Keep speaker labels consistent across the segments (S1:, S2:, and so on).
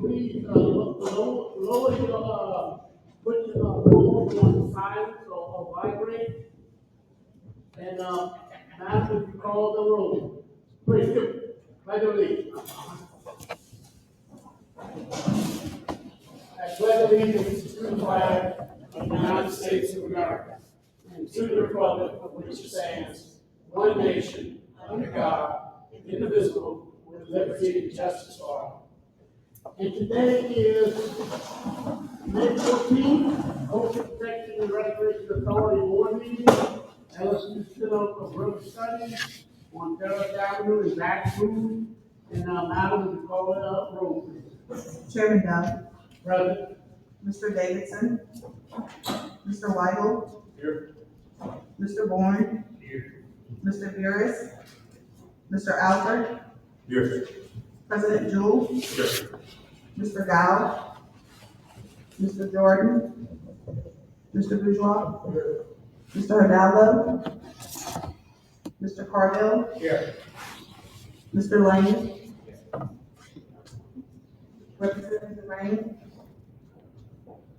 S1: Please lower your put your phone on silent or vibrate. And Master, you call the roll. Please do. Pledge allegiance. I pledge allegiance to the flag of the United States of America and to the republic for which it stands, one nation, under God, indivisible, with liberty and justice for all. And today is May 14th, Ocean Protection and Restoration Authority Board meeting, LSU Center of River Studies on Terrace Avenue in Baton Rouge. And Madam, we call it up, roll please.
S2: Chairman Doug,
S1: Present.
S2: Mr. Davidson, Mr. Weigel,
S1: Here.
S2: Mr. Bourne,
S1: Here.
S2: Mr. Burris, Mr. Alford,
S1: Here.
S2: President Jewell,
S1: Here.
S2: Mr. Gow, Mr. Jordan, Mr. Bourgeois, Mr. Hidalgo, Mr. Carville,
S1: Here.
S2: Mr. Lane, Representative Rain,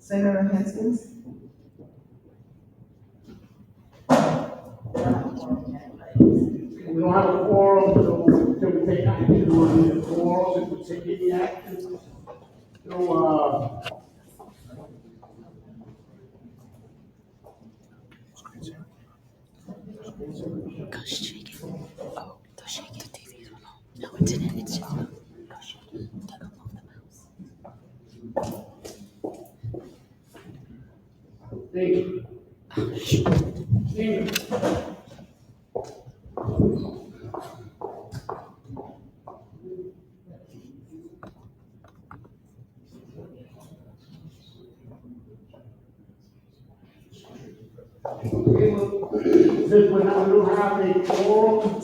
S2: Senator Henskins.
S1: We don't have a quorum, so until we take action on the quorum, if we take any action. So,
S3: Go shake it. Oh, go shake the TV. No, it's in it. It's just go shake it. Take off the mouse.
S1: thank you. Thank you. Since we don't have a quorum,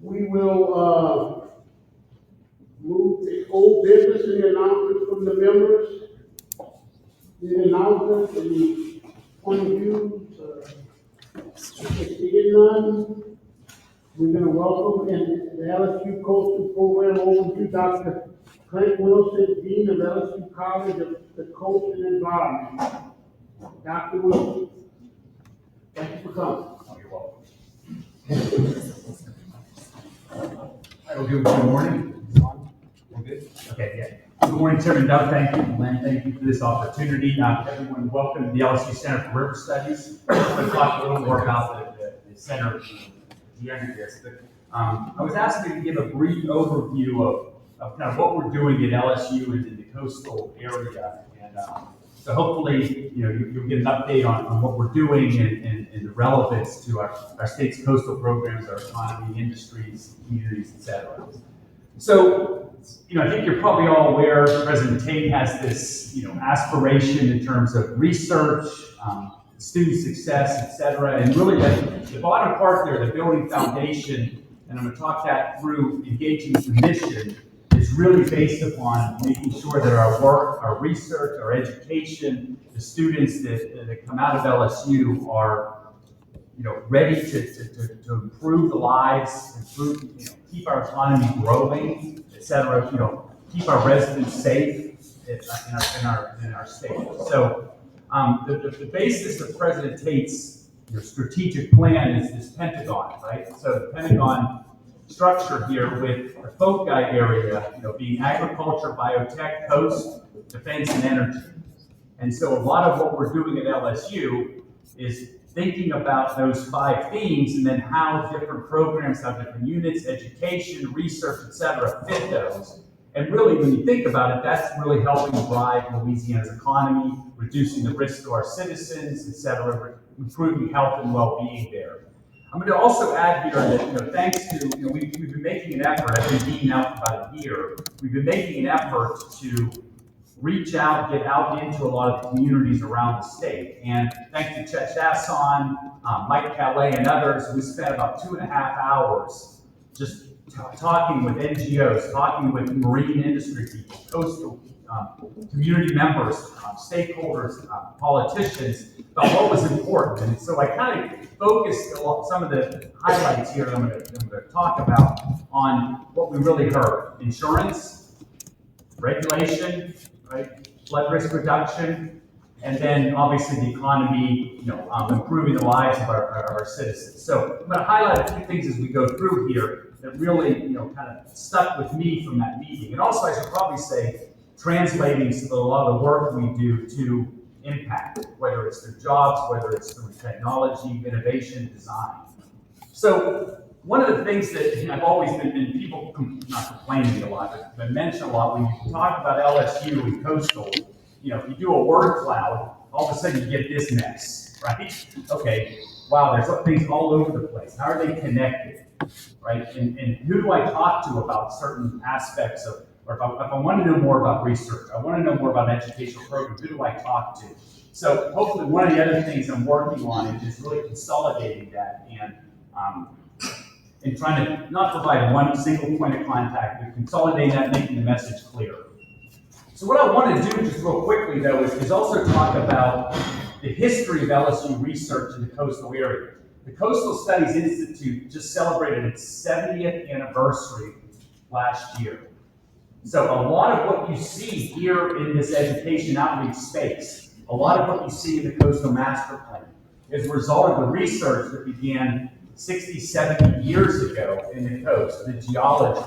S1: we will move to old business and the announcements from the members. The announcements and the point of view, if you get none, we're gonna welcome in the LSU Coastal Program overview, Dr. Clint Wilson, Dean of LSU College of the Coast and Environment. Dr. Wilson, thank you for coming.
S4: You're welcome. Good morning. We're good? Okay, yeah. Good morning, Chairman Doug. Thank you, Glenn. Thank you for this opportunity. Everyone, welcome to the LSU Center for River Studies. I'm going to talk a little more about the center at the end of this. But I was asked to give a brief overview of kind of what we're doing at LSU and in the coastal area. And so hopefully, you'll get an update on what we're doing and the relevance to our state's coastal programs, our economy, industries, communities, et cetera. So, I think you're probably all aware President Tate has this, aspiration in terms of research, student success, et cetera. And really the bottom part there, the building foundation, and I'm going to talk that through engaging the mission, is really based upon making sure that our work, our research, our education, the students that come out of LSU are, ready to improve the lives, keep our economy growing, et cetera, keep our residents safe in our state. So the basis of President Tate's strategic plan is this Pentagon, right? So the Pentagon structure here with the foci area, being agriculture, biotech, coast, defense, and energy. And so a lot of what we're doing at LSU is thinking about those 5 themes and then how different programs, how different units, education, research, et cetera, fit those. And really, when you think about it, that's really helping drive Louisiana's economy, reducing the risk to our citizens, et cetera, improving health and well-being there. I'm going to also add here that, thanks to, we've been making an effort, I've been being out for about a year, we've been making an effort to reach out, get out into a lot of the communities around the state. And thanks to Chet Chasson, Mike Calais, and others, we spent about 2.5 hours just talking with NGOs, talking with marine industry people, coastal community members, stakeholders, politicians, about what was important. And so I kind of focused some of the highlights here that I'm going to talk about on what we really heard: insurance, regulation, right? Flood risk reduction, and then obviously the economy, improving the lives of our citizens. So I'm going to highlight a few things as we go through here that really, kind of stuck with me from that meeting. And also, I should probably say, translating a lot of the work we do to impact, whether it's through jobs, whether it's through technology, innovation, design. So one of the things that I've always been people not complaining a lot, but mention a lot when you talk about LSU and coastal, if you do a word cloud, all of a sudden you get this mess, right? Okay, wow, there's things all over the place. How are they connected, right? And who do I talk to about certain aspects of, or if I want to know more about research, I want to know more about educational programs, who do I talk to? So hopefully one of the other things I'm working on is really consolidating that and trying to not provide one single point of contact, but consolidating that, making the message clear. So what I want to do just real quickly though is also talk about the history of LSU research in the coastal area. The Coastal Studies Institute just celebrated its 70th anniversary last year. So a lot of what you see here in this education outreach space, a lot of what you see in the Coastal Master Plan is a result of the research that began 60, 70 years ago in the coast, the geology,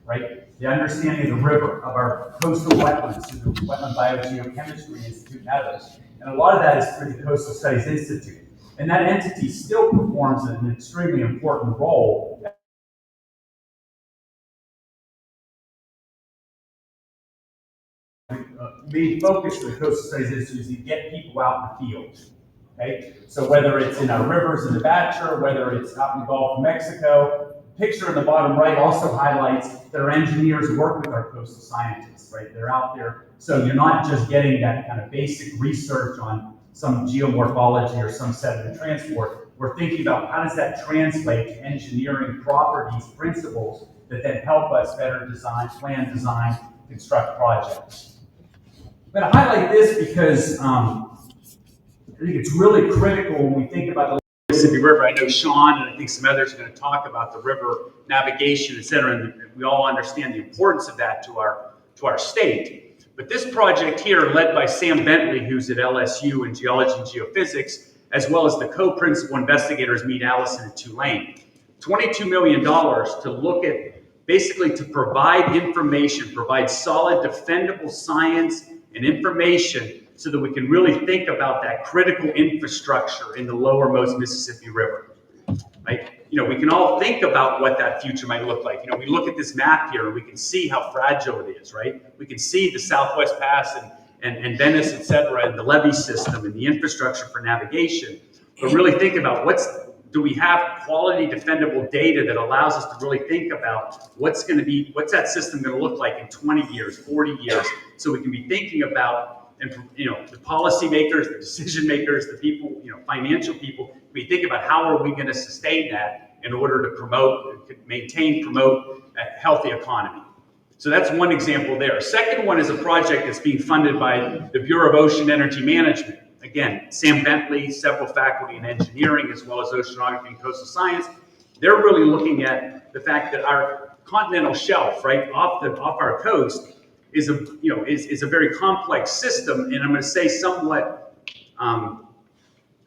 S4: right? The understanding of the river, of our coastal wetlands through the Wetland Biogeochemistry Institute and others. And a lot of that is through the Coastal Studies Institute. And that entity still performs an extremely important role. Main focus of the Coastal Studies Institute is to get people out in the field. Okay? So whether it's in our rivers in the Bachelor, whether it's out in the Gulf of Mexico, the picture in the bottom right also highlights that our engineers work with our coastal scientists, right? They're out there. So you're not just getting that kind of basic research on some geomorphology or some sediment transport. We're thinking about how does that translate to engineering properties, principles that then help us better design, plan, design, construct projects. I'm going to highlight this because I think it's really critical when we think about the Mississippi River. I know Sean and I think some others are going to talk about the river navigation, et cetera, and we all understand the importance of that to our state. But this project here, led by Sam Bentley, who's at LSU in geology and geophysics, as well as the co-principal investigators, Mead Allison at Tulane, $22 million to look at, basically to provide information, provide solid, defendable science and information so that we can really think about that critical infrastructure in the lowermost Mississippi River, right? We can all think about what that future might look like. We look at this map here and we can see how fragile it is, right? We can see the Southwest Pass and Venice, et cetera, and the levee system and the infrastructure for navigation. But really think about do we have quality defendable data that allows us to really think about what's that system going to look like in 20 years, 40 years, so we can be thinking about, and the policymakers, the decision makers, the people, financial people, we think about how are we going to sustain that in order to promote a healthy economy. So that's one example there. Second one is a project that's being funded by the Bureau of Ocean Energy Management. Again, Sam Bentley, several faculty in engineering, as well as oceanography and coastal science. They're really looking at the fact that our continental shelf, right, off our coast, is a very complex system, and I'm going to say somewhat, I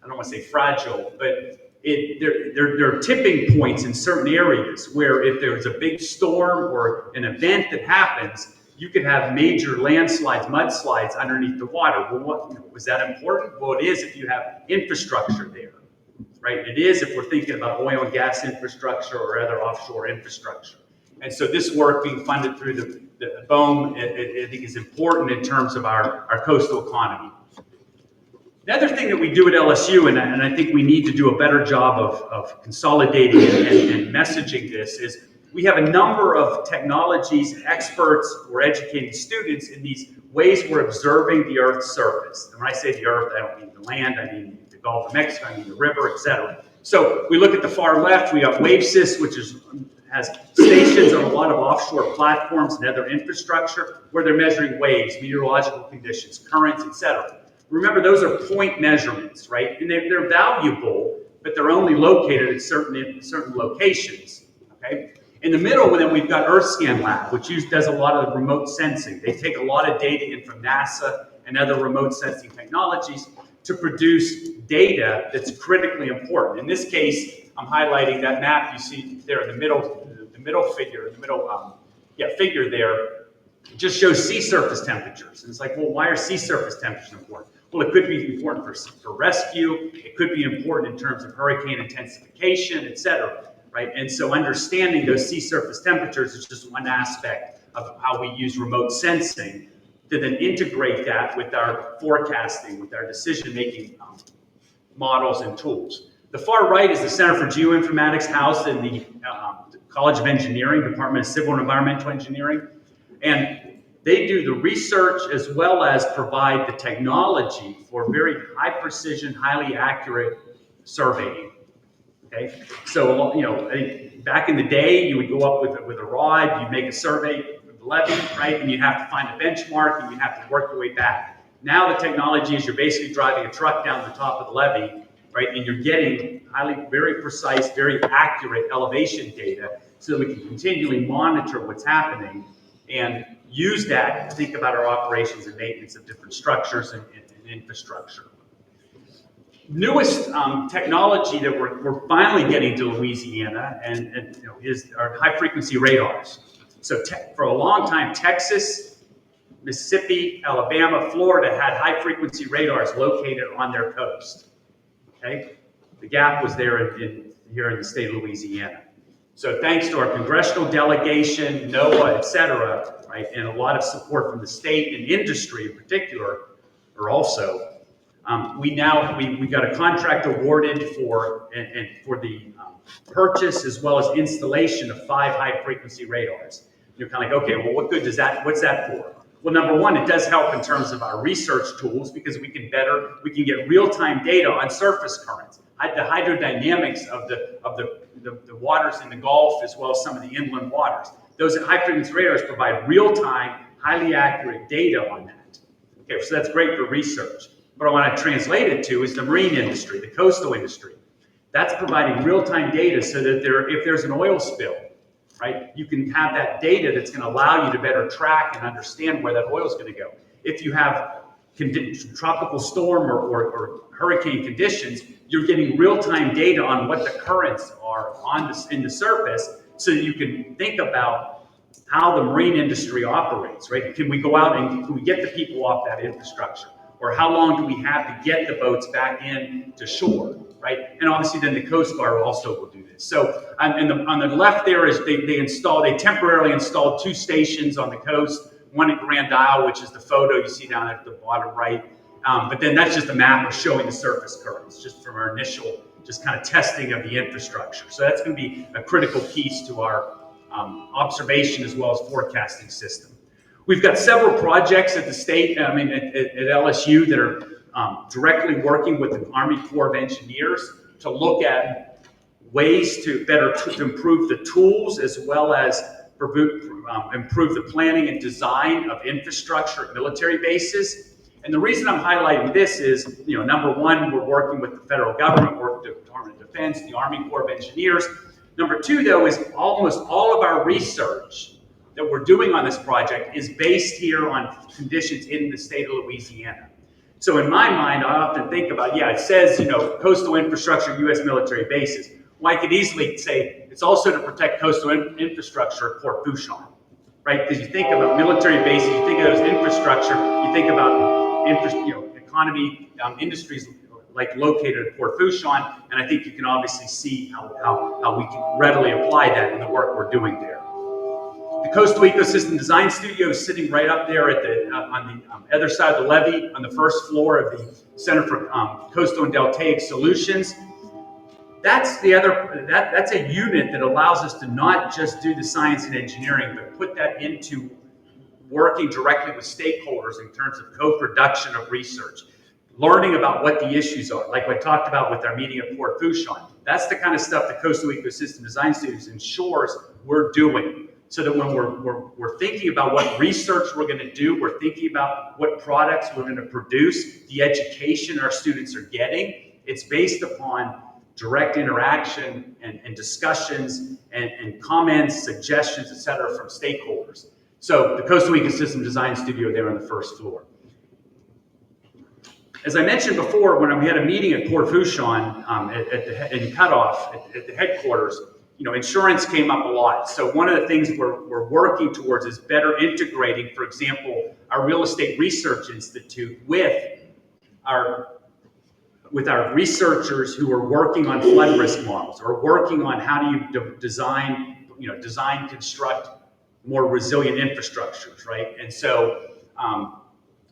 S4: don't want to say fragile, but there are tipping points in certain areas where if there's a big storm or an event that happens, you could have major landslides, mudslides underneath the water. Well, was that important? Well, it is if you have infrastructure there, right? It is if we're thinking about oil and gas infrastructure or other offshore infrastructure. And so this work being funded through the BOEM, I think is important in terms of our coastal economy. Another thing that we do at LSU, and I think we need to do a better job of consolidating and messaging this, is we have a number of technologies, experts, we're educating students in these ways we're observing the Earth's surface. And when I say the Earth, I don't mean the land, I mean the Gulf of Mexico, I mean the river, etc. So we look at the far left, we have WaveSys, which has stations on a lot of offshore platforms and other infrastructure where they're measuring waves, meteorological conditions, currents, etc. Remember, those are point measurements, right? And they're valuable, but they're only located at certain locations, okay? In the middle, then we've got EarthScan Lab, which does a lot of remote sensing. They take a lot of data in from NASA and other remote sensing technologies to produce data that's critically important. In this case, I'm highlighting that map you see there in the middle figure, figure there, just shows sea surface temperatures. And it's like, well, why are sea surface temperatures important? Well, it could be important for rescue. It could be important in terms of hurricane intensification, et cetera, right? And so understanding those sea surface temperatures is just one aspect of how we use remote sensing to then integrate that with our forecasting, with our decision-making models and tools. The far right is the Center for Geoinformatics housed in the College of Engineering, Department of Civil and Environmental Engineering. And they do the research as well as provide the technology for very high precision, highly accurate surveying. Okay, so I think back in the day, you would go up with a rod, you'd make a survey of the levee, right, and you'd have to find a benchmark, and you'd have to work your way back. Now the technology is you're basically driving a truck down the top of the levee, right, and you're getting very precise, very accurate elevation data, so that we can continually monitor what's happening and use that to think about our operations and maintenance of different structures and infrastructure. Newest technology that we're finally getting to Louisiana is our high frequency radars. So for a long time, Texas, Mississippi, Alabama, Florida had high frequency radars located on their coast. Okay, the gap was there here in the state of Louisiana. So thanks to our congressional delegation, NOAA, et cetera, right, and a lot of support from the state and industry in particular, we got a contract awarded for the purchase as well as installation of 5 high-frequency radars. You're kind of like, okay, well, what's that for? Well, number one, it does help in terms of our research tools because we can get real-time data on surface currents, the hydrodynamics of the waters in the Gulf as well as some of the inland waters. Those high-frequency radars provide real-time, highly accurate data on that. Okay, so that's great for research. What I want to translate it to is the marine industry, the coastal industry. That's providing real-time data so that if there's an oil spill, right, you can have that data that's going to allow you to better track and understand where that oil is going to go. If you have tropical storm or hurricane conditions, you're getting real-time data on what the currents are in the surface so that you can think about how the marine industry operates, right? Can we go out and can we get the people off that infrastructure? Or how long do we have to get the boats back in to shore, right? And obviously then the Coast Guard also will do this. So on the left there is they temporarily installed 2 stations on the coast, one at Grand Isle, which is the photo you see down at the bottom right. But then that's just a map of showing the surface currents, just from our initial just kind of testing of the infrastructure. So that's going to be a critical piece to our observation as well as forecasting system. We've got several projects at the state, at LSU that are directly working with the Army Corps of Engineers to look at ways to improve the tools as well as improve the planning and design of infrastructure at military bases. And the reason I'm highlighting this is, number one, we're working with the federal government, working with the Department of Defense, the Army Corps of Engineers. Number two, though, is almost all of our research that we're doing on this project is based here on conditions in the state of Louisiana. So in my mind, I often think about, it says, coastal infrastructure, U.S. military bases. Well, I could easily say it's also to protect coastal infrastructure at Port Fourchon, right? Because you think about military bases, you think of those infrastructure, you think about economy, industries like located at Port Fourchon, and I think you can obviously see how we can readily apply that in the work we're doing there. The Coastal Ecosystem Design Studio is sitting right up there on the other side of the levee on the first floor of the Center for Coastal and Deltaic Solutions. That's a unit that allows us to not just do the science and engineering, but put that into working directly with stakeholders in terms of co-production of research, learning about what the issues are, like I talked about with our meeting at Port Fourchon. That's the kind of stuff the Coastal Ecosystem Design Studios ensures we're doing. So that when we're thinking about what research we're going to do, we're thinking about what products we're going to produce, the education our students are getting, it's based upon direct interaction and discussions and comments, suggestions, et cetera, from stakeholders. So the Costa Rica System Design Studio there on the first floor. As I mentioned before, when we had a meeting at Port Fourchon in Cutoff at the headquarters, insurance came up a lot. So one of the things we're working towards is better integrating, for example, our Real Estate Research Institute with our researchers who are working on flood risk models or working on how do you design, construct more resilient infrastructures, right? And so,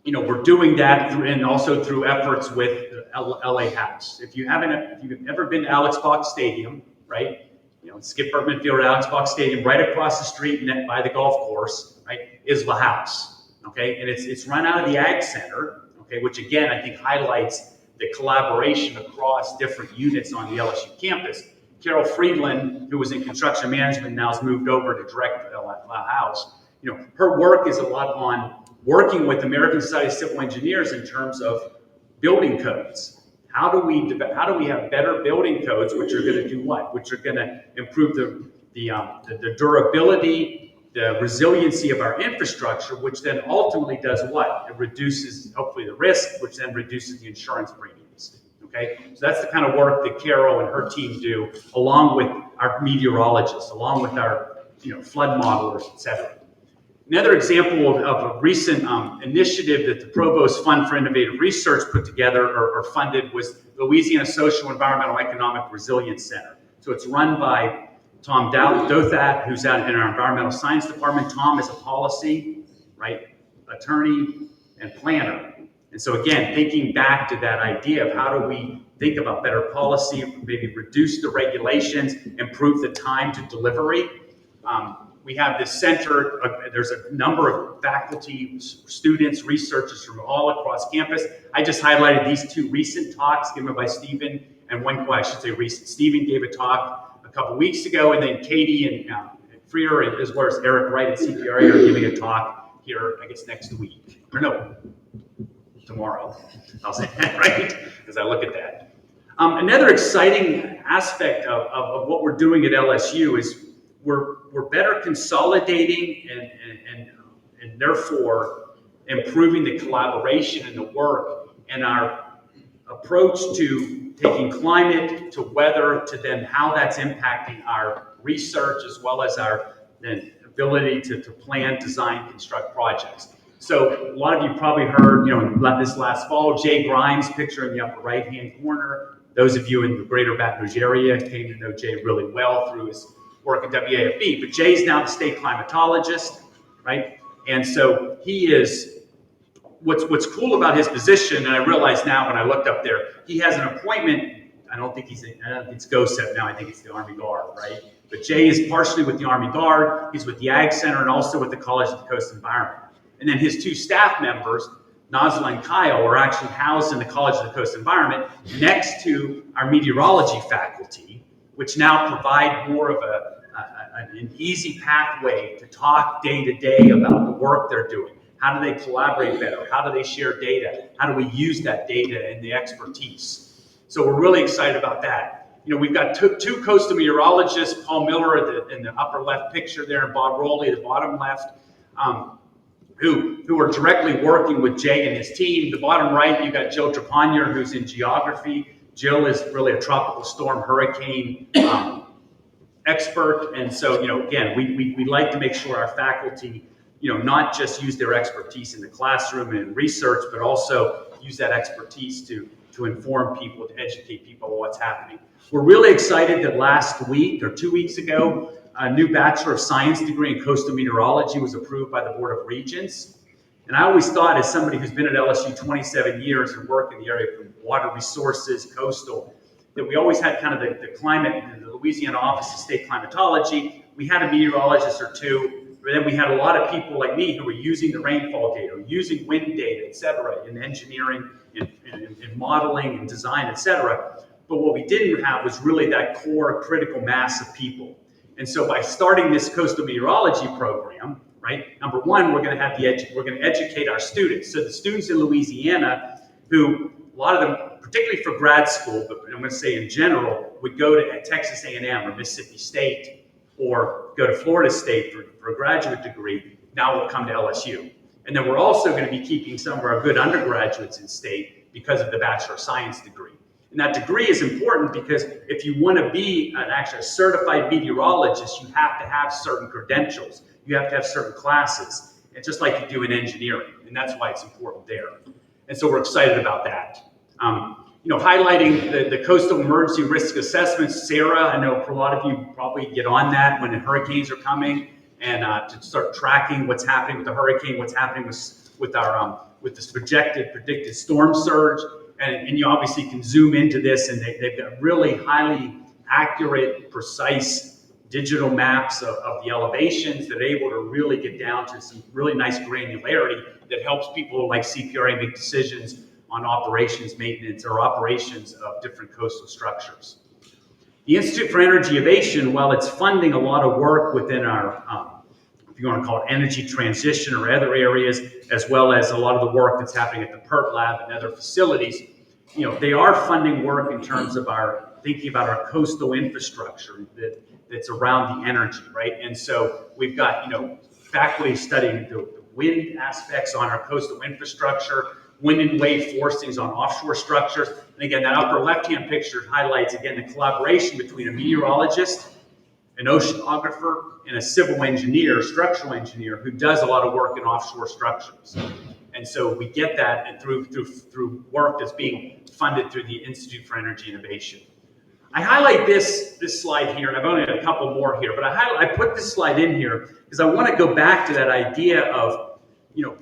S4: we're doing that and also through efforts with LA House. If you've ever been to Alex Box Stadium, right? Skip Bertman Field at Alex Box Stadium, right across the street and by the golf course, right, is the house, okay? And it's run out of the Ag Center, okay, which again, I think highlights the collaboration across different units on the LSU campus. Carol Friedland, who was in construction management, now has moved over to direct the house. Her work is a lot on working with American Society of Civil Engineers in terms of building codes. How do we have better building codes, which are going to do what? Which are going to improve the durability, the resiliency of our infrastructure, which then ultimately does what? It reduces, hopefully, the risk, which then reduces the insurance premiums. Okay, so that's the kind of work that Carol and her team do, along with our meteorologists, along with our flood modelers, et cetera. Another example of a recent initiative that the Provost Fund for Innovative Research put together or funded was the Louisiana Social, Environmental, Economic Resilience Center. So it's run by Tom Dothat, who's out in our Environmental Science Department. Tom is a policy, attorney and planner. And so again, thinking back to that idea of how do we think about better policy, maybe reduce the regulations, improve the time to delivery. We have this center, there's a number of faculty, students, researchers from all across campus. I just highlighted these two recent talks given by Stephen, and recent. Stephen gave a talk a couple weeks ago, and then Katie and Freer, as well as Eric Wright at CPRA are giving a talk here, I guess, next week. Or no, tomorrow. I'll say that, right? As I look at that. Another exciting aspect of what we're doing at LSU is we're better consolidating and therefore improving the collaboration and the work and our approach to taking climate to weather to then how that's impacting our research as well as our then ability to plan, design, construct projects. So a lot of you probably heard, this last fall, Jay Grimes' picture in the upper right-hand corner. Those of you in the greater Baton Rouge area came to know Jay really well through his work at WAFB, but Jay's now the state climatologist, right? And so he is, what's cool about his position, and I realize now when I looked up there, he has an appointment, I don't think it's GOSEP now, I think it's the Army Guard, right? But Jay is partially with the Army Guard, he's with the Ag Center, and also with the College of the Coast Environment. And then his two staff members, Nazla and Kyle, are actually housed in the College of the Coast Environment next to our meteorology faculty, which now provide more of an easy pathway to talk day to day about the work they're doing. How do they collaborate better? How do they share data? How do we use that data and the expertise? So we're really excited about that. We've got two coastal meteorologists, Paul Miller in the upper left picture there, and Bob Rowley at the bottom left, who are directly working with Jay and his team. The bottom right, you've got Jill Trepanier, who's in geography. Jill is really a tropical storm hurricane expert. And so, again, we like to make sure our faculty, not just use their expertise in the classroom and research, but also use that expertise to inform people, to educate people on what's happening. We're really excited that last week or 2 weeks ago, a new Bachelor of Science degree in coastal meteorology was approved by the Board of Regents. And I always thought, as somebody who's been at LSU 27 years and worked in the area from water resources, coastal, that we always had kind of the climate, the Louisiana Office of State Climatology. We had a meteorologist or two, but then we had a lot of people like me who were using the rainfall data, using wind data, et cetera, in engineering, in modeling and design, et cetera. But what we didn't have was really that core critical mass of people. And so by starting this coastal meteorology program, right, number one, we're going to educate our students. So the students in Louisiana, who a lot of them, particularly for grad school, but I'm going to say in general, would go to Texas A&M or Mississippi State or go to Florida State for a graduate degree now will come to LSU. And then we're also going to be keeping some of our good undergraduates in state because of the Bachelor of Science degree. And that degree is important because if you want to be actually a certified meteorologist, you have to have certain credentials. You have to have certain classes. It's just like you do in engineering, and that's why it's important there. And so we're excited about that. Highlighting the coastal emergency risk assessments, Sarah, I know for a lot of you probably get on that when the hurricanes are coming, and to start tracking what's happening with the hurricane, what's happening with this predicted storm surge, and you obviously can zoom into this, and they've got really highly accurate, precise digital maps of the elevations that are able to really get down to some really nice granularity that helps people like CPRA make decisions on operations, maintenance, or operations of different coastal structures. The Institute for Energy Innovation, while it's funding a lot of work within our, if you want to call it energy transition or other areas, as well as a lot of the work that's happening at the PERT lab and other facilities, they are funding work in terms of thinking about our coastal infrastructure that's around the energy, right? And so we've got, faculty studying the wind aspects on our coastal infrastructure, wind and wave forcings on offshore structures. And again, that upper left-hand picture highlights, again, the collaboration between a meteorologist, an oceanographer, and a civil engineer, structural engineer, who does a lot of work in offshore structures. And so we get that and through work that's being funded through the Institute for Energy Innovation. I highlight this slide here, and I've only got a couple more here, but I put this slide in here because I want to go back to that idea of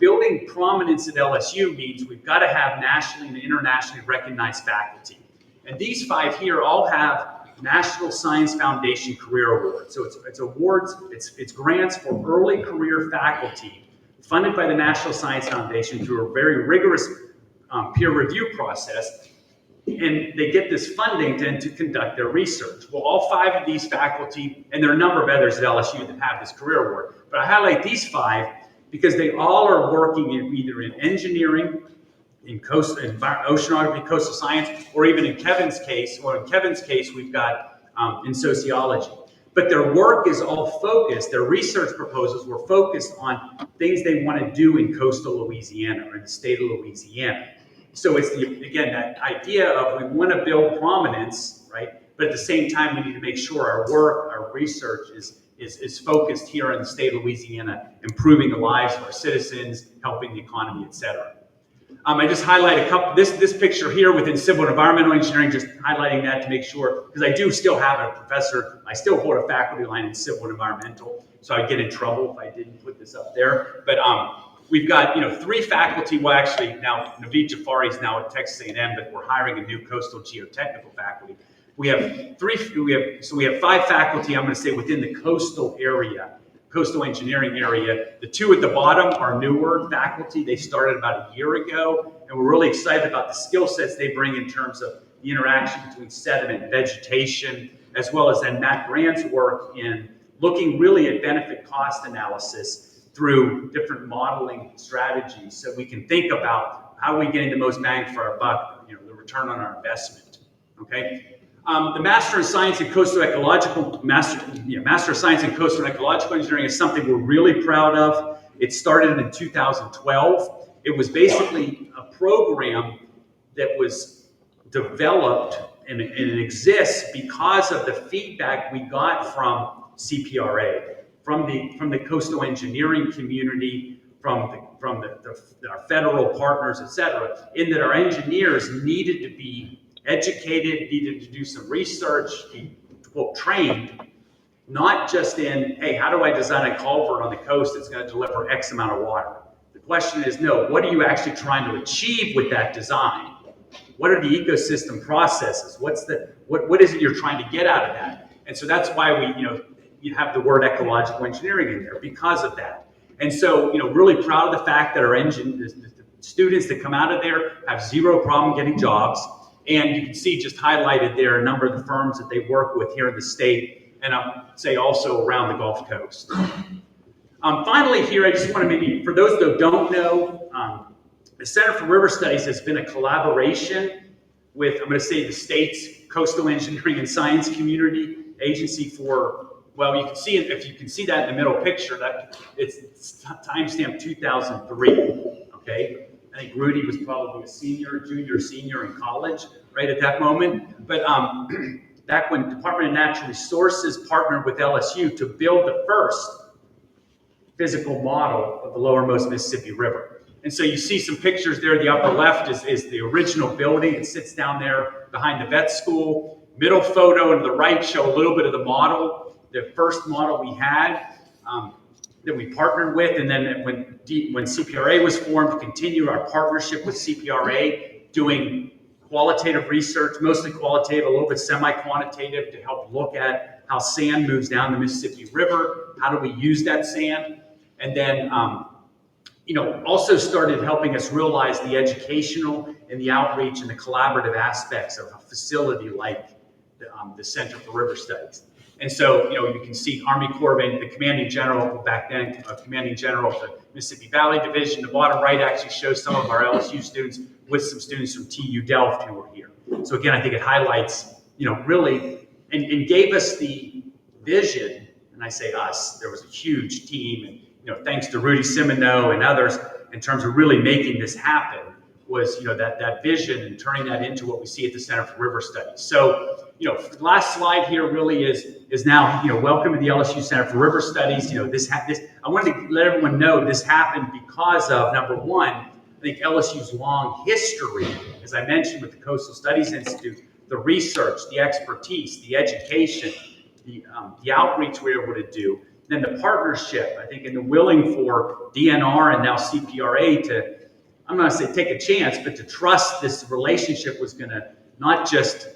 S4: building prominence at LSU means we've got to have nationally and internationally recognized faculty. And these 5 here all have National Science Foundation Career Awards. So it's awards, it's grants for early career faculty funded by the National Science Foundation through a very rigorous peer review process. And they get this funding to conduct their research. Well, all 5 of these faculty, and there are a number of others at LSU that have this career award, but I highlight these 5 because they all are working either in engineering, in oceanography, coastal science, or even in Kevin's case, we've got in sociology. But their work is all focused, their research proposals were focused on things they want to do in coastal Louisiana or in the state of Louisiana. So it's, again, that idea of we want to build prominence, right? But at the same time, we need to make sure our work, our research is focused here in the state of Louisiana, improving the lives of our citizens, helping the economy, et cetera. I just highlight a couple, this picture here within civil and environmental engineering, just highlighting that to make sure, because I do still have a professor, I still hold a faculty line in civil and environmental, so I'd get in trouble if I didn't put this up there. But we've got 3 faculty, well actually now Naveed Jafari is now at Texas A&M, but we're hiring a new coastal geotechnical faculty. We have 5 faculty, I'm going to say, within the coastal area, coastal engineering area. The 2 at the bottom are newer faculty. They started about a year ago, and we're really excited about the skill sets they bring in terms of the interaction between sediment and vegetation, as well as then Matt Grant's work in looking really at benefit cost analysis through different modeling strategies so we can think about how are we getting the most bang for our buck, the return on our investment, okay? The Master of Science in Coastal Ecological Master of Science in Coastal and Ecological Engineering is something we're really proud of. It started in 2012. It was basically a program that was developed and it exists because of the feedback we got from CPRA, from the coastal engineering community, from our federal partners, et cetera, in that our engineers needed to be educated, needed to do some research, be, quote, trained, not just in, hey, how do I design a culvert on the coast that's going to deliver X amount of water? The question is, no, what are you actually trying to achieve with that design? What are the ecosystem processes? What is it you're trying to get out of that? And so that's why you have the word ecological engineering in there because of that. And so, really proud of the fact that our the students that come out of there have zero problem getting jobs. And you can see just highlighted there a number of the firms that they work with here in the state, and I'll say also around the Gulf Coast. Finally here, I just want to maybe, for those that don't know, the Center for River Studies has been a collaboration with, I'm going to say, the state's coastal engineering and science community agency for, well, you can see it, if you can see that in the middle picture, that it's timestamp 2003, okay? I think Rudy was probably a junior, senior in college, right at that moment. But back when Department of Natural Resources partnered with LSU to build the first physical model of the lowermost Mississippi River. And so you see some pictures there. The upper left is the original building. It sits down there behind the vet school. Middle photo and the right show a little bit of the model, the first model we had that we partnered with. And then when CPRA was formed, continued our partnership with CPRA, doing qualitative research, mostly qualitative, a little bit semi-quantitative, to help look at how sand moves down the Mississippi River. How do we use that sand? And then, also started helping us realize the educational and the outreach and the collaborative aspects of a facility like the Center for River Studies. And so, you can see Army Corps of the Commanding General back then, Commanding General of the Mississippi Valley Division. The bottom right actually shows some of our LSU students with some students from TU Delft who were here. So again, I think it highlights, really, and gave us the vision. And I say us, there was a huge team, and thanks to Rudy Simoneau and others in terms of really making this happen, was that vision and turning that into what we see at the Center for River Studies. So the last slide here really is now welcome to the LSU Center for River Studies. This I wanted to let everyone know this happened because of, number one, I think LSU's long history, as I mentioned, with the Coastal Studies Institute, the research, the expertise, the education, the outreach we were able to do. Then the partnership, I think, and the willing for DNR and now CPRA to, I'm not going to say take a chance, but to trust this relationship was going to not just,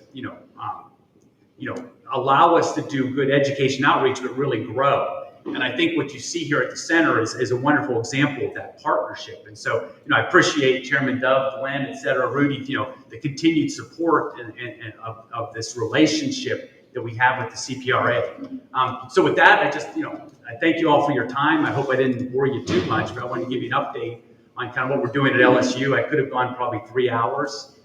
S4: allow us to do good education outreach, but really grow. And I think what you see here at the center is a wonderful example of that partnership. And so, I appreciate Chairman Dove, Glenn, et cetera, Rudy, the continued support of this relationship that we have with the CPRA. So with that, I thank you all for your time. I hope I didn't bore you too much, but I want to give you an update on kind of what we're doing at LSU. I could have gone probably 3 hours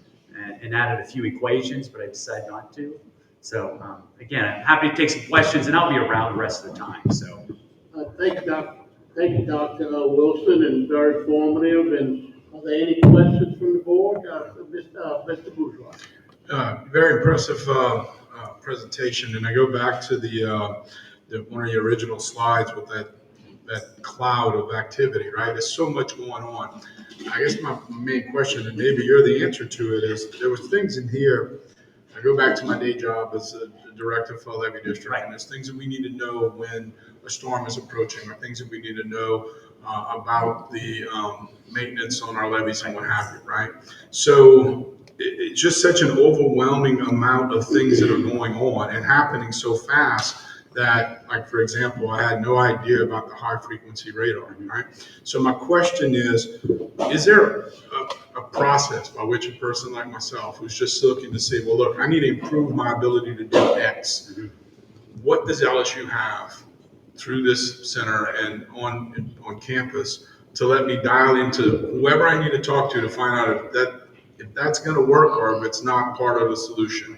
S4: and added a few equations, but I decided not to. So again, I'm happy to take some questions, and I'll be around the rest of the time. So
S1: thank you, Dr. Wilson, and very informative. And are there any questions from the board? Mr. Bourgeois.
S5: Very impressive presentation, and I go back to the one of the original slides with that cloud of activity, right? There's so much going on. I guess my main question, and maybe you're the answer to it, is there was things in here. I go back to my day job as a director for a levee district, right. And there's things that we need to know when a storm is approaching, or things that we need to know about the maintenance on our levees and what have you, right? So it's just such an overwhelming amount of things that are going on and happening so fast that, like, for example, I had no idea about the high frequency radar, right? So my question is there a process by which a person like myself who's just looking to say, well, look, I need to improve my ability to do X. What does LSU have through this center and on campus to let me dial into whoever I need to talk to find out if that's going to work or if it's not part of the solution?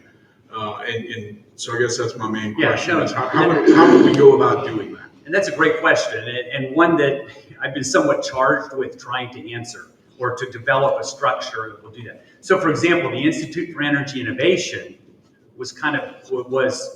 S5: And so I guess that's my main question.
S4: Yeah,
S5: how would we go about doing that?
S4: And that's a great question, and one that I've been somewhat charged with trying to answer, or to develop a structure that will do that. So, for example, the Institute for Energy Innovation was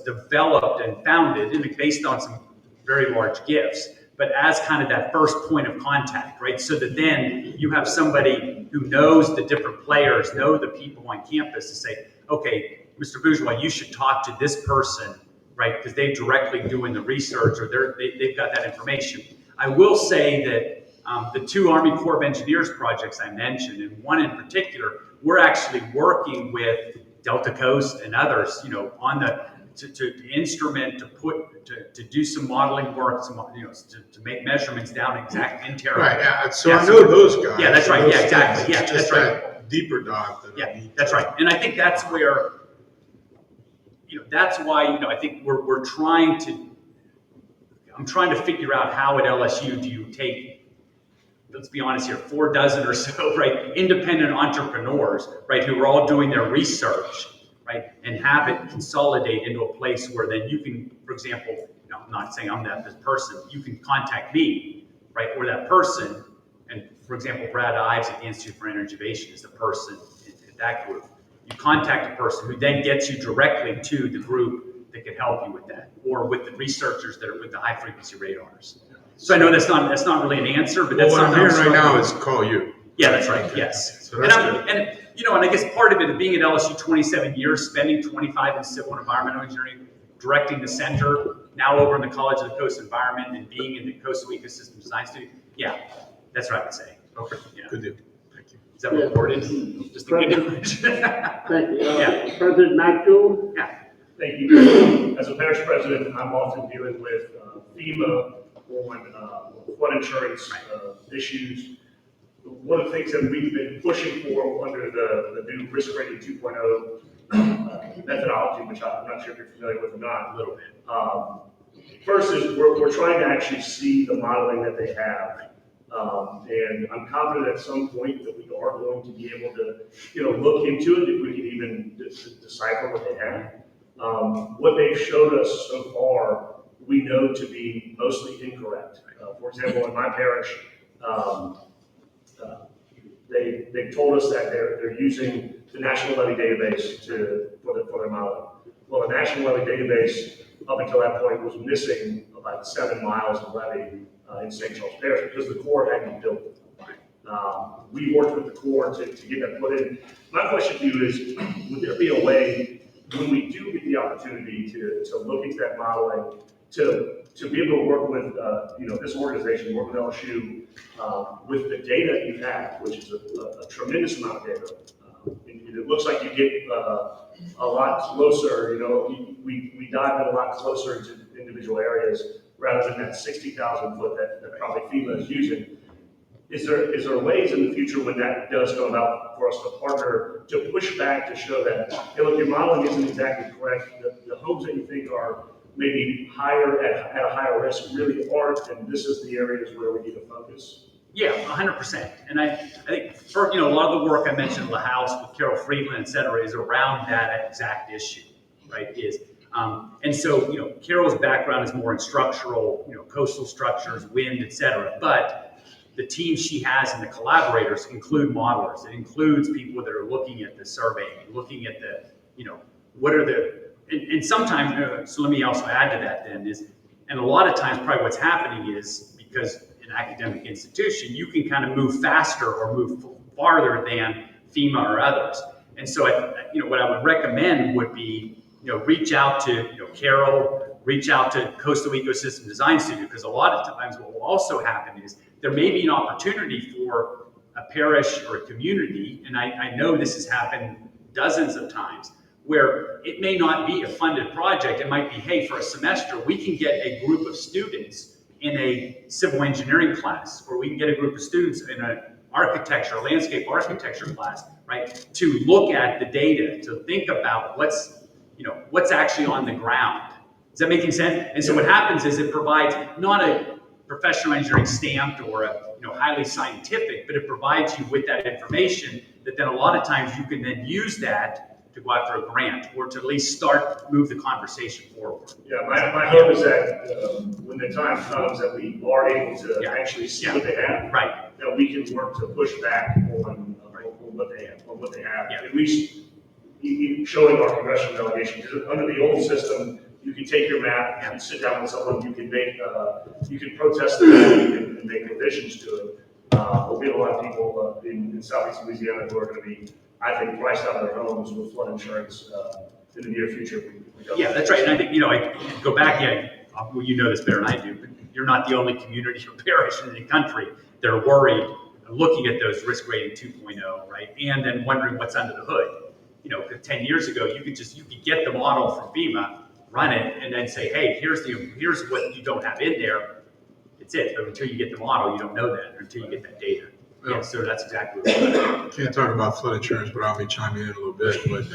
S4: developed and founded, and based on some very large gifts, but as kind of that first point of contact, right? So that then you have somebody who knows the different players, know the people on campus to say, okay, Mr. Bourgeois, you should talk to this person, right? Because they're directly doing the research, or they've got that information. I will say that the 2 Army Corps of Engineers projects I mentioned, and one in particular, we're actually working with Delta Coast and others, on to instrument, to do some modeling work, to make measurements down exact interior.
S5: Right. Yeah. So I know those guys.
S4: Yeah, that's right. Yeah, exactly. Yeah, that's right.
S5: That deeper dive.
S4: That's right. And I think that's where, that's why, I think I'm trying to figure out how at LSU do you take, let's be honest here, 4 dozen or so, right, independent entrepreneurs, right, who are all doing their research, right? And have it consolidate into a place where then you can, for example, you know, I'm not saying I'm that person, you can contact me, right, or that person. And for example, Brad Ives at the Institute for Innovation is the person in that group. You contact a person who then gets you directly to the group that can help you with that, or with the researchers that are with the high frequency radars. So I know that's not really an answer, but that's
S5: Well, what I'm
S4: something
S5: hearing right now is call you.
S4: yeah, that's right.
S5: Okay.
S4: Yes.
S5: So that's good.
S4: And you know, and I guess part of it, being at LSU 27 years, spending 25 in civil and environmental engineering, directing the center, now over in the College of the Coast Environment, and being in the Coastal Ecosystem Design Studio. Yeah, that's what I would say.
S5: Okay,
S4: Yeah.
S5: good deal. Thank you.
S4: Is that recorded? Just to get it.
S1: Thank you.
S4: Yeah.
S1: President Matthew?
S4: Yeah.
S6: Thank you. As a parish president, I'm often dealing with FEMA on flood insurance issues. One of the things that we've been pushing for under the new risk rating 2.0 methodology, which I'm not sure if you're familiar with or not, a little bit. First is we're trying to actually see the modeling that they have. And I'm confident at some point that we are going to be able to, look into it if we can even decipher what they have. What they've showed us so far, we know to be mostly incorrect. For example, in my parish, they've told us that they're using the National Levy Database for their modeling. Well, the National Levy Database, up until that point, was missing about 7 miles of levee in St. Charles Parish because the Corps hadn't built it. We worked with the Corps to get that put in. My question to you is, would there be a way, when we do get the opportunity to look into that modeling, to be able to work with this organization, work with LSU, with the data you have, which is a tremendous amount of data. And it looks like you get a lot closer. We dive in a lot closer into individual areas rather than that 60,000 foot that probably FEMA is using. Is there ways in the future when that does come about for us to partner to push back to show that, hey, look, your modeling isn't exactly correct. The homes that you think are maybe higher at a higher risk really aren't, and this is the areas where we need to focus?
S4: Yeah, 100%. And I think for a lot of the work I mentioned in the house with Carol Friedland, et cetera, is around that exact issue, right? And so Carol's background is more in structural, coastal structures, wind, et cetera. But the team she has and the collaborators include modelers. It includes people that are looking at the survey, looking at the, what are the, and sometimes, so let me also add to that then and a lot of times probably what's happening is because an academic institution, you can kind of move faster or move farther than FEMA or others. And so, what I would recommend would be, reach out to, Carol, reach out to Coastal Ecosystem Design Studio, because a lot of times what will also happen is there may be an opportunity for a parish or a community, and I know this has happened dozens of times, where it may not be a funded project. It might be, hey, for a semester, we can get a group of students in a civil engineering class, or we can get a group of students in an architecture, landscape architecture class, right? To look at the data, to think about what's actually on the ground. Is that making sense? And so what happens is it provides not a professional engineering stamped or a highly scientific, but it provides you with that information that then a lot of times you can then use that to go after a grant or to at least move the conversation forward.
S6: Yeah, my hope is that when the time comes that we are able to actually see what they have,
S4: right,
S6: that we can work to push back on what they have.
S4: Yeah.
S6: At least showing our congressional delegation, because under the old system, you can take your map and sit down with someone, you can protest the map, and make revisions to it. But we have a lot of people in Southeast Louisiana who are going to be, I think, priced out of their homes with flood insurance in the near future.
S4: Yeah, that's right. And I think, I go back, well, you know this better than I do, but you're not the only community or parish in the country that are worried, looking at those risk rating 2.0, right? And then wondering what's under the hood. 10 years ago, you could get the model from FEMA, run it, and then say, hey, here's what you don't have in there. It's it. But until you get the model, you don't know that, or until you get that data. Yeah, so that's exactly what we're doing.
S5: Can't talk about flood insurance, but I'll be chiming in a little bit. But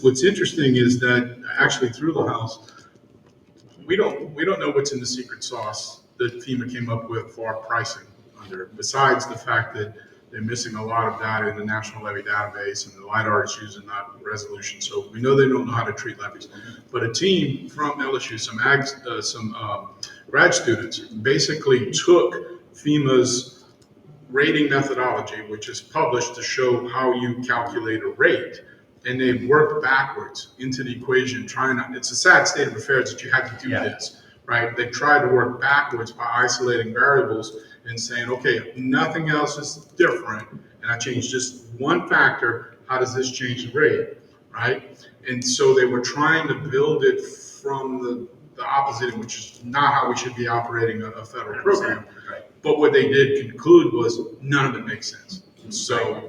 S5: what's interesting is that actually through the house, we don't know what's in the secret sauce that FEMA came up with for our pricing under. Besides the fact that they're missing a lot of data in the National Levy Database, and the LiDAR is using that resolution. So we know they don't know how to treat levies. But a team from LSU, some grad students, basically took FEMA's rating methodology, which is published to show how you calculate a rate, and they worked backwards into the equation, it's a sad state of affairs that you had to do this, right? They tried to work backwards by isolating variables and saying, okay, if nothing else is different, and I change just one factor, how does this change the rate, right? And so they were trying to build it from the opposite, which is not how we should be operating a federal program.
S4: Right.
S5: But what they did conclude was none of it makes sense. So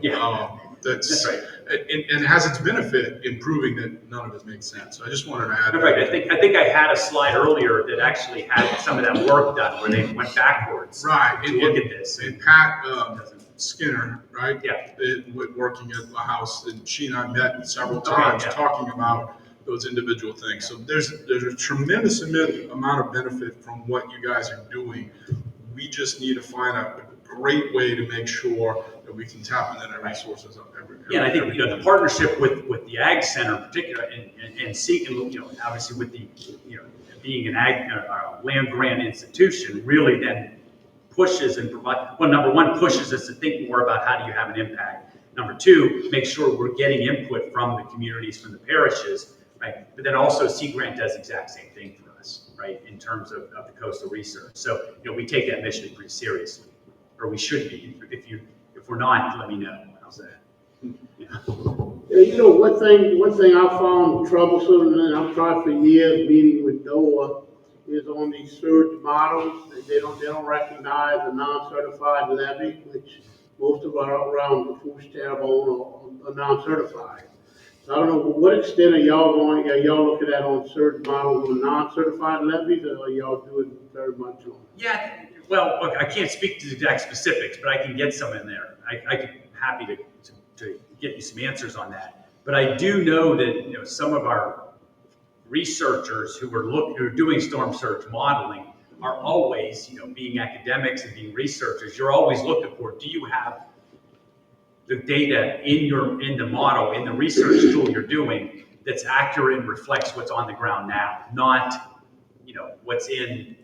S5: that's
S4: right.
S5: And it has its benefit in proving that none of it makes sense. So I just wanted to add.
S4: Right. I think I had a slide earlier that actually had some of that work done where they went backwards.
S5: Right.
S4: To look at this.
S5: And Pat Skinner, right?
S4: Yeah.
S5: Working at the house, and she and I met several times talking about those individual things. So there's a tremendous amount of benefit from what you guys are doing. We just need to find a great way to make sure that we can tap into that resources up every.
S4: Yeah, and I think the partnership with the Ag Center in particular, and seeking, obviously with the being an ag land grant institution, really then pushes and provide. Well, number one, pushes us to think more about how do you have an impact. Number two, make sure we're getting input from the communities, from the parishes, right? But then also Sea Grant does the exact same thing for us, right? In terms of the coastal research. So we take that mission pretty seriously, or we should be. If we're not, let me know. How's that?
S1: One thing I found troublesome, and I've tried for years meeting with NOAA, is on these surge models. They don't recognize a non-certified levy, which most of our around the Food Terrebonne are non-certified. So I don't know, what extent are y'all looking at on surge models on non-certified levies, or are y'all doing very much on?
S4: Yeah, well, look, I can't speak to the exact specifics, but I can get some in there. I could happy to get you some answers on that. But I do know that some of our researchers who are doing storm surge modeling are always, being academics and being researchers, you're always looking for, do you have the data in the model, in the research tool you're doing that's accurate and reflects what's on the ground now, not, what's in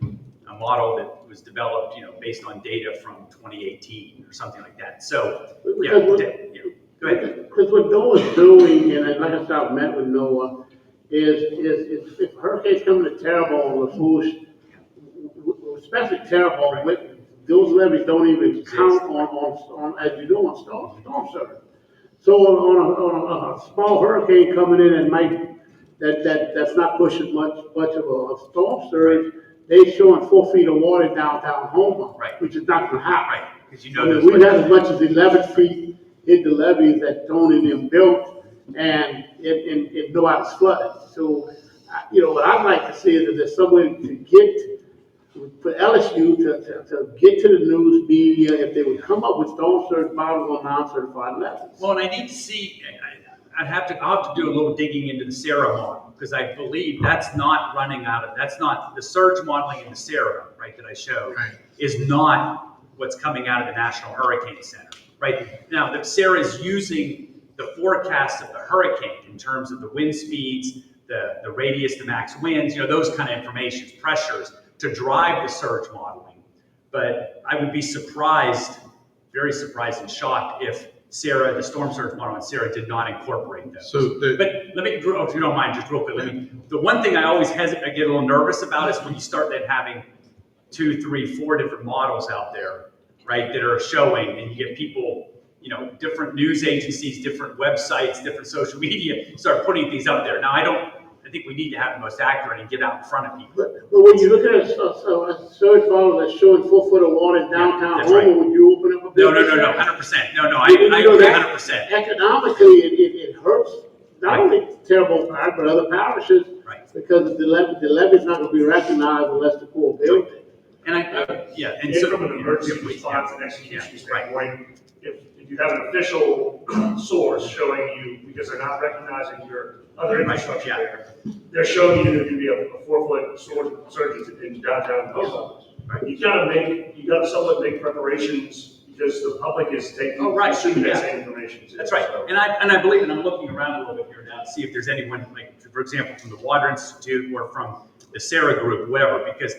S4: a model that was developed, based on data from 2018 or something like that. So, go ahead.
S1: Because what NOAA's doing, and like I said, I've met with NOAA, is if hurricanes come to Terrebonne or Lafourche, especially Terrebonne, those levies don't even count on as you do on storm surge. So on a small hurricane coming in that's not pushing much of a storm surge, they showing 4 feet of water downtown Houma, which is not going to happen.
S4: Right, because
S1: we had as much as 11 feet hit the levees that Tony and them built, and it nobody's flooded. So, what I'd like to see is that there's some way to get for LSU to get to the news media if they would come up with storm surge models on non-certified levees.
S4: Well, and I need to see. I'll have to do a little digging into the CPRA model, because I believe that's not the surge modeling in the CPRA, right, that I showed, is not what's coming out of the National Hurricane Center. Right now, the CPRA is using the forecast of the hurricane in terms of the wind speeds, the radius, the max winds, those kind of information, pressures, to drive the surge modeling. But I would be surprised, very surprised and shocked if CPRA, the storm surge model in CPRA, did not incorporate those. But let me, if you don't mind, just real quick, the one thing I always I get a little nervous about is when you start then having 2, 3, 4 different models out there, right, that are showing, and you get people, different news agencies, different websites, different social media start putting these up there. Now, I think we need to have the most accurate and get out in front of people.
S1: But when you look at a surge model that's showing 4 foot of water in downtown Houma, would you open up a business?
S4: No, 100%. No, I agree 100%.
S1: Economically, it hurts not only Terrebonne Parish, but other parishes, because the levee's not going to be recognized unless the core built it.
S4: And
S6: And so from an emergency response and execution standpoint, if you have an official source showing you, because they're not recognizing your other infrastructure there, they're showing you there's going to be a 4 foot surge in downtown Houma. You got to somewhat make preparations, because the public is taking,
S4: Oh, right,
S6: consuming that
S4: yeah.
S6: same information too.
S4: That's right.
S6: So-
S4: And I believe, and I'm looking around a little bit here now to see if there's anyone, like, for example, from the Water Institute or from the CPRA group, whatever, because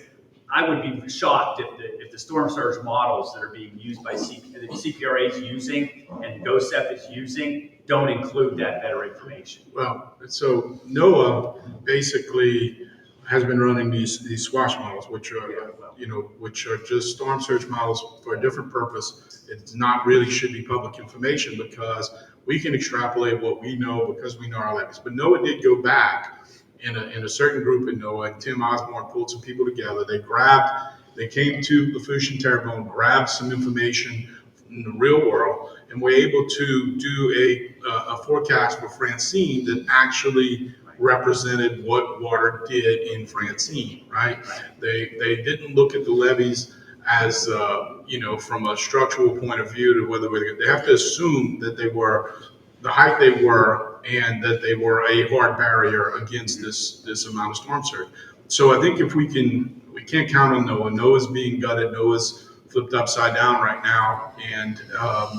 S4: I would be shocked if the storm surge models that are being used by that CPRA is using and GOSEP is using don't include that better information.
S5: Well, so NOAA basically has been running these SWASH models, which are, which are just storm surge models for a different purpose. It's not really should be public information because we can extrapolate what we know because we know our levees. But NOAA did go back in a certain group in NOAA, and Tim Osborne pulled some people together. They came to Lafourche and Terrebonne, grabbed some information from the real world, and were able to do a forecast for Francine that actually represented what water did in Francine, right? They didn't look at the levees as, from a structural point of view to whether they have to assume that they were the height they were and that they were a hard barrier against this amount of storm surge. So I think if we can't count on NOAA. NOAA's being gutted. NOAA's flipped upside down right now. And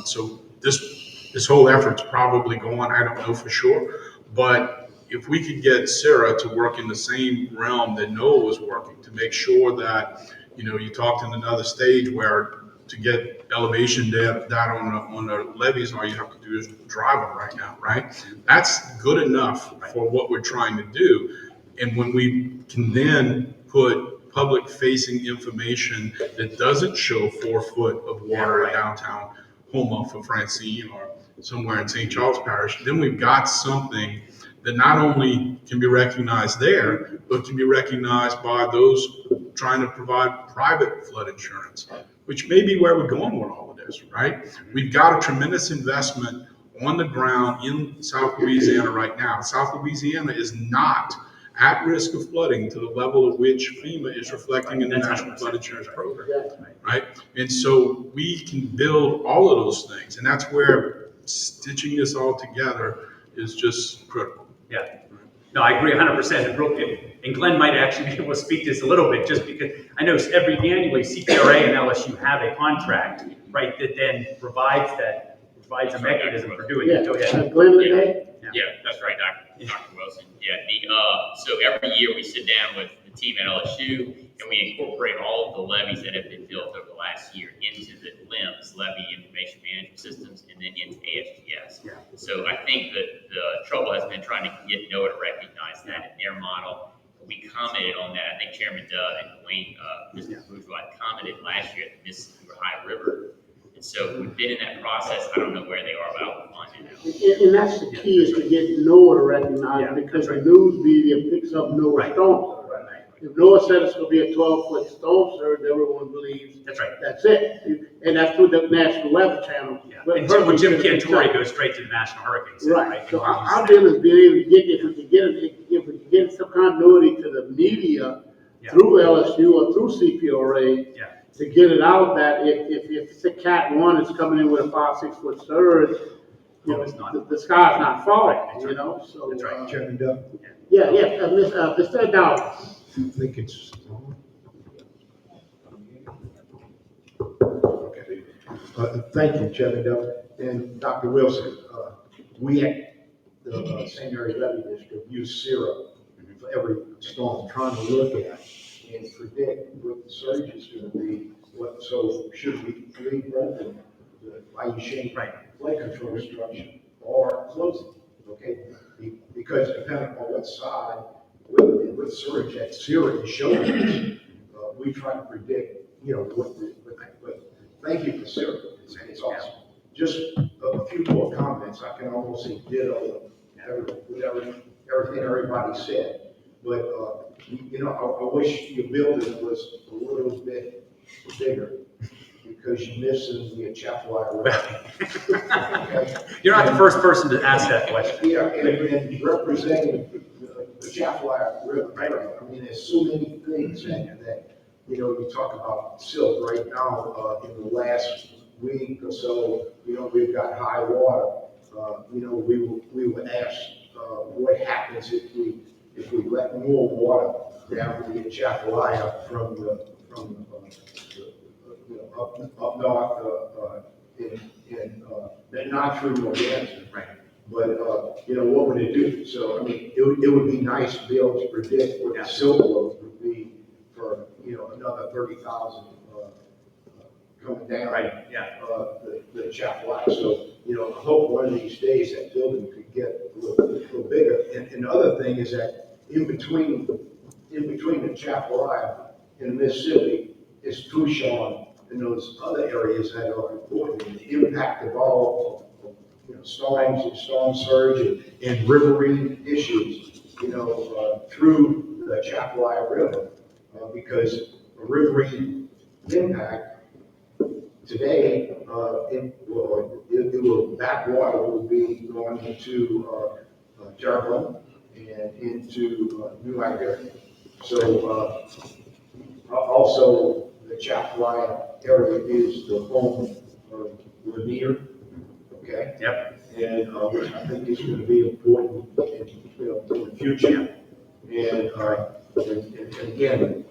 S5: so this whole effort's probably going, I don't know for sure. But if we could get CPRA to work in the same realm that NOAA was working, to make sure that, you talked in another stage where to get elevation data on the levees, all you have to do is drive them right now, right? That's good enough for what we're trying to do. And when we can then put public-facing information that doesn't show 4 foot of water in downtown Houma for Francine or somewhere in St. Charles Parish, then we've got something that not only can be recognized there, but can be recognized by those trying to provide private flood insurance, which may be where we're going with all of this, right? We've got a tremendous investment on the ground in South Louisiana right now. South Louisiana is not at risk of flooding to the level of which FEMA is reflecting in the National Flood Insurance Program, right? And so we can build all of those things, and that's where stitching this all together is just critical.
S4: Yeah. No, I agree 100%. And Glenn might actually be able to speak to this a little bit, just because I know annually CPRA and LSU have a contract, right, that then provides a mechanism for doing it. Go ahead.
S1: Glenn today?
S7: Yeah, that's right, Dr. Wilson. Yeah, so every year we sit down with the team at LSU and we incorporate all of the levees that have been built over the last year into the LIMS, Levee Information Management Systems, and then into ASGS. Yeah. So I think that the trouble has been trying to get NOAA to recognize that in their model. We commented on that. I think Chairman Dove and Dwayne, Mr. Bourgeois commented last year at the Mississippi Ohio River. And so we've been in that process. I don't know where they are, but I'll find it out.
S1: And that's the key, is to get NOAA to recognize, because the news media picks up NOAA storm surge. If NOAA said it's gonna be a 12-foot storm surge, everyone believes
S4: That's right.
S1: that's it. And that's through the National Weather Channel.
S4: Yeah.
S1: But
S4: And
S1: Hurricane
S4: Jim
S1: Center picks
S4: Cantori
S1: up.
S4: goes straight to the National Hurricane Center, right?
S1: Right, so our deal is being able to get, if we can get some continuity to the media through LSU or through CPRA, to get it out that if it's a Cat 1 is coming in with a 5-6 foot surge, the sky's not falling, so.
S4: That's right.
S8: Chairman Duff,
S1: Mr. Dowd.
S8: I think it's. Okay. Thank you, Chairman Duff. And Dr. Wilson, we at the St. Mary Levee District use CPRA for every storm, trying to look at and predict what the surge is going to be. So should we leave open the IU flood control structure or close it? Okay, because depending on what side with surge that CPRA is showing us, we try to predict, but thank you for CPRA. It's awesome. Just a few more comments. I can almost say ditto everything everybody said. But, I wish your building was a little bit bigger because you're missing the Chapel River. Okay?
S4: You're not the first person to ask that question.
S8: Yeah, and representing the Chapel River. I mean, there's so many things that you talk about silt right now. In the last week or so, we've got high water. We were asked what happens if we let more water down the Chapel from up north, not through Modesto.
S4: Right.
S8: But, what would it do? So, I mean, it would be nice to be able to predict what the silt load would be for, another 30,000, coming down.
S4: Right, yeah.
S8: The Chapel. So, I hope one of these days that building could get a little bigger. And the other thing is that in between the Chapel and Mississippi is Tucson and those other areas that are important. And the impact of all, storms and storm surge and riverine issues, through the Chapel River, because a riverine impact today, it will, backwater will be going into Terrebonne and into New Iberia. So also the Chapel area is the home of Lanier. Okay.
S4: Yep.
S8: And which I think is going to be important in the future. And again,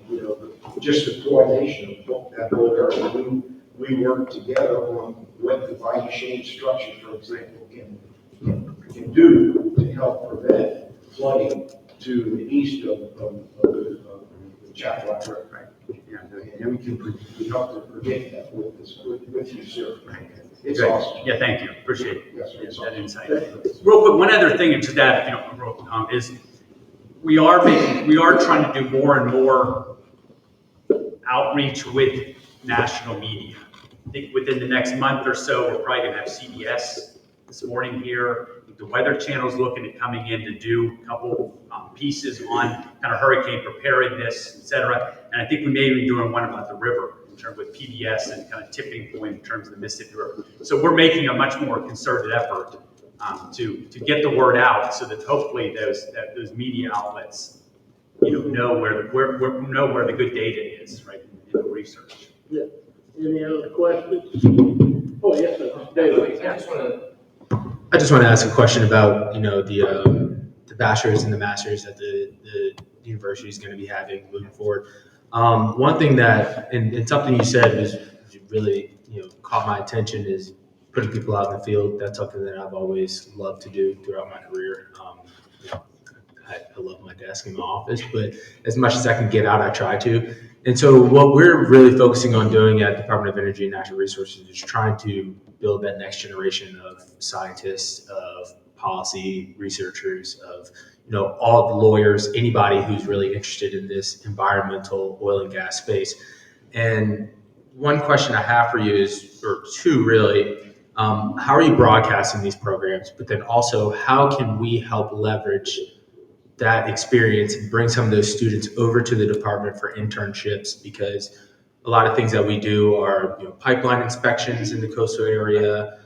S8: just the coordination of that whole area. We work together on what the value chain structure, for example, can do to help prevent flooding to the east of the Chapel River. Right. Yeah. And we help to predict that with you, sir. It's
S4: Good.
S8: awesome.
S4: Yeah, thank you. Appreciate it.
S8: Yes, it's
S4: that
S8: awesome.
S4: insight. Real quick, one other thing, and just that, is we are trying to do more and more outreach with national media. I think within the next month or so, we're probably going to have CBS this morning here. The Weather Channel's looking at coming in to do a couple pieces on kind of hurricane preparedness, et cetera. And I think we may be doing one about the river in terms of PBS and kind of tipping point in terms of the Mississippi River. So we're making a much more concerted effort to get the word out, so that hopefully those media outlets, know where the good data is, right, in the research.
S1: Yeah. Any other questions? Oh, yes, sir. David.
S9: I just want to ask a question about, the bachelor's and the master's that the university is going to be having moving forward. One thing that, and something you said was really, caught my attention is putting people out in the field. That's something that I've always loved to do throughout my career. I love my desk in my office, but as much as I can get out, I try to. And so what we're really focusing on doing at the Department of Energy and Natural Resources is trying to build that next generation of scientists, of policy researchers, of all the lawyers, anybody who's really interested in this environmental oil and gas space. And one question I have for you is, or two really, how are you broadcasting these programs? But then also, how can we help leverage that experience and bring some of those students over to the department for internships? Because a lot of things that we do are pipeline inspections in the coastal area.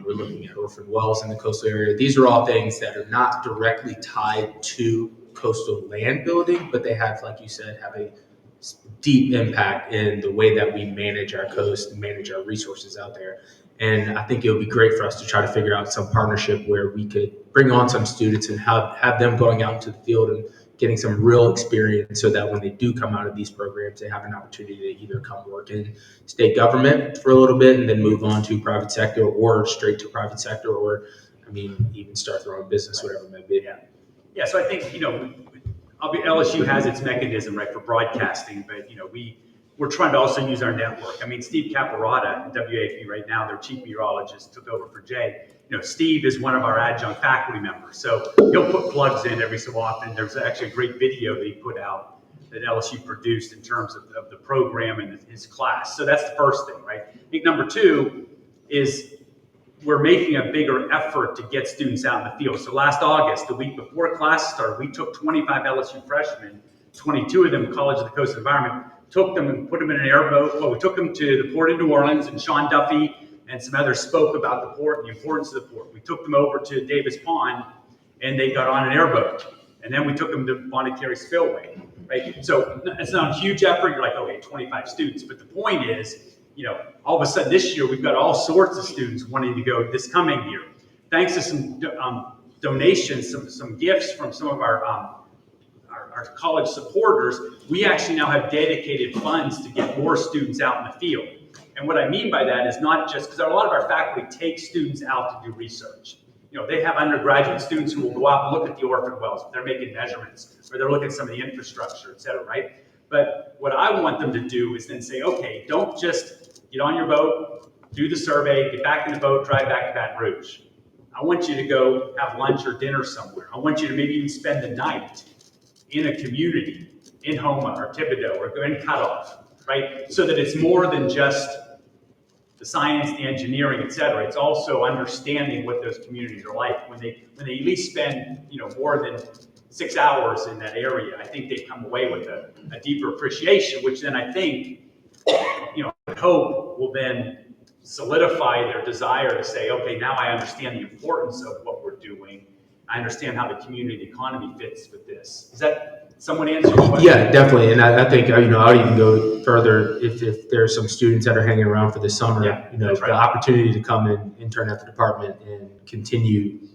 S9: We're looking at orphan wells in the coastal area. These are all things that are not directly tied to coastal land building, but they have, like you said, have a deep impact in the way that we manage our coast and manage our resources out there. And I think it would be great for us to try to figure out some partnership where we could bring on some students and have them going out into the field and getting some real experience, so that when they do come out of these programs, they have an opportunity to either come work in state government for a little bit and then move on to private sector, or straight to private sector, or even start their own business, whatever it may be.
S4: Yeah. So I think, LSU has its mechanism, right, for broadcasting, but, we're trying to also use our network. Steve Caparata at WAFE right now, their chief meteorologist, took over for Jay. Steve is one of our adjunct faculty members, so he'll put plugs in every so often. There's actually a great video that he put out that LSU produced in terms of the program and his class. So that's the first thing, right? I think number two is we're making a bigger effort to get students out in the field. So last August, the week before class started, we took 25 LSU freshmen, 22 of them College of the Coast Environment, took them and put them in an airboat. Well, we took them to the port of New Orleans, and Sean Duffy and some others spoke about the port and the importance of the port. We took them over to Davis Pond, and they got on an airboat. And then we took them to Monticello Spillway, right? So it's not a huge effort. You're like, okay, 25 students. But the point is, all of a sudden this year, we've got all sorts of students wanting to go this coming year. Thanks to some donations, some gifts from some of our college supporters, we actually now have dedicated funds to get more students out in the field. And what I mean by that is not just, because a lot of our faculty take students out to do research. They have undergraduate students who will go out and look at the orphan wells, they're making measurements, or they're looking at some of the infrastructure, et cetera, right? But what I want them to do is then say, okay, don't just get on your boat, do the survey, get back in the boat, drive back to Baton Rouge. I want you to go have lunch or dinner somewhere. I want you to maybe even spend the night in a community, in Homa or Thibodeau or in Cutoff, right? So that it's more than just the science, the engineering, et cetera. It's also understanding what those communities are like. When they at least spend, more than 6 hours in that area, I think they come away with a deeper appreciation, which then I think, I hope will then solidify their desire to say, okay, now I understand the importance of what we're doing. I understand how the community economy fits with this. Is that someone answer your question?
S9: Yeah, definitely. And I think, I would even go further if there's some students that are hanging around for the summer,
S4: Yeah, that's right.
S9: The opportunity to come and intern at the department and continue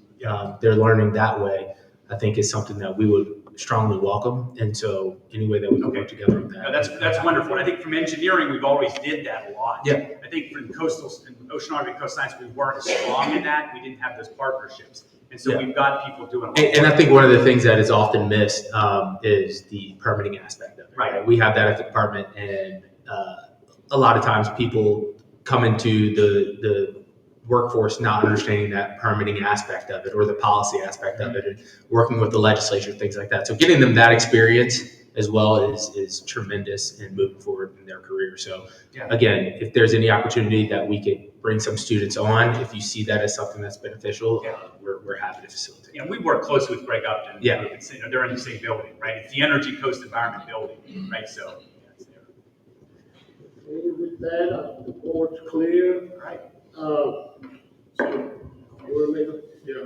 S9: their learning that way, I think is something that we would strongly welcome. And so any way that we can work together on that.
S4: No, that's wonderful. And I think from engineering, we've always did that a lot.
S9: Yeah.
S4: I think from coastal and oceanography and coast science, we weren't as strong in that. We didn't have those partnerships. And so we've got people doing a lot.
S9: And I think one of the things that is often missed is the permitting aspect of it.
S4: Right.
S9: We have that at the department, and a lot of times people come into the workforce not understanding that permitting aspect of it or the policy aspect of it, and working with the legislature, things like that. So getting them that experience as well is tremendous in moving forward in their career. So again, if there's any opportunity that we could bring some students on, if you see that as something that's beneficial, we're happy to facilitate.
S4: Yeah, we work closely with Greg Upton.
S9: Yeah.
S4: They're in the same building, right? It's the Energy Coast Environment Building, right? So, it's there.
S1: Okay, with that, the board's clear.
S4: Right.
S1: We'll make a,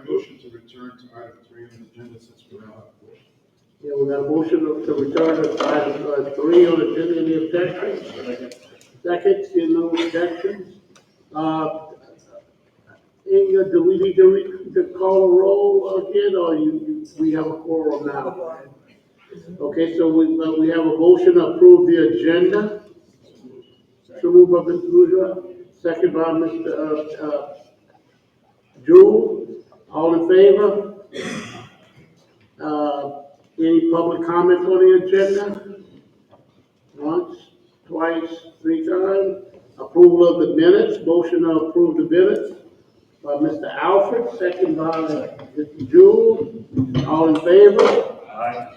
S5: Motion to return to item 3 on the agenda since we're not.
S1: we got a motion to return to item 3 on the agenda. Any objections? Second, seeing no objections. Do we need to call a roll again, or we have a quorum now? Okay, so we have a motion to approve the agenda. So moved by Mr. Bourgeois, second by Mr. Jewell. All in favor? Any public comments on the agenda? Once, twice, 3 times. Approval of the minutes, motion to approve the minutes by Mr. Alfred, second by Mr. Jewell. All in favor?
S6: Aye.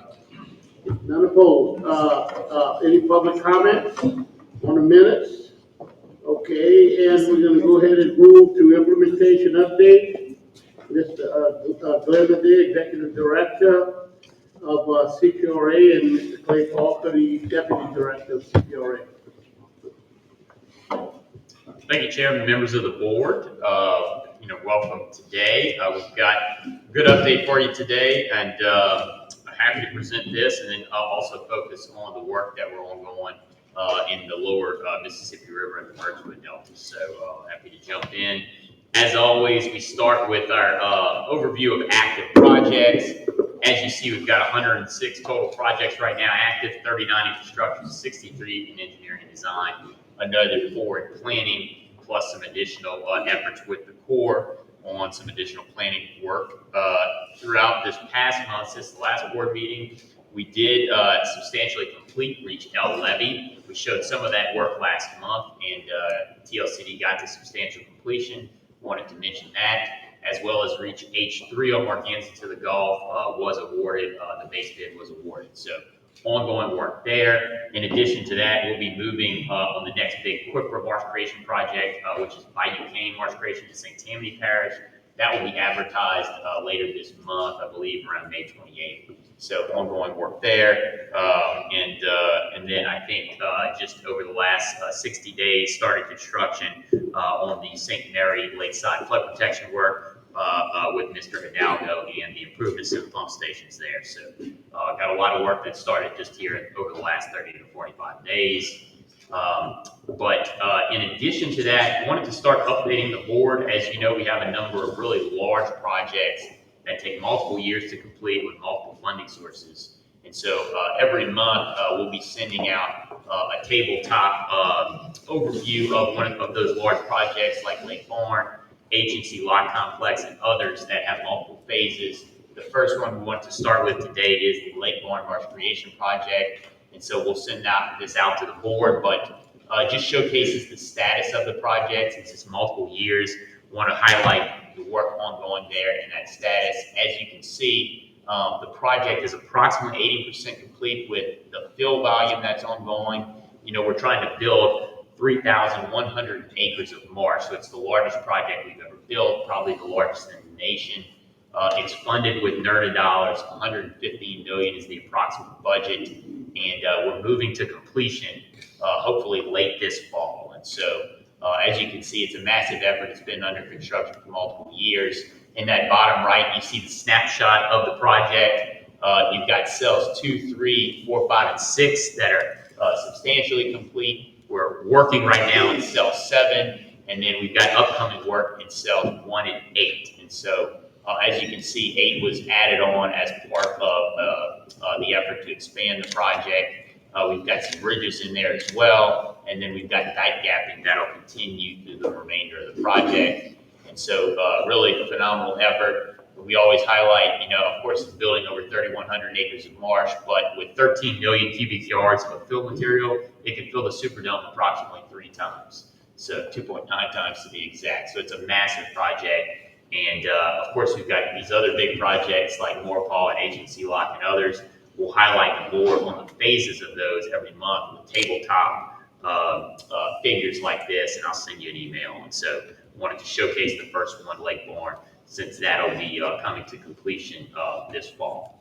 S1: None opposed. Any public comments on the minutes? Okay, and we're gonna go ahead and move to implementation update. Mr. Glenn Adair, Executive Director of CPRA, and Mr. Clay Falker, the Deputy Director of CPRA.
S7: Thank you, Chairman, members of the board. Welcome today. We've got a good update for you today, and I'm happy to present this, and then I'll also focus on the work that we're ongoing in the lower Mississippi River and the Virginia Delta. So happy to jump in. As always, we start with our overview of active projects. As you see, we've got 106 total projects right now active, 39 in construction, 63 in engineering and design, another 4 in planning, plus some additional efforts with the Corps on some additional planning work. Throughout this past month, since the last board meeting, we did substantially complete Reach L levy. We showed some of that work last month, and TLCD got to substantial completion. Wanted to mention that, as well as Reach H3 on Marganza to the Gulf was awarded. The base bid was awarded. So ongoing work there. In addition to that, we'll be moving on the next big QUIPRA marsh creation project, which is Bayou Cane marsh creation to St. Tammany Parish. That will be advertised later this month, I believe around May 28th. So ongoing work there. And then I think just over the last 60 days, started construction on the St. Mary Lakeside flood protection work with Mr. Hidalgo and the improvements in the pump stations there. So got a lot of work that started just here over the last 30 to 45 days. But in addition to that, I wanted to start updating the board. As you know, we have a number of really large projects that take multiple years to complete with multiple funding sources. And so every month we'll be sending out a tabletop overview of one of those large projects like Lake Barn, Agency Lot Complex, and others that have multiple phases. The first one we want to start with today is the Lake Barn Recreation Project. And so we'll send this out to the board, but just showcases the status of the project since it's multiple years. We want to highlight the work ongoing there and that status. As you can see, the project is approximately 80% complete with the fill volume that's ongoing. You know, we're trying to build 3,100 acres of marsh, so it's the largest project we've ever built, probably the largest in the nation. It's funded with NERDA dollars. $115 million is the approximate budget, and we're moving to completion hopefully late this fall. And so, as you can see, it's a massive effort. It's been under construction for multiple years. In that bottom right, you see the snapshot of the project. You've got cells 2, 3, 4, 5, and 6 that are substantially complete. We're working right now in cell 7, and then we've got upcoming work in cells 1 and 8. And so, as you can see, 8 was added on as part of the effort to expand the project. We've got some bridges in there as well, and then we've got dike gapping that'll continue through the remainder of the project. And so, really a phenomenal effort. We always highlight, you know, of course, it's building over 3,100 acres of marsh, but with 13 million cubic yards of fill material, it can fill the Superdome approximately 3 times. So 2.9 times to be exact. So it's a massive project. And of course, we've got these other big projects like Moorpaw and Agency Lock and others. We'll highlight the board on the phases of those every month with tabletop figures like this, and I'll send you an email. And so I wanted to showcase the first one, Lake Barn, since that'll be coming to completion this fall.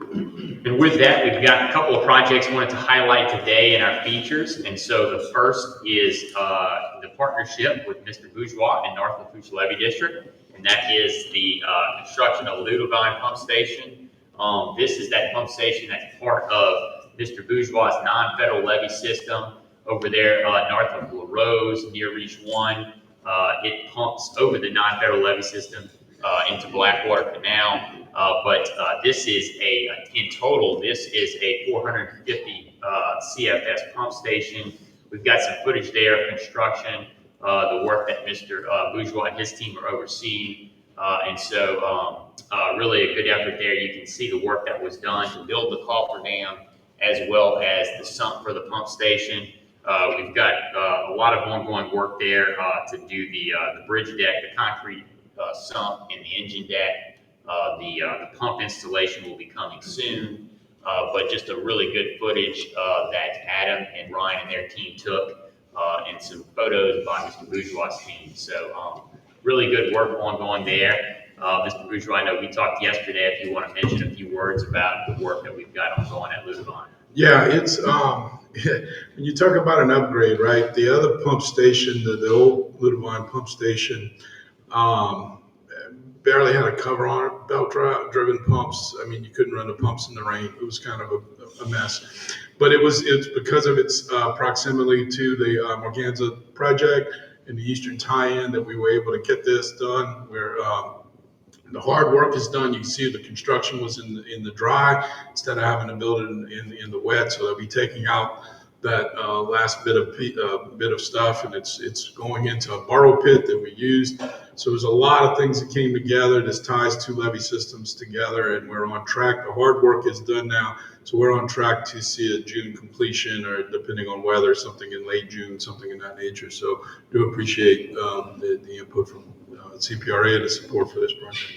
S7: And with that, we've got a couple of projects I wanted to highlight today in our features. And so the first is the partnership with Mr. Bourgeois in North Lafourche Levee District, and that is the construction of Ludovine Pump Station. This is that pump station that's part of Mr. Bourgeois' non-federal levee system over there north of La Rose, near Reach 1. It pumps over the non-federal levee system into Blackwater Canal. But this is in total, this is a 450 CFS pump station. We've got some footage there of construction, the work that Mr. Bourgeois and his team are overseeing. And so really a good effort there. You can see the work that was done to build the coffer dam as well as the sump for the pump station. We've got a lot of ongoing work there to do the bridge deck, the concrete sump, and the engine deck. The pump installation will be coming soon, but just a really good footage that Adam and Ryan and their team took, and some photos by Mr. Bourgeois' team. So really good work ongoing there. Mr. Bourgeois, I know we talked yesterday, if you want to mention a few words about the work that we've got ongoing at Ludovine.
S5: Yeah, it's when you talk about an upgrade, right? The other pump station, the old Ludovine pump station, barely had a cover on it, belt-driven pumps. I mean, you couldn't run the pumps in the rain. It was kind of a mess. But it's because of its proximity to the Morganza project and the Eastern tie-in that we were able to get this done, where the hard work is done. You can see the construction was in the dry instead of having to build it in the wet. So they'll be taking out that last bit of stuff, and it's going into a burrow pit that we used. So there's a lot of things that came together. This ties 2 levee systems together, and we're on track. The hard work is done now, so we're on track to see a June completion, or depending on weather, something in late June, something in that nature. So do appreciate the input from CPRA and the support for this project.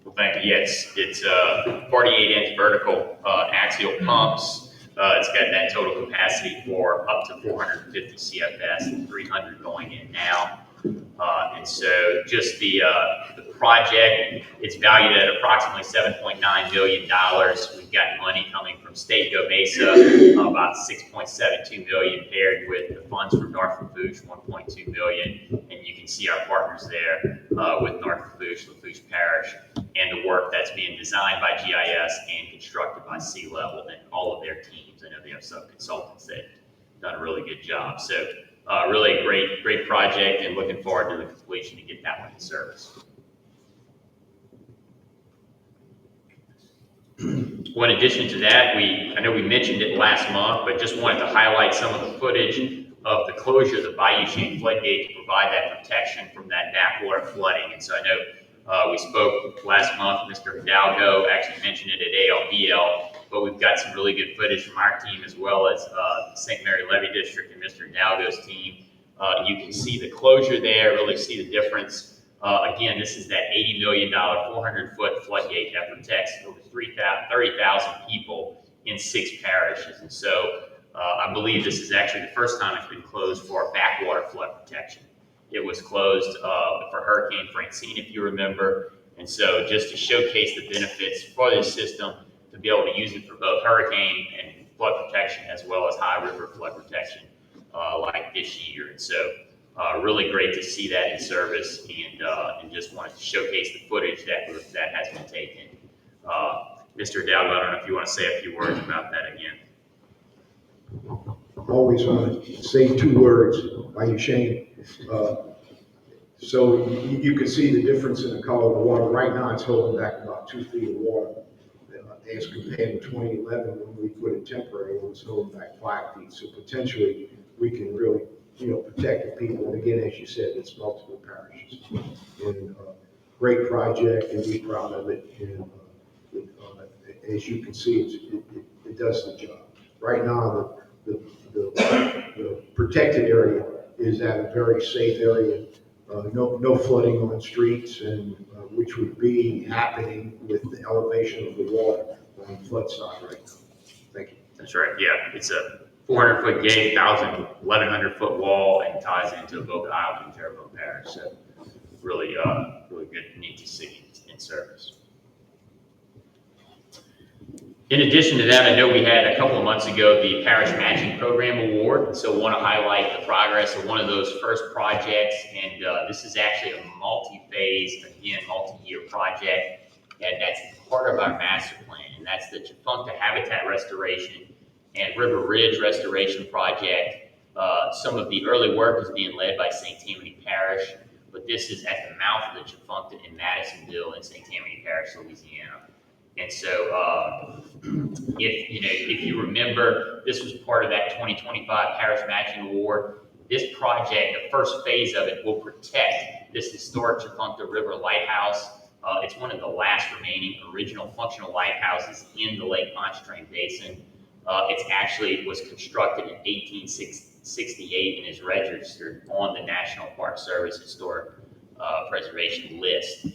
S7: Well, thank you. Yeah, it's 48-inch vertical axial pumps. It's got that total capacity for up to 450 CFS and 300 going in now. And so just the project, it's valued at approximately $7.9 million. We've got money coming from State Go Mesa, about $6.72 million, paired with the funds from North Lafourche, $1.2 million. And you can see our partners there with North Lafourche, Lafourche Parish, and the work that's being designed by GIS and constructed by Sea Level and all of their teams. I know they have some consultants that have done a really good job. So really a great project, and looking forward to the completion to get that one in service. Well, in addition to that, I know we mentioned it last month, but just wanted to highlight some of the footage of the closure of the Bayou Chene floodgate to provide that protection from that backwater flooding. And so I know we spoke last month, Mr. Hidalgo actually mentioned it at ALBL, but we've got some really good footage from our team as well as St. Mary Levee District and Mr. Hidalgo's team. You can see the closure there, really see the difference. Again, this is that $80 million, 400-foot floodgate that protects over 30,000 people in 6 parishes. And so I believe this is actually the first time it's been closed for backwater flood protection. It was closed for Hurricane Francine, if you remember. And so just to showcase the benefits for this system, to be able to use it for both hurricane and flood protection as well as high river flood protection like this year. And so really great to see that in service, and just wanted to showcase the footage that has been taken. Mr. Hidalgo, I don't know if you want to say a few words about that again.
S8: Always want to say 2 words, Bayou Chene. So you can see the difference in the color of the water. Right now, it's holding back about 2 feet of water. As compared to 2011, when we put it temporary, it was holding back 5 feet. So potentially, we can really, protect the people. And again, as you said, it's multiple parishes. And great project, and we're proud of it. And as you can see, it does the job. Right now, the protected area is at a very safe area. No flooding on streets, and which would be happening with the elevation of the water on the flood side right now. Thank you.
S7: That's right. Yeah, it's a 400-foot gate, 1,100-foot wall, and ties into both Island and Terrebonne Parish. So really, really good, neat to see in service. In addition to that, I know we had a couple of months ago the Parish Matching Program Award. So I want to highlight the progress of one of those first projects. And this is actually a multi-phase, again, multi-year project. And that's part of our master plan. And that's the Chifuncta Habitat Restoration and River Ridge Restoration Project. Some of the early work is being led by St. Tammany Parish, but this is at the mouth of the Chifuncta in Madisonville in St. Tammany Parish, Louisiana. And so if you remember, this was part of that 2025 Parish Matching Award. This project, the first phase of it, will protect this historic Chifuncta River Lighthouse. It's one of the last remaining original functional lighthouses in the Lake Pontchartrain Basin. It actually was constructed in 1868 and is registered on the National Park Service Historic Preservation List.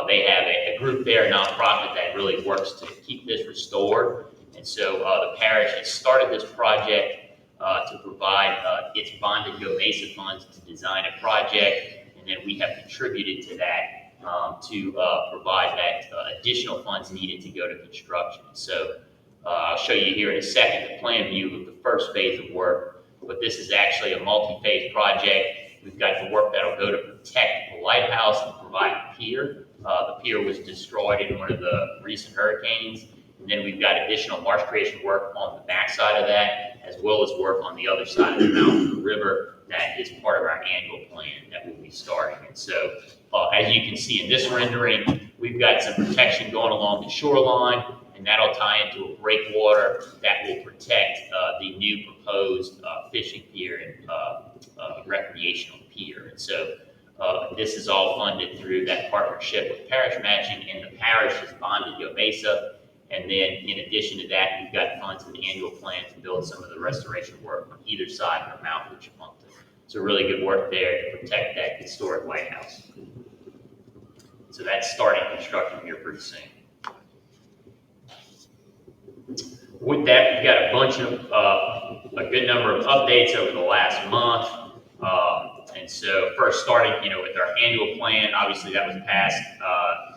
S7: They have a group there, a nonprofit, that really works to keep this restored. And so the parish has started this project to provide its bonded GOMESA funds to design a project. And then we have contributed to that to provide that additional funds needed to go to construction. So I'll show you here in a second the plan view of the first phase of work. But this is actually a multi-phase project. We've got the work that'll go to protect the lighthouse and provide a pier. The pier was destroyed in one of the recent hurricanes. And then we've got additional marsh creation work on the backside of that, as well as work on the other side of the mouth of the river. That is part of our annual plan that we'll be starting. And so, as you can see in this rendering, we've got some protection going along the shoreline, and that'll tie into a breakwater that will protect the new proposed fishing pier and recreational pier. And so, this is all funded through that partnership with Parish Matching, and the parish is bonded GOMESA. And then in addition to that, we've got funds in the annual plan to build some of the restoration work on either side of the mouth of Chifuncta. So really good work there to protect that historic lighthouse. So that's starting construction here pretty soon. With that, we've got a bunch of, a good number of updates over the last month. And so first starting, with our annual plan, obviously that was passed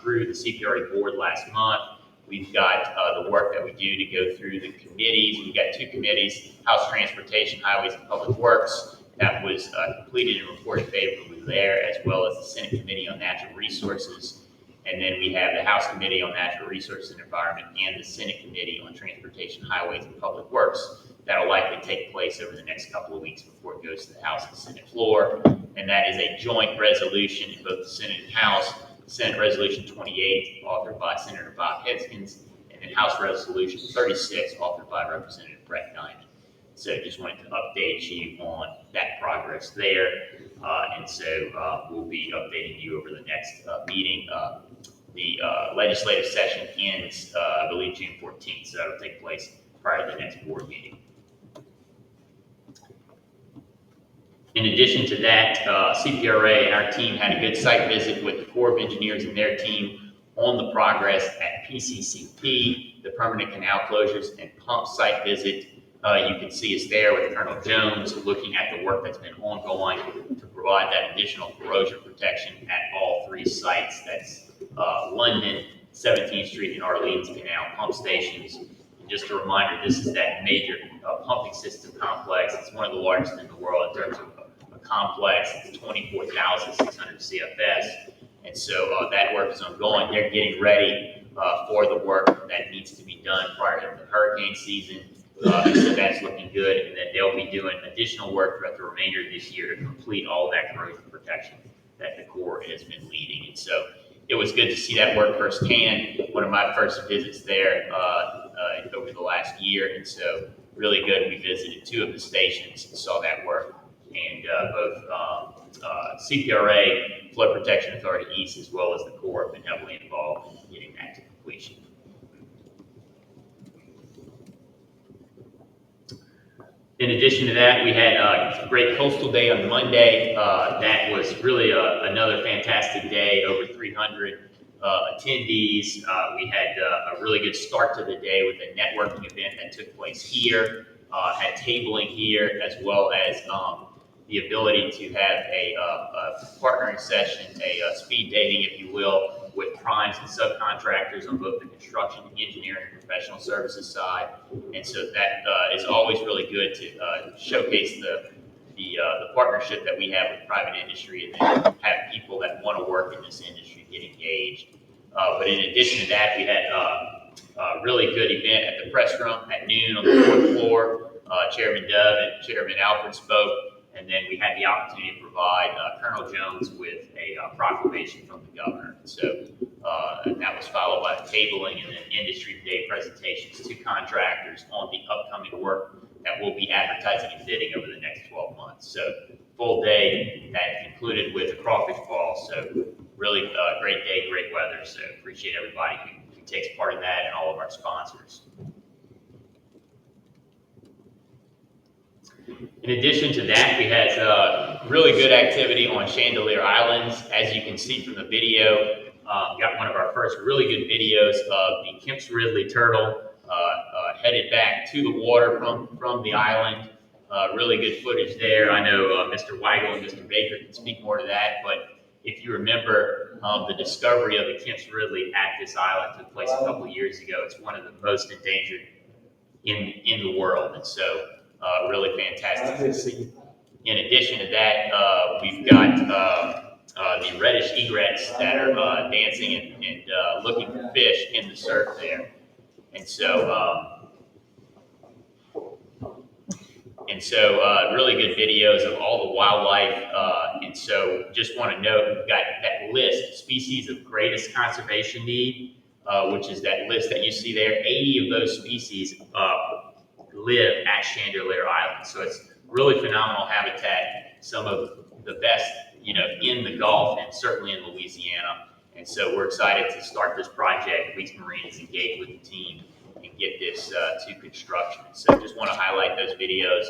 S7: through the CPRA board last month. We've got the work that we do to go through the committees. We've got 2 committees, House Transportation, Highways, and Public Works. That was completed and reported favorably there, as well as the Senate Committee on Natural Resources. And then we have the House Committee on Natural Resources and Environment and the Senate Committee on Transportation, Highways, and Public Works. That'll likely take place over the next couple of weeks before it goes to the House and Senate floor. And that is a joint resolution in both the Senate and House. Senate Resolution 28, authored by Senator Bob Hedskins, and and House Resolution 36, authored by Representative Brett Diamond. So just wanted to update you on that progress there. We'll be updating you over the next meeting. The legislative session ends, I believe, June 14th, so that'll take place prior to the next board meeting. In addition to that, CPRA and our team had a good site visit with the Corps of Engineers and their team on the progress at PCCP, the permanent canal closures and pump site visit. You can see us there with Colonel Jones looking at the work that's been ongoing to provide that additional corrosion protection at all three sites. That's London, 17th Street, and Arlene's Canal pump stations. And just a reminder, this is that major pumping system complex. It's one of the largest in the world in terms of a complex. It's 24,600 CFS. And so that work is ongoing. They're getting ready for the work that needs to be done prior to the hurricane season. So that's looking good. And then they'll be doing additional work throughout the remainder of this year to complete all that corrosion protection that the Corps has been leading. And so it was good to see that work firsthand. One of my first visits there over the last year. And so really good. We visited two of the stations and saw that work. And both CPRA, Flood Protection Authority East, as well as the Corps have been heavily involved in getting that to completion. In addition to that, we had a great Coastal Day on Monday. That was really another fantastic day, over 300 attendees. We had a really good start to the day with a networking event that took place here, had tabling here, as well as the ability to have a partnering session, a speed dating, if you will, with primes and subcontractors on both the construction, engineering, and professional services side. And so that is always really good to showcase the partnership that we have with private industry, and then have people that want to work in this industry get engaged. But in addition to that, we had a really good event at the press room at noon on the 4th floor. Chairman Dove and Chairman Alfred spoke. And then we had the opportunity to provide Colonel Jones with a proclamation from the governor. So that was followed by the tabling and then industry day presentations to contractors on the upcoming work that we'll be advertising and bidding over the next 12 months. So full day that concluded with a crawfish ball. So really great day, great weather. So appreciate everybody who takes part in that and all of our sponsors. In addition to that, we had really good activity on Chandelier Islands. As you can see from the video, got one of our first really good videos of the Kemp's Ridley turtle headed back to the water from the island. Really good footage there. I know Mr. Weigel and Mr. Baker can speak more to that, but if you remember, the discovery of the Kemp's Ridley at this island took place a couple of years ago. It's one of the most endangered in the world, and so really fantastic to see. In addition to that, we've got the reddish egrets that are dancing and looking for fish in the surf there. And so really good videos of all the wildlife. And so just want to note, we've got that list, species of greatest conservation need, which is that list that you see there. 80 of those species live at Chandelier Island. So it's really phenomenal habitat, some of the best, in the Gulf and certainly in Louisiana. And so we're excited to start this project. Weeks Marine is engaged with the team and get this to construction. So just want to highlight those videos.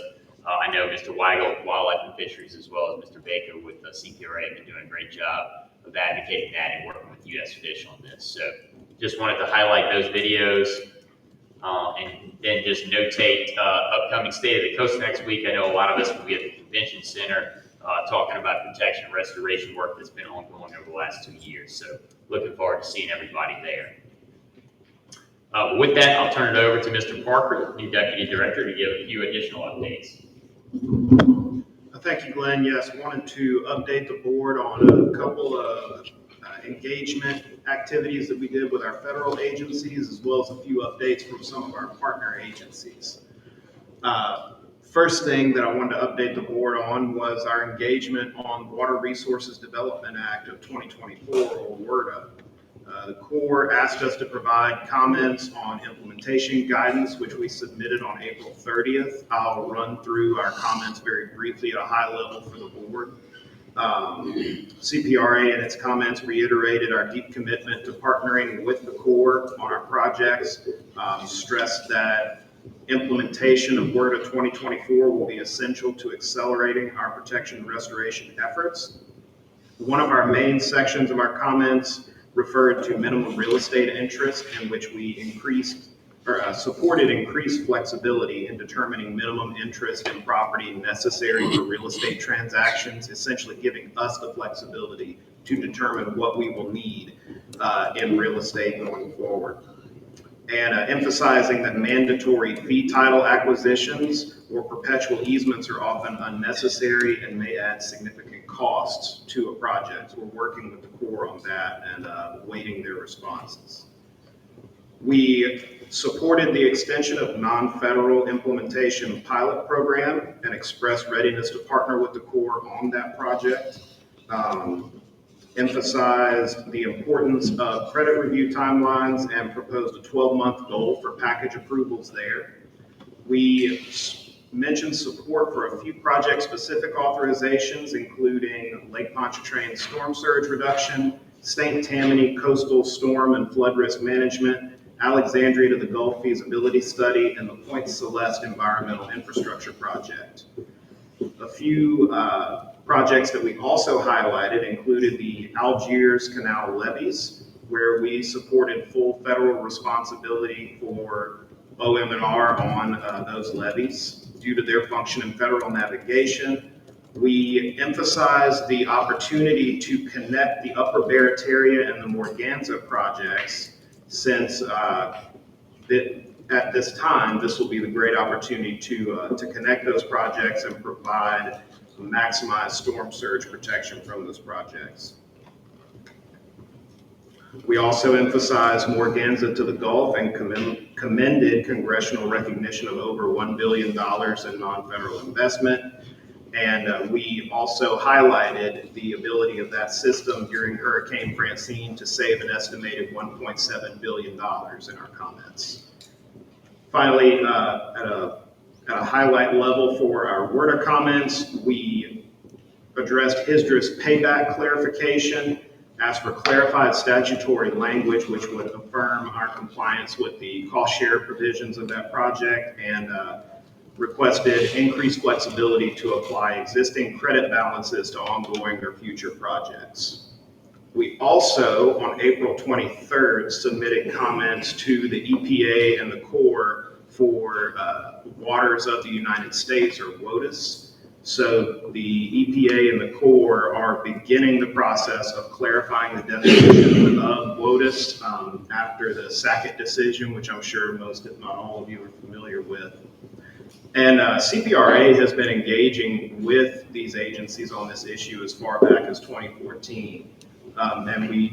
S7: I know Mr. Weigel, Wildlife and Fisheries, as well as Mr. Baker with CPRA have been doing a great job of advocating that and working with U.S. Fish on this. So just wanted to highlight those videos. And then just notate upcoming State of the Coast next week. I know a lot of us will be at the convention center talking about protection and restoration work that's been ongoing over the last 2 years. So looking forward to seeing everybody there. With that, I'll turn it over to Mr. Parker, new Deputy Director, to give a few additional updates.
S10: Thank you, Glenn. Yes, wanted to update the board on a couple of engagement activities that we did with our federal agencies, as well as a few updates from some of our partner agencies. First thing that I wanted to update the board on was our engagement on Water Resources Development Act of 2024, or WRDA. The Corps asked us to provide comments on implementation guidance, which we submitted on April 30th. I'll run through our comments very briefly at a high level for the board. CPRA in its comments reiterated our deep commitment to partnering with the Corps on our projects, stressed that implementation of WRDA 2024 will be essential to accelerating our protection and restoration efforts. One of our main sections of our comments referred to minimum real estate interest, in which we supported increased flexibility in determining minimum interest in property necessary for real estate transactions, essentially giving us the flexibility to determine what we will need in real estate going forward. And emphasizing that mandatory fee title acquisitions or perpetual easements are often unnecessary and may add significant costs to a project. We're working with the Corps on that and awaiting their responses. We supported the extension of non-federal implementation pilot program and expressed readiness to partner with the Corps on that project. Emphasized the importance of credit review timelines and proposed a 12-month goal for package approvals there. We mentioned support for a few project-specific authorizations, including Lake Pontchartrain storm surge reduction, St. Tammany coastal storm and flood risk management, Alexandria to the Gulf feasibility study, and the Point Celeste environmental infrastructure project. A few projects that we also highlighted included the Algiers Canal levees, where we supported full federal responsibility for OM&R on those levees due to their function in federal navigation. We emphasized the opportunity to connect the Upper Barataria and the Morganza projects, since at this time, this will be the great opportunity to connect those projects and provide maximized storm surge protection from those projects. We also emphasized Morganza to the Gulf and commended congressional recognition of over $1 billion in non-federal investment. And we also highlighted the ability of that system during Hurricane Francine to save an estimated $1.7 billion in our comments. Finally, at a highlight level for our WRDA comments, we addressed HSDRA's payback clarification, asked for clarified statutory language which would affirm our compliance with the cost share provisions of that project, and requested increased flexibility to apply existing credit balances to ongoing or future projects. We also, on April 23rd, submitted comments to the EPA and the Corps for waters of the United States, or WOTUS. So the EPA and the Corps are beginning the process of clarifying the definition of WOTUS after the Sackett decision, which I'm sure most, if not all of you, are familiar with. And CPRA has been engaging with these agencies on this issue as far back as 2014. And we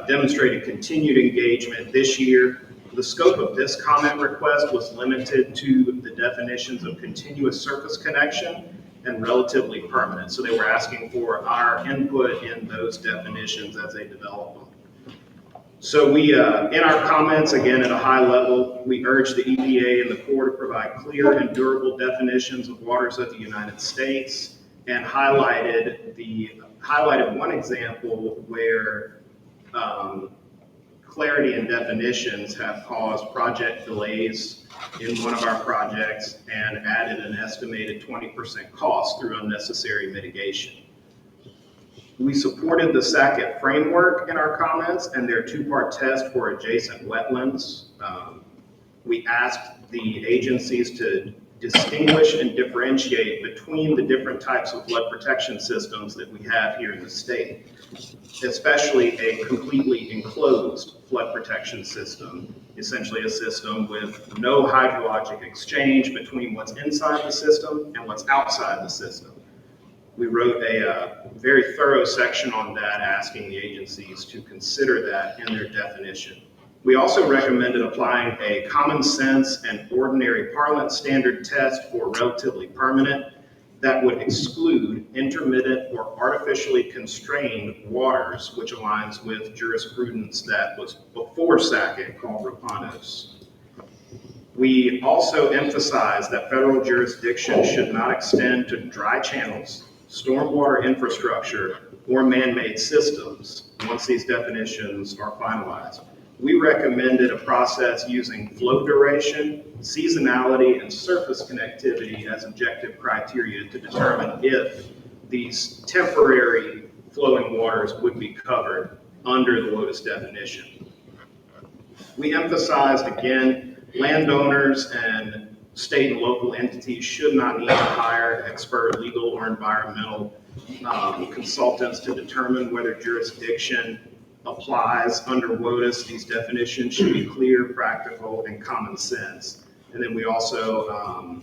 S10: demonstrated continued engagement this year. The scope of this comment request was limited to the definitions of continuous surface connection and relatively permanent. So they were asking for our input in those definitions as they develop them. So we, in our comments, again, at a high level, we urge the EPA and the Corps to provide clear and durable definitions of waters of the United States, and highlighted one example where clarity and definitions have caused project delays in one of our projects and added an estimated 20% cost through unnecessary mitigation. We supported the Sackett framework in our comments and their two-part test for adjacent wetlands. We asked the agencies to distinguish and differentiate between the different types of flood protection systems that we have here in the state, especially a completely enclosed flood protection system, essentially a system with no hydrologic exchange between what's inside the system and what's outside the system. We wrote a very thorough section on that, asking the agencies to consider that in their definition. We also recommended applying a common sense and ordinary parlance standard test for relatively permanent, that would exclude intermittent or artificially constrained waters, which aligns with jurisprudence that was before Sackett called Rapanos. We also emphasize that federal jurisdiction should not extend to dry channels, stormwater infrastructure, or man-made systems once these definitions are finalized. We recommended a process using flow duration, seasonality, and surface connectivity as objective criteria to determine if these temporary flowing waters would be covered under the WOTUS definition. We emphasized again, landowners and state and local entities should not need to hire expert legal or environmental consultants to determine whether jurisdiction applies under WOTUS. These definitions should be clear, practical, and common sense. And then we also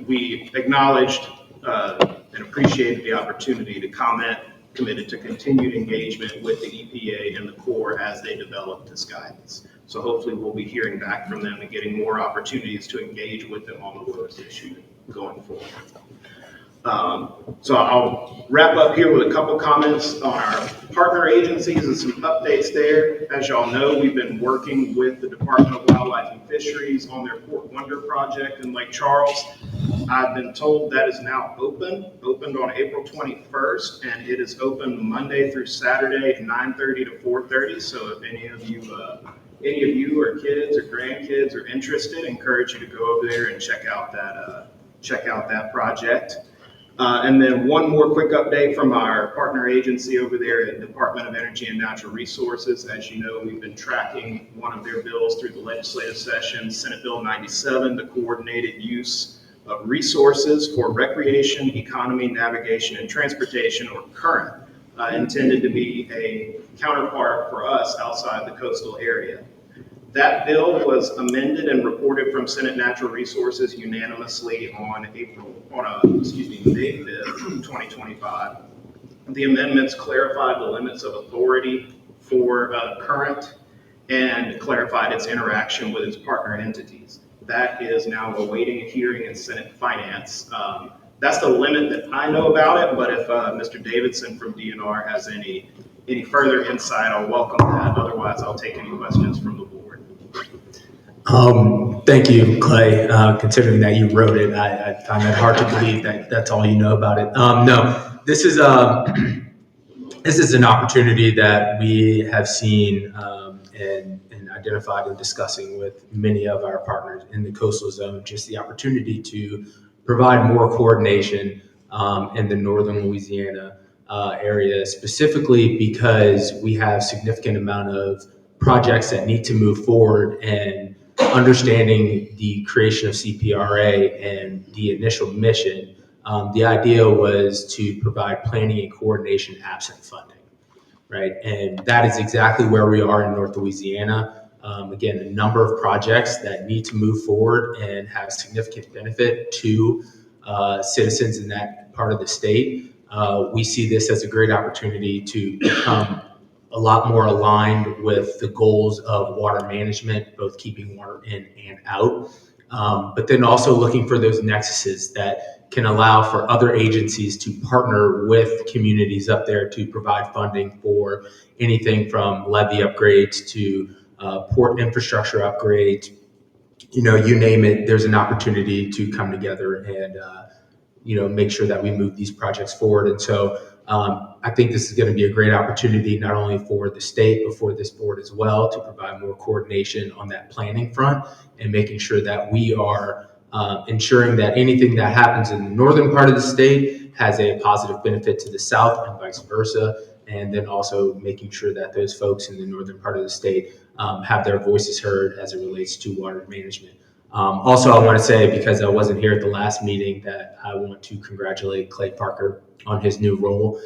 S10: we acknowledged and appreciated the opportunity to comment, committed to continued engagement with the EPA and the Corps as they develop this guidance. So hopefully we'll be hearing back from them and getting more opportunities to engage with them on the WOTUS issue going forward. So I'll wrap up here with a couple comments on our partner agencies and some updates there. As y'all know, we've been working with the Department of Wildlife and Fisheries on their Port Wonder project in Lake Charles. I've been told that is now opened on April 21st, and it is open Monday through Saturday, 9:30 to 4:30. So if any of you are kids or grandkids are interested, I encourage you to go over there and check out that project. And then one more quick update from our partner agency over there at Department of Energy and Natural Resources. As you know, we've been tracking one of their bills through the legislative session, Senate Bill 97, the coordinated use of resources for recreation, economy, navigation, and transportation, or current, intended to be a counterpart for us outside the coastal area. That bill was amended and reported from Senate Natural Resources unanimously on May 5th, 2025. The amendments clarified the limits of authority for current and clarified its interaction with its partner entities. That is now awaiting a hearing in Senate Finance. That's the limit that I know about it, but if Mr. Davidson from DNR has any further insight, I'll welcome that. Otherwise, I'll take any questions from the board.
S9: Thank you, Clay. Considering that you wrote it, I find that hard to believe that that's all you know about it. No, this is an opportunity that we have seen and identified in discussing with many of our partners in the coastal zone, just the opportunity to provide more coordination in the northern Louisiana area, specifically because we have significant amount of projects that need to move forward, and understanding the creation of CPRA and the initial mission, the idea was to provide planning and coordination absent funding, right? And that is exactly where we are in North Louisiana. Again, a number of projects that need to move forward and have significant benefit to citizens in that part of the state. We see this as a great opportunity to become a lot more aligned with the goals of water management, both keeping water in and out, but then also looking for those nexuses that can allow for other agencies to partner with communities up there to provide funding for anything from levee upgrades to port infrastructure upgrades. You know, you name it, there's an opportunity to come together and make sure that we move these projects forward. And so I think this is going to be a great opportunity, not only for the state, but for this board as well, to provide more coordination on that planning front and making sure that we are ensuring that anything that happens in the northern part of the state has a positive benefit to the south and vice versa. And then also making sure that those folks in the northern part of the state have their voices heard as it relates to water management. Also, I want to say, because I wasn't here at the last meeting, that I want to congratulate Clay Parker on his new role.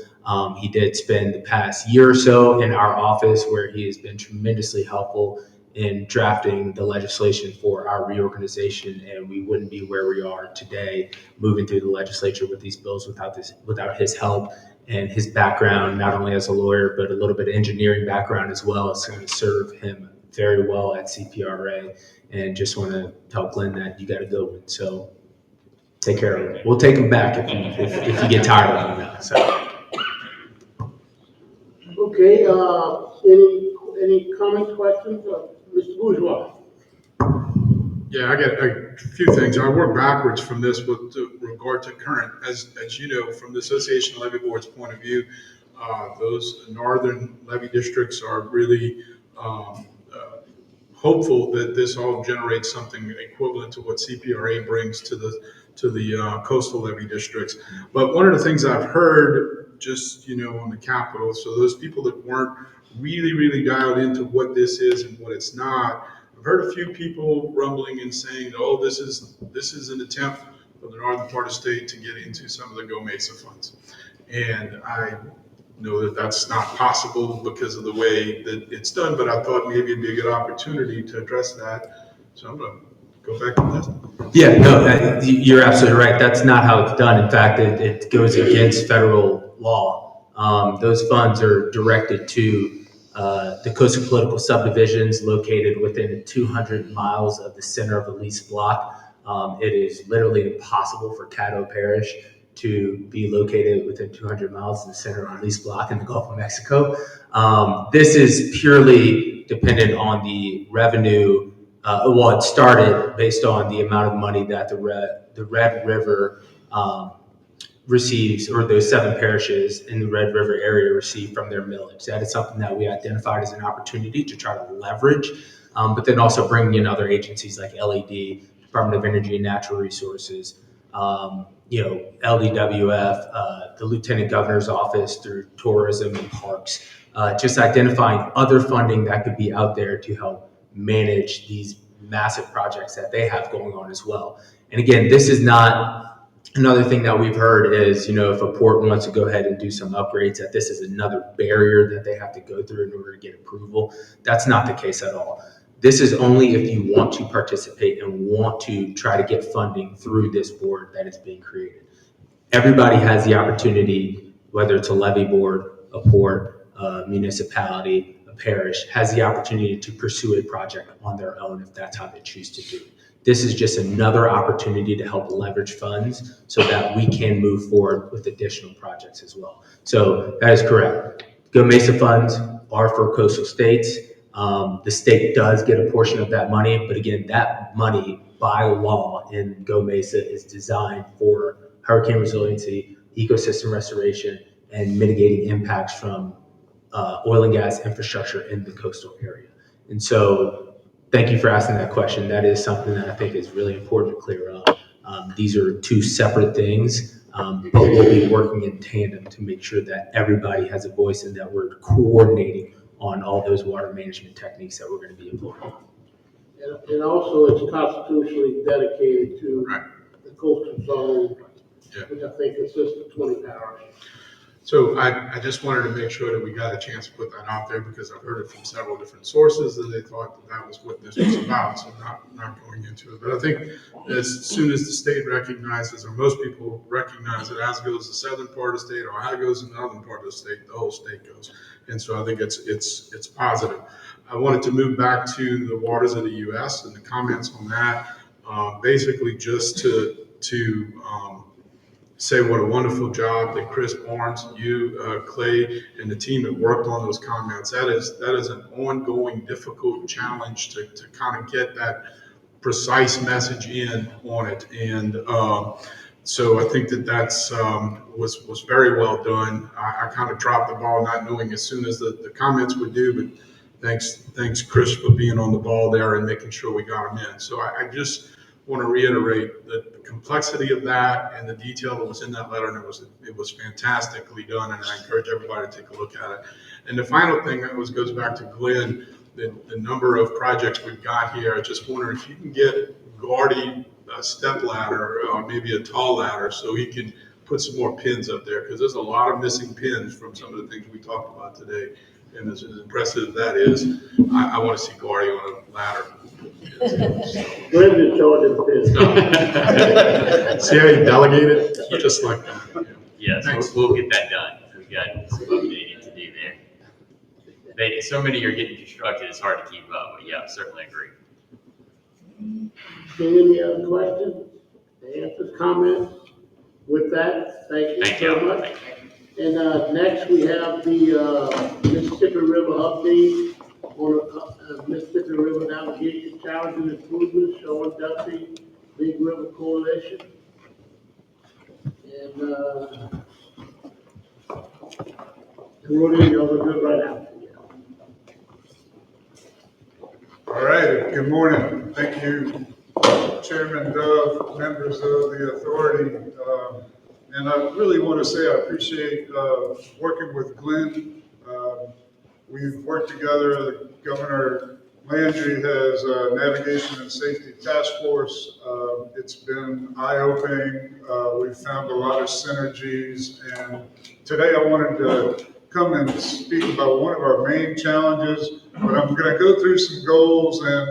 S9: He did spend the past year or so in our office, where he has been tremendously helpful in drafting the legislation for our reorganization, and we wouldn't be where we are today moving through the legislature with these bills without his help. And his background, not only as a lawyer, but a little bit of engineering background as well, is going to serve him very well at CPRA. And just want to tell Glenn that you got a good one. So take care of them. We'll take them back if you get tired of them. So.
S1: Okay, any comments, questions? Mr. Bourgeois?
S5: Yeah, I got a few things. I work backwards from this with regard to current. As you know, from the Association of Levy Boards point of view, those northern levy districts are really hopeful that this all generates something equivalent to what CPRA brings to the coastal levy districts. But one of the things I've heard, just on the Capitol, so those people that weren't really dialed into what this is and what it's not, I've heard a few people rumbling and saying, "Oh, this is an attempt for the northern part of the state to get into some of the Go Mesa funds," and I know that that's not possible because of the way that it's done, but I thought maybe it'd be a good opportunity to address that. So I'm going to go back to this.
S9: Yeah, no, you're absolutely right. That's not how it's done. In fact, it goes against federal law. Those funds are directed to the coastal political subdivisions located within 200 miles of the center of the leased block. It is literally impossible for Caddo Parish to be located within 200 miles of the center of the leased block in the Gulf of Mexico. This is purely dependent on the revenue. It started based on the amount of money that the Red River receives, or those 7 parishes in the Red River area receive from their millage. That is something that we identified as an opportunity to try to leverage, but then also bring in other agencies like LED, Department of Energy and Natural Resources, LDWF, the Lieutenant Governor's Office through tourism and parks, just identifying other funding that could be out there to help manage these massive projects that they have going on as well. And again, this is not another thing that we've heard is, if a port wants to go ahead and do some upgrades, that this is another barrier that they have to go through in order to get approval. That's not the case at all. This is only if you want to participate and want to try to get funding through this board that is being created. Everybody has the opportunity, whether it's a levy board, a port, a municipality, a parish, has the opportunity to pursue a project on their own if that's how they choose to do it. This is just another opportunity to help leverage funds so that we can move forward with additional projects as well. So that is correct. Go Mesa funds are for coastal states. The state does get a portion of that money, but again, that money by law in Go Mesa is designed for hurricane resiliency, ecosystem restoration, and mitigating impacts from oil and gas infrastructure in the coastal area. And so thank you for asking that question. That is something that I think is really important to clear up. These are 2 separate things, but we'll be working in tandem to make sure that everybody has a voice and that we're coordinating on all those water management techniques that we're going to be employing.
S1: And also it's constitutionally dedicated to the coastal zone, which I think consists of 20 parishes.
S5: So I just wanted to make sure that we got a chance to put that out there because I've heard it from several different sources and they thought that was what this was about. So not going into it. But I think as soon as the state recognizes, or most people recognize it, as goes the southern part of the state, or how goes the northern part of the state, the whole state goes. And so I think it's positive. I wanted to move back to the waters of the U.S. and the comments on that. Basically just to say what a wonderful job that Chris Barnes, you, Clay, and the team have worked on those comments. That is an ongoing, difficult challenge to kind of get that precise message in on it. And so I think that's was very well done. I kind of dropped the ball not knowing as soon as the comments were due, but thanks Chris for being on the ball there and making sure we got them in. So I just want to reiterate the complexity of that and the detail that was in that letter, and it was fantastically done, and I encourage everybody to take a look at it. And the final thing that goes back to Glenn, the number of projects we've got here. I just wonder if you can get Gardy a step ladder or maybe a tall ladder so he can put some more pins up there, because there's a lot of missing pins from some of the things we talked about today. And as impressive as that is, I want to see Gardy on a ladder.
S1: Glenn is charge of the
S5: See how you delegated? Just like that.
S7: Yes, we'll get that done. We've got some updating to do there. So many are getting constructed, it's hard to keep up, but yeah, certainly agree.
S1: Any other questions? Answers, comments? With that, thank you
S7: Thank
S1: so
S7: you.
S1: much. And next, we have the Mississippi River update on Mississippi River navigation challenges and improvements, Sean Duffy, Big River Coalition. And Rudy, y'all are good right now.
S11: All right, good morning. Thank you, Chairman Dove, members of the authority. And I really want to say I appreciate working with Glenn. We've worked together. Governor Landry has a Navigation and Safety Task Force. It's been eye-opening. We've found a lot of synergies. And today I wanted to come and speak about one of our main challenges, but I'm going to go through some goals, and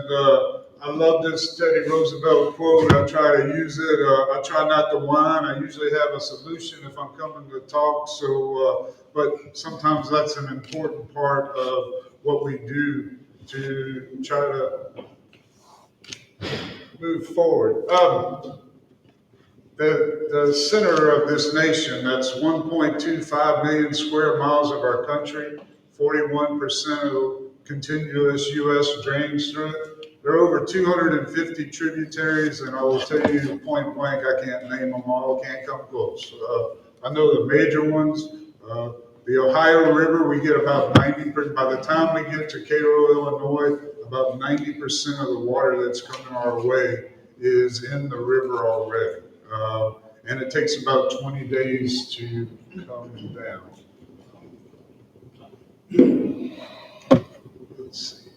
S11: I love this Teddy Roosevelt quote. I try to use it. I try not to whine. I usually have a solution if I'm coming to talk. So, but sometimes that's an important part of what we do to try to move forward. The center of this nation, that's 1.25 million square miles of our country, 41% of contiguous U.S. drains through it. There are over 250 tributaries, and I will tell you point blank, I can't name them all, can't come close. I know the major ones. The Ohio River, we get about 90%, by the time we get to Cairo, Illinois, about 90% of the water that's coming our way is in the river already. And it takes about 20 days to come down. Let's see.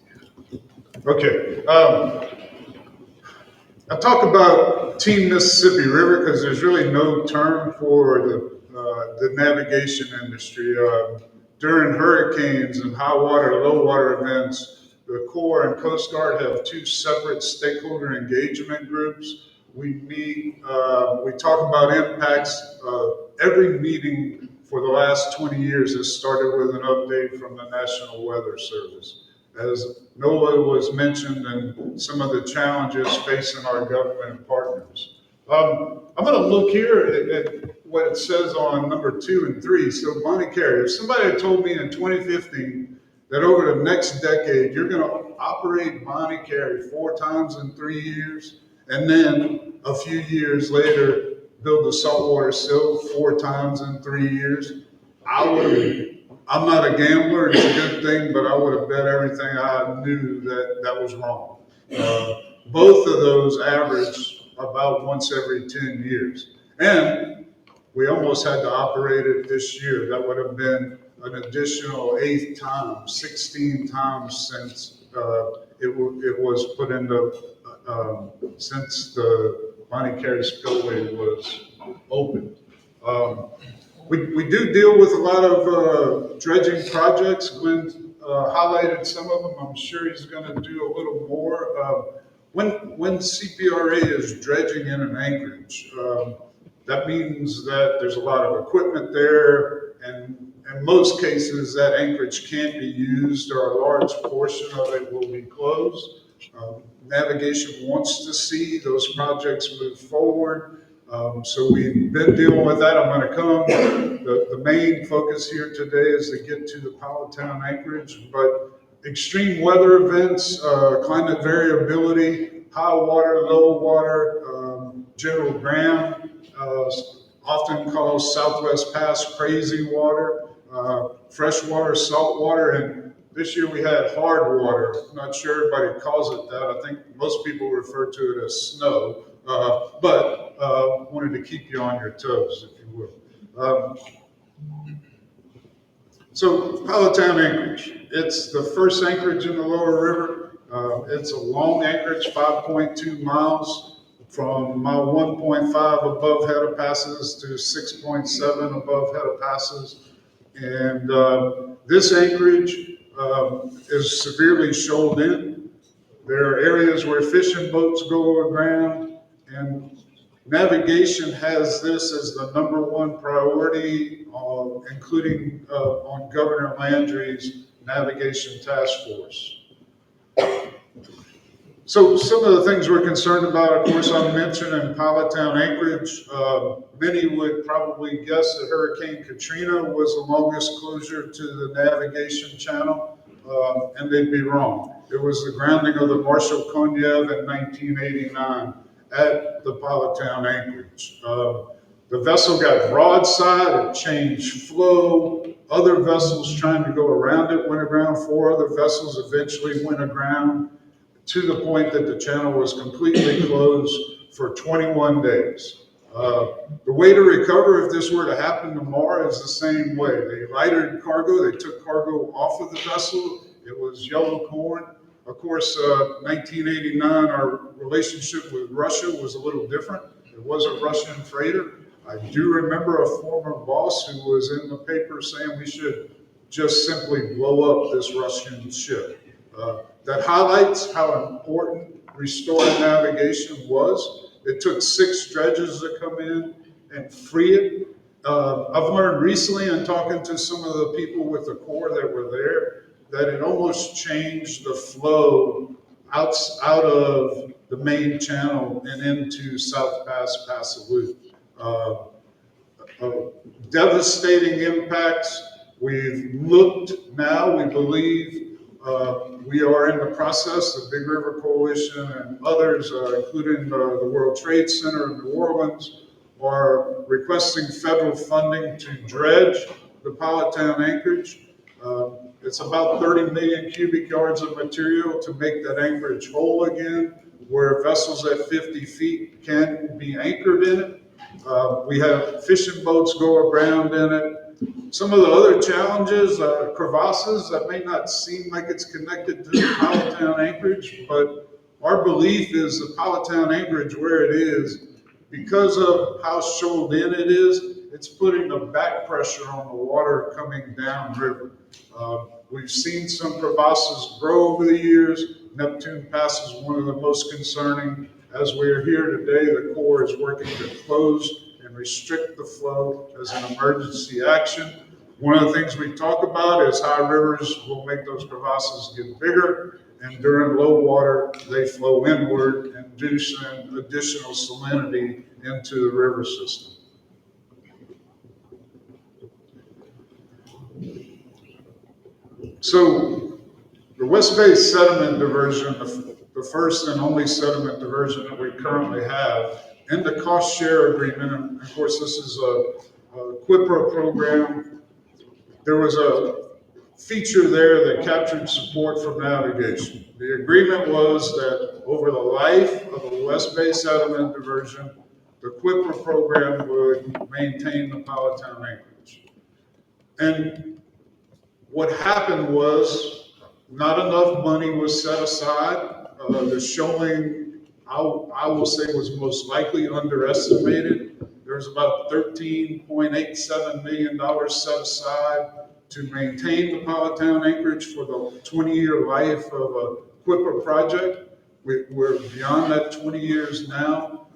S11: Okay. I talk about Team Mississippi River because there's really no term for the navigation industry. During hurricanes and high water, low water events, the Corps and Coast Guard have two separate stakeholder engagement groups. We meet, we talk about impacts. Every meeting for the last 20 years has started with an update from the National Weather Service. As NOAA was mentioned, and some of the challenges facing our government partners. I'm going to look here at what it says on number 2 and 3. So Bonnie Carey, if somebody had told me in 2015 that over the next decade you're going to operate Bonnie Carey 4 times in 3 years, and then a few years later build the saltwater sill 4 times in 3 years, I'm not a gambler, it's a good thing, but I would have bet everything I knew that was wrong. Both of those average about once every 10 years. And we almost had to operate it this year. That would have been an additional 8th time, 16 times since it was put into, since the Bonnie Carey Spillway was opened. We do deal with a lot of dredging projects. Glenn highlighted some of them. I'm sure he's going to do a little more. When CPRA is dredging in an anchorage, that means that there's a lot of equipment there, and in most cases that anchorage can't be used, or a large portion of it will be closed. Navigation wants to see those projects move forward. So we've been dealing with that. I'm going to come. The main focus here today is to get to the Powhatan anchorage, but extreme weather events, climate variability, high water, low water, General Graham, often called Southwest Pass crazy water, fresh water, salt water, and this year we had hard water. I'm not sure everybody calls it that. I think most people refer to it as snow, but wanted to keep you on your toes, if you will. So Powhatan Anchorage, it's the first anchorage in the lower river. It's a long anchorage, 5.2 miles, from mile 1.5 above head of passes to 6.7 above head of passes. And this anchorage is severely shoaled in. There are areas where fishing boats go aground, and navigation has this as the #1 priority, including on Governor Landry's Navigation Task Force. So some of the things we're concerned about, of course, I mentioned in Powhatan Anchorage. Many would probably guess that Hurricane Katrina was the longest closure to the navigation channel, and they'd be wrong. It was the grounding of the Marshall Konev in 1989 at the Powhatan Anchorage. The vessel got broadside, it changed flow. Other vessels trying to go around it went aground. 4 other vessels eventually went aground, to the point that the channel was completely closed for 21 days. The way to recover if this were to happen tomorrow is the same way. They lighted cargo, they took cargo off of the vessel. It was yellow corn. Of course, 1989, our relationship with Russia was a little different. It was a Russian freighter. I do remember a former boss who was in the paper saying we should just simply blow up this Russian ship. That highlights how important restoring navigation was. It took 6 dredges to come in and free it. I've learned recently in talking to some of the people with the Corps that were there that it almost changed the flow out of the main channel and into South Pass, Passalute. Devastating impacts. We've looked now, we believe we are in the process, the Big River Coalition and others, including the World Trade Center in New Orleans, are requesting federal funding to dredge the Powhatan Anchorage. It's about 30 million cubic yards of material to make that anchorage whole again, where vessels at 50 feet can be anchored in it. We have fishing boats go around in it. Some of the other challenges, crevasses that may not seem like it's connected to the Powhatan Anchorage, but our belief is the Powhatan Anchorage, where it is, because of how shoaled in it is, it's putting the back pressure on the water coming downriver. We've seen some crevasses grow over the years. Neptune Pass is one of the most concerning. As we're here today, the Corps is working to close and restrict the flow as an emergency action. One of the things we talk about is high rivers will make those crevasses get bigger, and during low water, they flow inward, inducing additional salinity into the river system. So the West Bay sediment diversion, the first and only sediment diversion that we currently have, in the cost share agreement, and of course this is a CPRA program, there was a feature there that captured support from navigation. The agreement was that over the life of the West Bay sediment diversion, the CPRA program would maintain the Powhatan Anchorage. And what happened was not enough money was set aside. The shoaling, I will say, was most likely underestimated. There's about $13.87 million set aside to maintain the Powhatan Anchorage for the 20-year life of a CPRA project. We're beyond that 20 years now,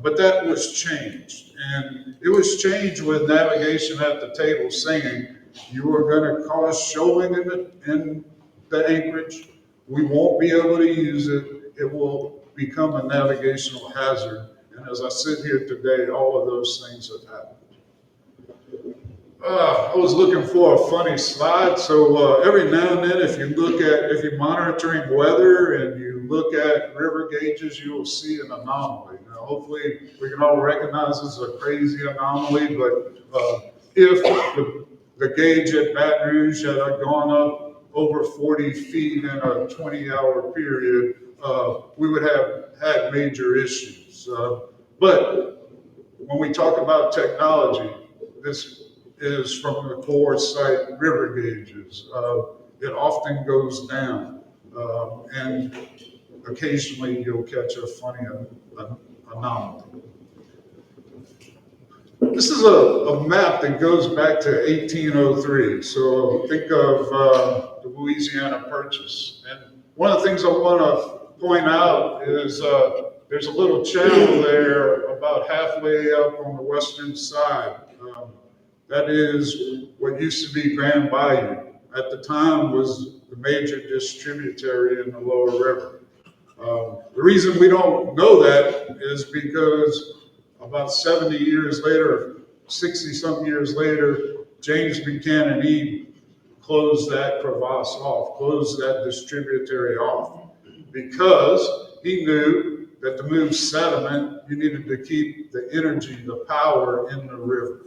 S11: but that was changed. And it was changed with navigation at the table saying, you are going to cause shoaling in the anchorage. We won't be able to use it. It will become a navigational hazard. And as I sit here today, all of those things have happened. I was looking for a funny slide. So every now and then, if you're monitoring weather and you look at river gauges, you will see an anomaly. Now, hopefully, we can all recognize this is a crazy anomaly, but if the gauge at Baton Rouge had gone up over 40 feet in a 20-hour period, we would have had major issues. But when we talk about technology, this is from the Corps site river gauges. It often goes down, and occasionally you'll catch a funny anomaly. This is a map that goes back to 1803. So think of the Louisiana Purchase. And one of the things I want to point out is there's a little channel there about halfway up on the western side. That is what used to be Grand Bayou. At the time was the major distributary in the lower river. The reason we don't know that is because about 70 years later, 60-some years later, James Buchanan closed that crevasse off, closed that distributary off, because he knew that to move sediment, you needed to keep the energy, the power in the river.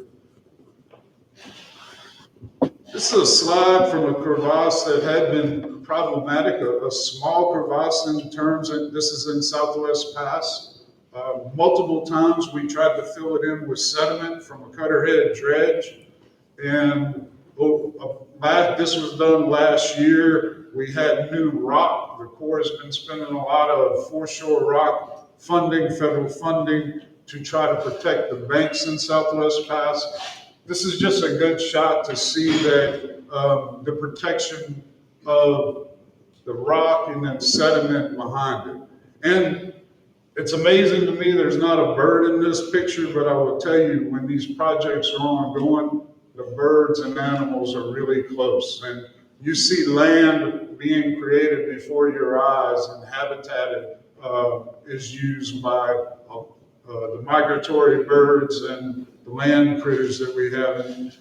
S11: This is a slide from a crevasse that had been problematic, a small crevasse in terms of, this is in Southwest Pass. Multiple times we tried to fill it in with sediment from a cutterhead dredge. And this was done last year. We had new rock. The Corps has been spending a lot of foreshore rock funding, federal funding, to try to protect the banks in Southwest Pass. This is just a good shot to see that the protection of the rock and then sediment behind it. And it's amazing to me there's not a bird in this picture, but I will tell you, when these projects are ongoing, the birds and animals are really close. And you see land being created before your eyes, and habitat is used by the migratory birds and the land critters that we have. And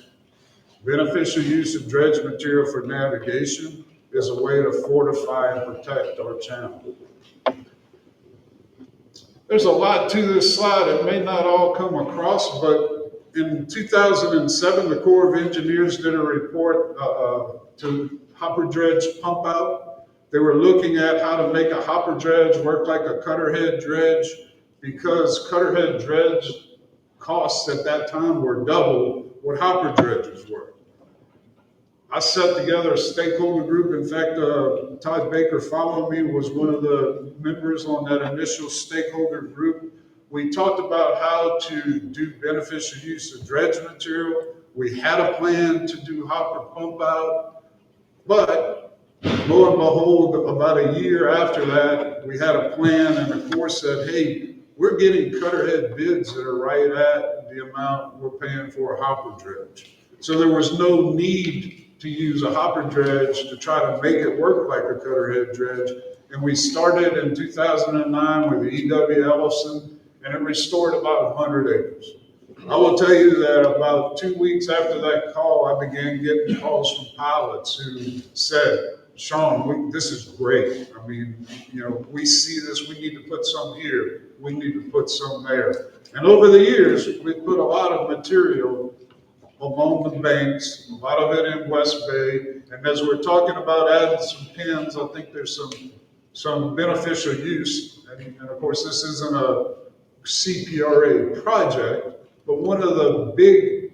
S11: beneficial use of dredge material for navigation is a way to fortify and protect our channel. There's a lot to this slide. It may not all come across, but in 2007, the Corps of Engineers did a report to hopper dredge pump out. They were looking at how to make a hopper dredge work like a cutterhead dredge, because cutterhead dredge costs at that time were double what hopper dredges were. I set together a stakeholder group. In fact, Todd Baker followed me, was one of the members on that initial stakeholder group. We talked about how to do beneficial use of dredge material. We had a plan to do hopper pump out, but lo and behold, about a year after that, we had a plan, and the Corps said, hey, we're getting cutterhead bids that are right at the amount we're paying for a hopper dredge. So there was no need to use a hopper dredge to try to make it work like a cutterhead dredge. And we started in 2009 with the E.W. Ellison, and it restored about 100 acres. I will tell you that about 2 weeks after that call, I began getting calls from pilots who said, Sean, this is great. I mean, we see this, we need to put some here, we need to put some there. And over the years, we put a lot of material along the banks, a lot of it in West Bay. And as we're talking about adding some pins, I think there's some beneficial use. And of course, this isn't a CPRA project, but one of the big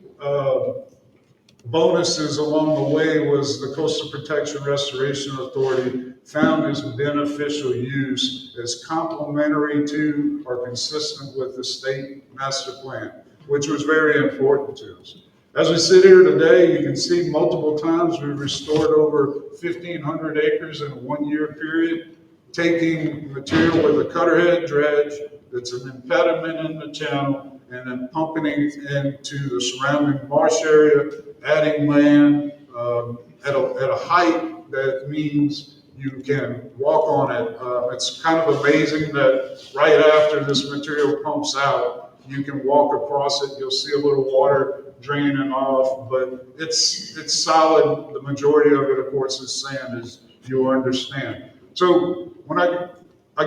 S11: bonuses along the way was the Coastal Protection Restoration Authority found this beneficial use as complementary to or consistent with the state master plan, which was very important to us. As we sit here today, you can see multiple times we've restored over 1,500 acres in a 1-year period, taking material with a cutterhead dredge that's an impediment in the channel, and then pumping it into the surrounding marsh area, adding land at a height that means you can walk on it. It's kind of amazing that right after this material pumps out, you can walk across it. You'll see a little water draining off, but it's solid. The majority of it, of course, is sand, as you understand. So when I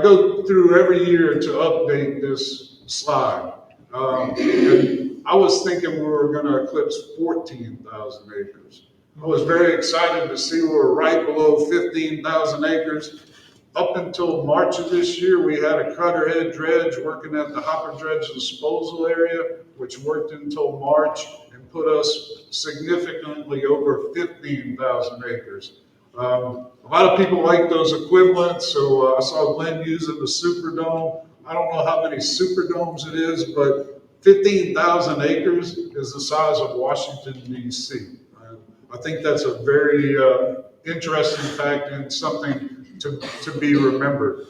S11: go through every year to update this slide, and I was thinking we were going to eclipse 14,000 acres. I was very excited to see we were right below 15,000 acres. Up until March of this year, we had a cutterhead dredge working at the hopper dredge disposal area, which worked until March and put us significantly over 15,000 acres. A lot of people like those equivalents, so I saw Glenn using the Superdome. I don't know how many Superdomes it is, but 15,000 acres is the size of Washington, D.C. I think that's a very interesting fact and something to be remembered.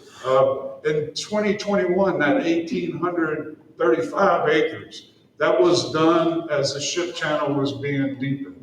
S11: In 2021, that 1,835 acres, that was done as the ship channel was being deepened.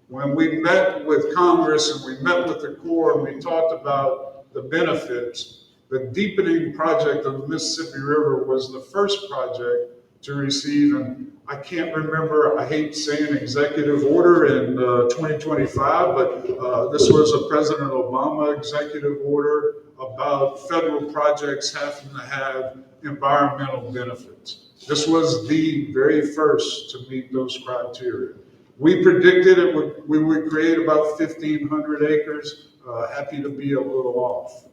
S11: When we met with Congress and we met with the Corps and we talked about the benefits, The deepening project of the Mississippi River was the first project to receive, and I can't remember, I hate saying executive order in 2025, but this was a President Obama executive order about federal projects having to have environmental benefits. This was the very first to meet those criteria. We predicted we would create about 1,500 acres. Happy to be a little off.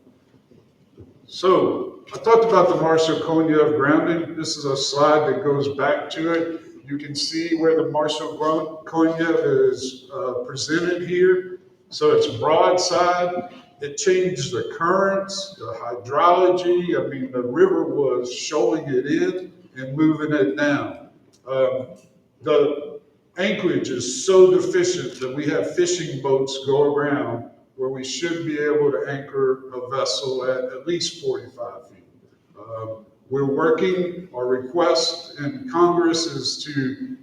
S11: So I talked about the Marshall Konev grounding. This is a slide that goes back to it. You can see where the Marshall Konev is presented here. So it's broadside. It changed the currents, the hydrology. I mean, the river was showing it in and moving it down. The anchorage is so deficient that we have fishing boats go around where we should be able to anchor a vessel at least 45 feet. We're working, our request in Congress is to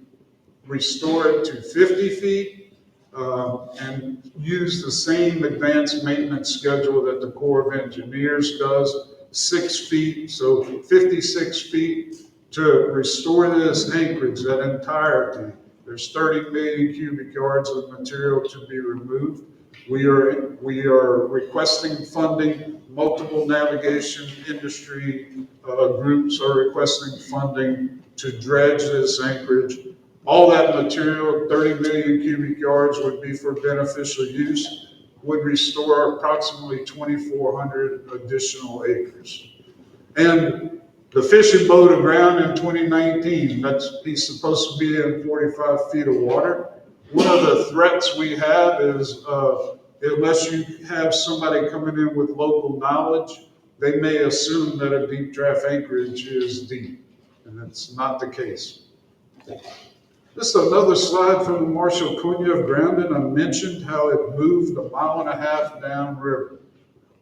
S11: restore it to 50 feet and use the same advanced maintenance schedule that the Corps of Engineers does, 6 feet, so 56 feet to restore this anchorage, that entirety. There's 30 million cubic yards of material to be removed. We are requesting funding. Multiple navigation industry groups are requesting funding to dredge this anchorage. All that material, 30 million cubic yards, would be for beneficial use, would restore approximately 2,400 additional acres. And the fishing boat aground in 2019, he's supposed to be in 45 feet of water. One of the threats we have is unless you have somebody coming in with local knowledge, they may assume that a deep draft anchorage is deep, and that's not the case. This is another slide from the Marshall Konev grounding. I mentioned how it moved 1.5 miles downriver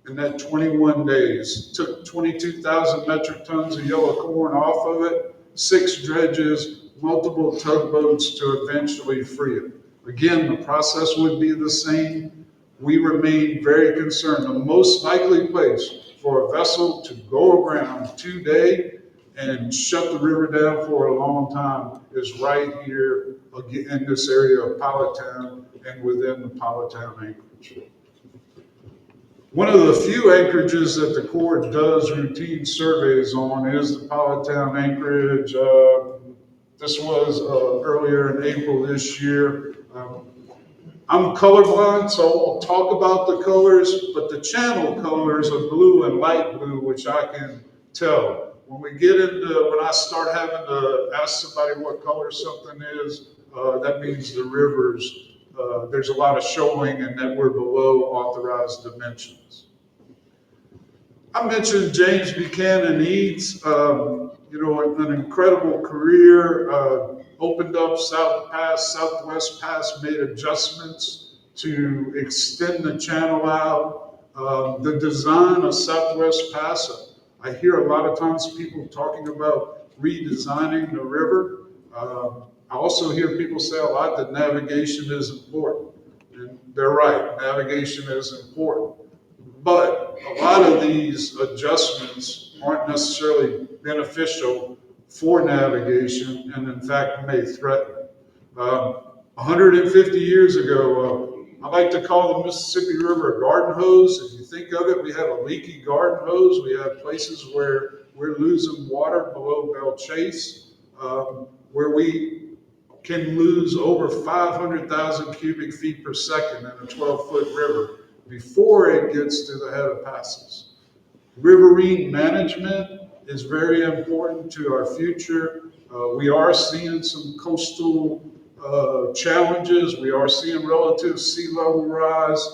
S11: in that 21 days. Took 22,000 metric tons of yellow corn off of it, 6 dredges, multiple tugboats to eventually free it. Again, the process would be the same. We remain very concerned. The most likely place for a vessel to go around today and shut the river down for a long time is right here in this area of Powhatan and within the Powhatan anchorage. One of the few anchorages that the Corps does routine surveys on is the Powhatan anchorage. This was earlier in April this year. I'm colorblind, so I won't talk about the colors, but the channel colors are blue and light blue, which I can tell. When I start having to ask somebody what color something is, that means the rivers, there's a lot of shoaling and that we're below authorized dimensions. I mentioned James Buchanan Eads, an incredible career, opened up South Pass, Southwest Pass, made adjustments to extend the channel out. The design of Southwest Pass, I hear a lot of times people talking about redesigning the river. I also hear people say a lot that navigation is important. And they're right, navigation is important. But a lot of these adjustments aren't necessarily beneficial for navigation and in fact may threaten it. 150 years ago, I like to call the Mississippi River a garden hose. If you think of it, we have a leaky garden hose. We have places where we're losing water below Belle Chase, where we can lose over 500,000 cubic feet per second in a 12-foot river before it gets to the head of passes. Riverine management is very important to our future. We are seeing some coastal challenges. We are seeing relative sea level rise.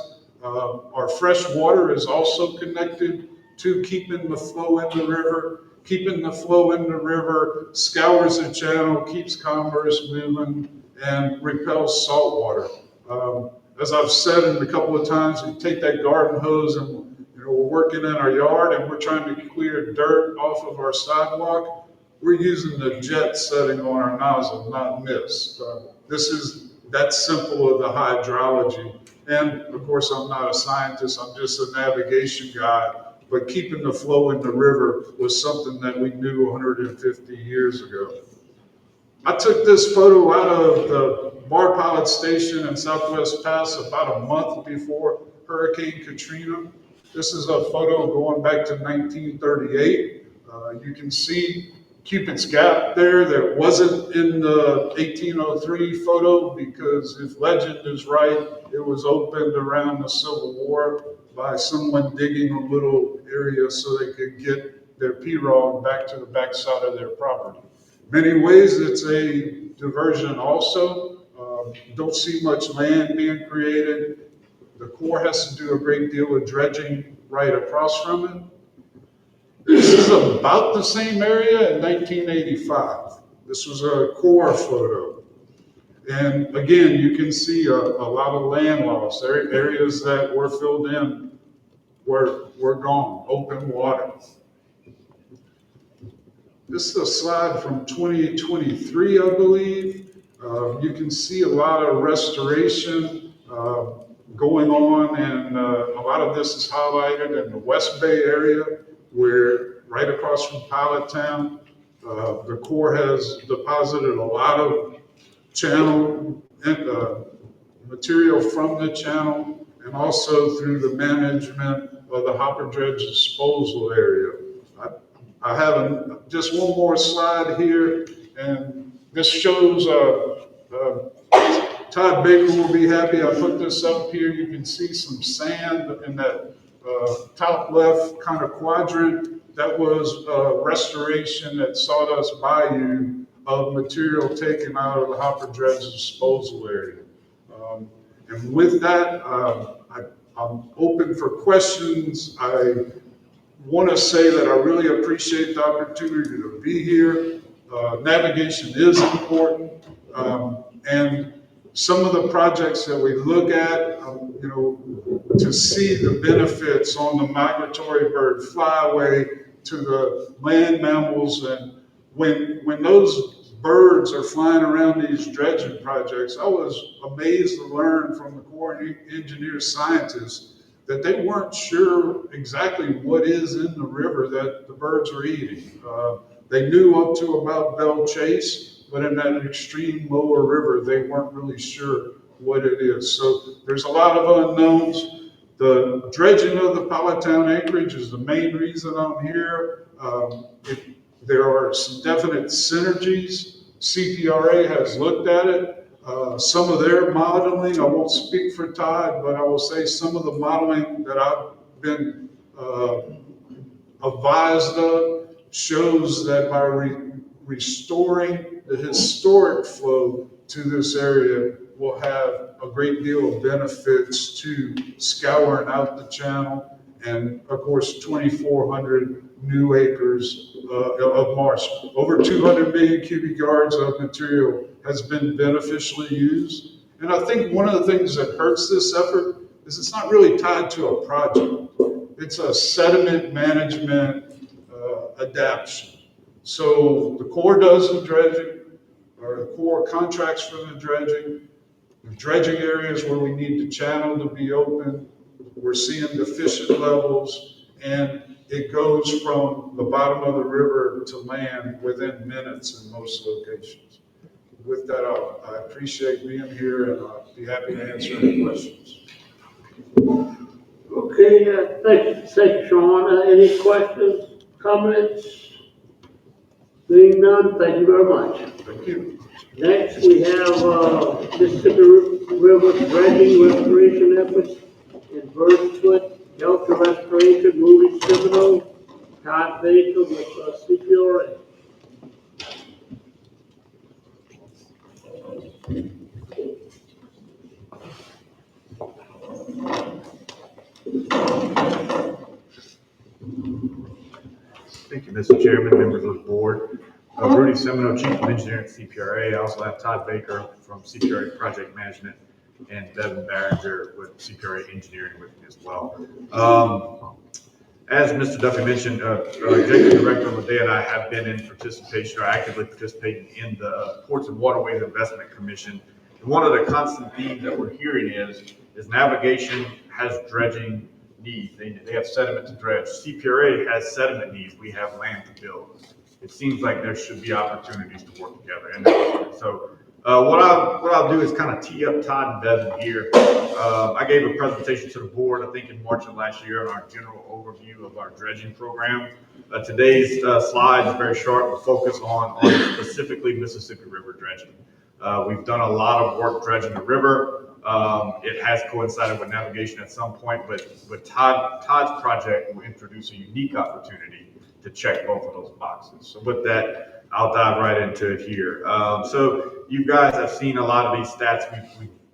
S11: Our fresh water is also connected to keeping the flow in the river. Keeping the flow in the river scours the channel, keeps commerce moving, and repels salt water. As I've said a couple of times, we take that garden hose and we're working in our yard and we're trying to clear dirt off of our sidewalk. We're using the jet setting on our nozzle, not mist. This is that simple of the hydrology. And of course, I'm not a scientist, I'm just a navigation guy. but keeping the flow in the river was something that we knew 150 years ago. I took this photo out of the Bar Pilot Station in Southwest Pass about a month before Hurricane Katrina. This is a photo going back to 1938. You can see Cupid's Gap there that wasn't in the 1803 photo because if legend is right, it was opened around the Civil War by someone digging a little area so they could get their pirogue back to the backside of their property. Many ways it's a diversion also. Don't see much land being created. The Corps has to do a great deal of dredging right across from it. This is about the same area in 1985. This was a Corps photo. And again, you can see a lot of land loss. Areas that were filled in were gone, open water. This is a slide from 2023, I believe. You can see a lot of restoration going on, and a lot of this is highlighted in the West Bay area, where right across from Pilot Town, the Corps has deposited a lot of channel material from the channel, and also through the management of the hopper dredge disposal area. I have just one more slide here, and this shows Todd Baker will be happy. I put this up here. You can see some sand in that top left kind of quadrant. That was restoration at Sawdust Bayou of material taken out of the hopper dredge disposal area. And with that, I'm open for questions. I want to say that I really appreciate the opportunity to be here. Navigation is important, and some of the projects that we look at, to see the benefits on the migratory bird flyway to the land mammals, and when those birds are flying around these dredging projects, I was amazed to learn from the Corps engineer scientists that they weren't sure exactly what is in the river that the birds are eating. They knew up to about Belle Chase, but in that extreme lower river, they weren't really sure what it is. So there's a lot of unknowns. The dredging of the Pilot Town acreage is the main reason I'm here. There are some definite synergies. CPRA has looked at it. Some of their modeling, I won't speak for Todd, but I will say some of the modeling that I've been advised of shows that by restoring the historic flow to this area will have a great deal of benefits to scouring out the channel, and of course 2,400 new acres of marsh. Over 200 million cubic yards of material has been beneficially used. And I think one of the things that hurts this effort is it's not really tied to a project. It's a sediment management adaptation. So the Corps does the dredging, or the Corps contracts for the dredging areas where we need the channel to be open. We're seeing deficient levels, and it goes from the bottom of the river to land within minutes in most locations. With that, I appreciate being here, and I'll be happy to answer any questions.
S1: Okay, thank you, Sean. Any questions, comments? Being none, thank you very much.
S11: Thank you.
S1: Next, we have Mississippi River dredging restoration efforts in Birdsfoot, Delta Restoration, Moody Seminole, Todd Baker with CPRA.
S12: Thank you, Mr. Chairman, members of the board. Rudy Semino, Chief of Engineering at CPRA. I also have Todd Baker from CPRA Project Management and Devin Barringer with CPRA Engineering with me as well. As Mr. Duffy mentioned, Executive Director Ledea and I have been in participation, or actively participating in the Ports and Waterways Investment Commission. And one of the constant themes that we're hearing is navigation has dredging needs. They have sediment to dredge. CPRA has sediment needs. We have land to build. It seems like there should be opportunities to work together. And so what I'll do is kind of tee up Todd and Devin here. I gave a presentation to the board, I think in March of last year, on our general overview of our dredging program. Today's slide is very short. We'll focus on specifically Mississippi River dredging. We've done a lot of work dredging the river. It has coincided with navigation at some point, but Todd's project will introduce a unique opportunity to check both of those boxes. So with that, I'll dive right into it here. So you guys have seen a lot of these stats.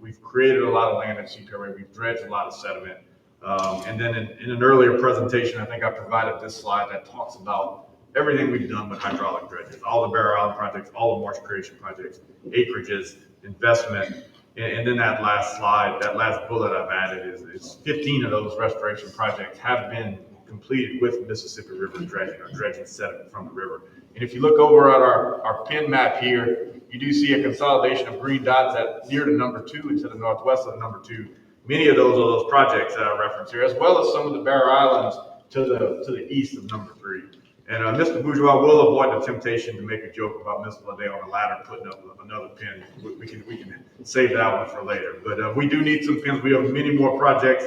S12: We've created a lot of land at CPRA. We've dredged a lot of sediment. And then in an earlier presentation, I think I provided this slide that talks about everything we've done with hydraulic dredges, all the Barrow Island projects, all the marsh creation projects, acreages, investment. And then that last slide, that last bullet I've added is 15 of those restoration projects have been completed with Mississippi River dredging, or dredging sediment from the river. And if you look over at our pin map here, you do see a consolidation of green dots at near to number 2 and to the northwest of number 2. Many of those projects that I referenced here, as well as some of the Barrow Islands to the east of number 3. And Mr. Bourgeois will avoid the temptation to make a joke about Mr. Liddell on the ladder putting up another pin. We can save that one for later. But we do need some pins. We have many more projects.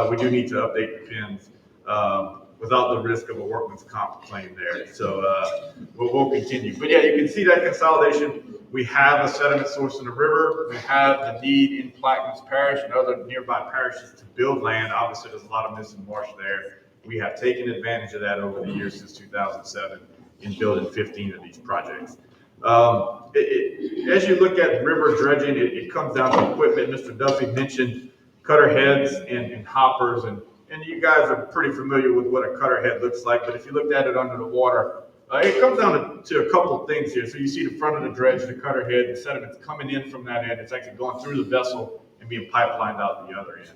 S12: We do need to update the pins without the risk of a workman's comp claim there. So we'll continue. But yeah, you can see that consolidation. We have a sediment source in the river. We have the need in Plaquemines Parish and other nearby parishes to build land. Obviously, there's a lot of missing marsh there. We have taken advantage of that over the years since 2007 in building 15 of these projects. As you look at river dredging, it comes down to equipment. Mr. Duffy mentioned cutter heads and hoppers, and you guys are pretty familiar with what a cutter head looks like, but if you looked at it under the water, it comes down to a couple of things here. So you see the front of the dredge, the cutter head, the sediment's coming in from that end. It's actually going through the vessel and being pipelined out the other end.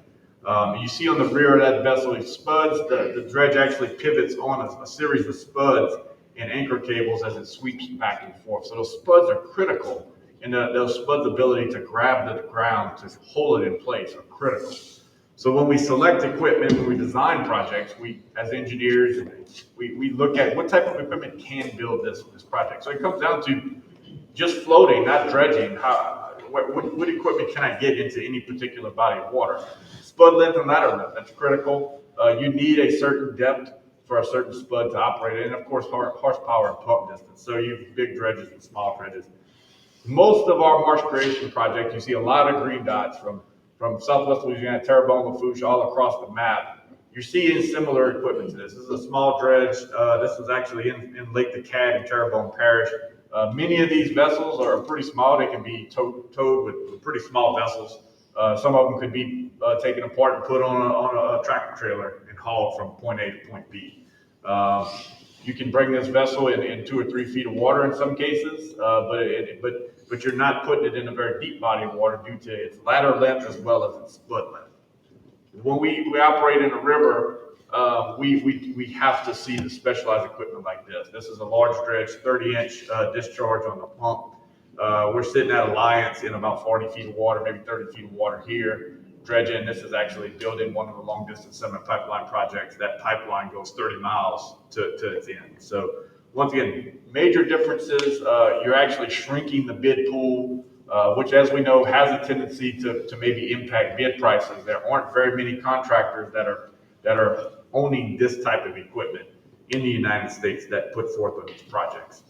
S12: You see on the rear of that vessel, it spuds. The dredge actually pivots on a series of spuds and anchor cables as it sweeps back and forth. So those spuds are critical, and those spuds' ability to grab the ground to hold it in place are critical. So when we select equipment, when we design projects, we, as engineers, we look at what type of equipment can build this project. So it comes down to just floating, not dredging. What equipment can I get into any particular body of water? Spud length and ladder length, that's critical. You need a certain depth for a certain spud to operate, and of course horsepower and pump distance. So you have big dredges and small dredges. Most of our marsh creation projects, you see a lot of green dots from Southwest Louisiana, Terrebonne, Lafourche, all across the map. You're seeing similar equipment to this. This is a small dredge. This is actually in Lake DeKalb in Terrebonne Parish. Many of these vessels are pretty small. They can be towed with pretty small vessels. Some of them could be taken apart and put on a tractor trailer and hauled from point A to point B. You can bring this vessel in 2 or 3 feet of water in some cases, but you're not putting it in a very deep body of water due to its ladder length as well as its spud length. When we operate in a river, we have to see the specialized equipment like this. This is a large dredge, 30-inch discharge on the pump. We're sitting at Alliance in about 40 feet of water, maybe 30 feet of water here. Dredging, this is actually building one of the long distance sediment pipeline projects. That pipeline goes 30 miles to its end. So once again, major differences. You're actually shrinking the bid pool, which, as we know, has a tendency to maybe impact bid prices. There aren't very many contractors that are owning this type of equipment in the United States that put forth on these projects.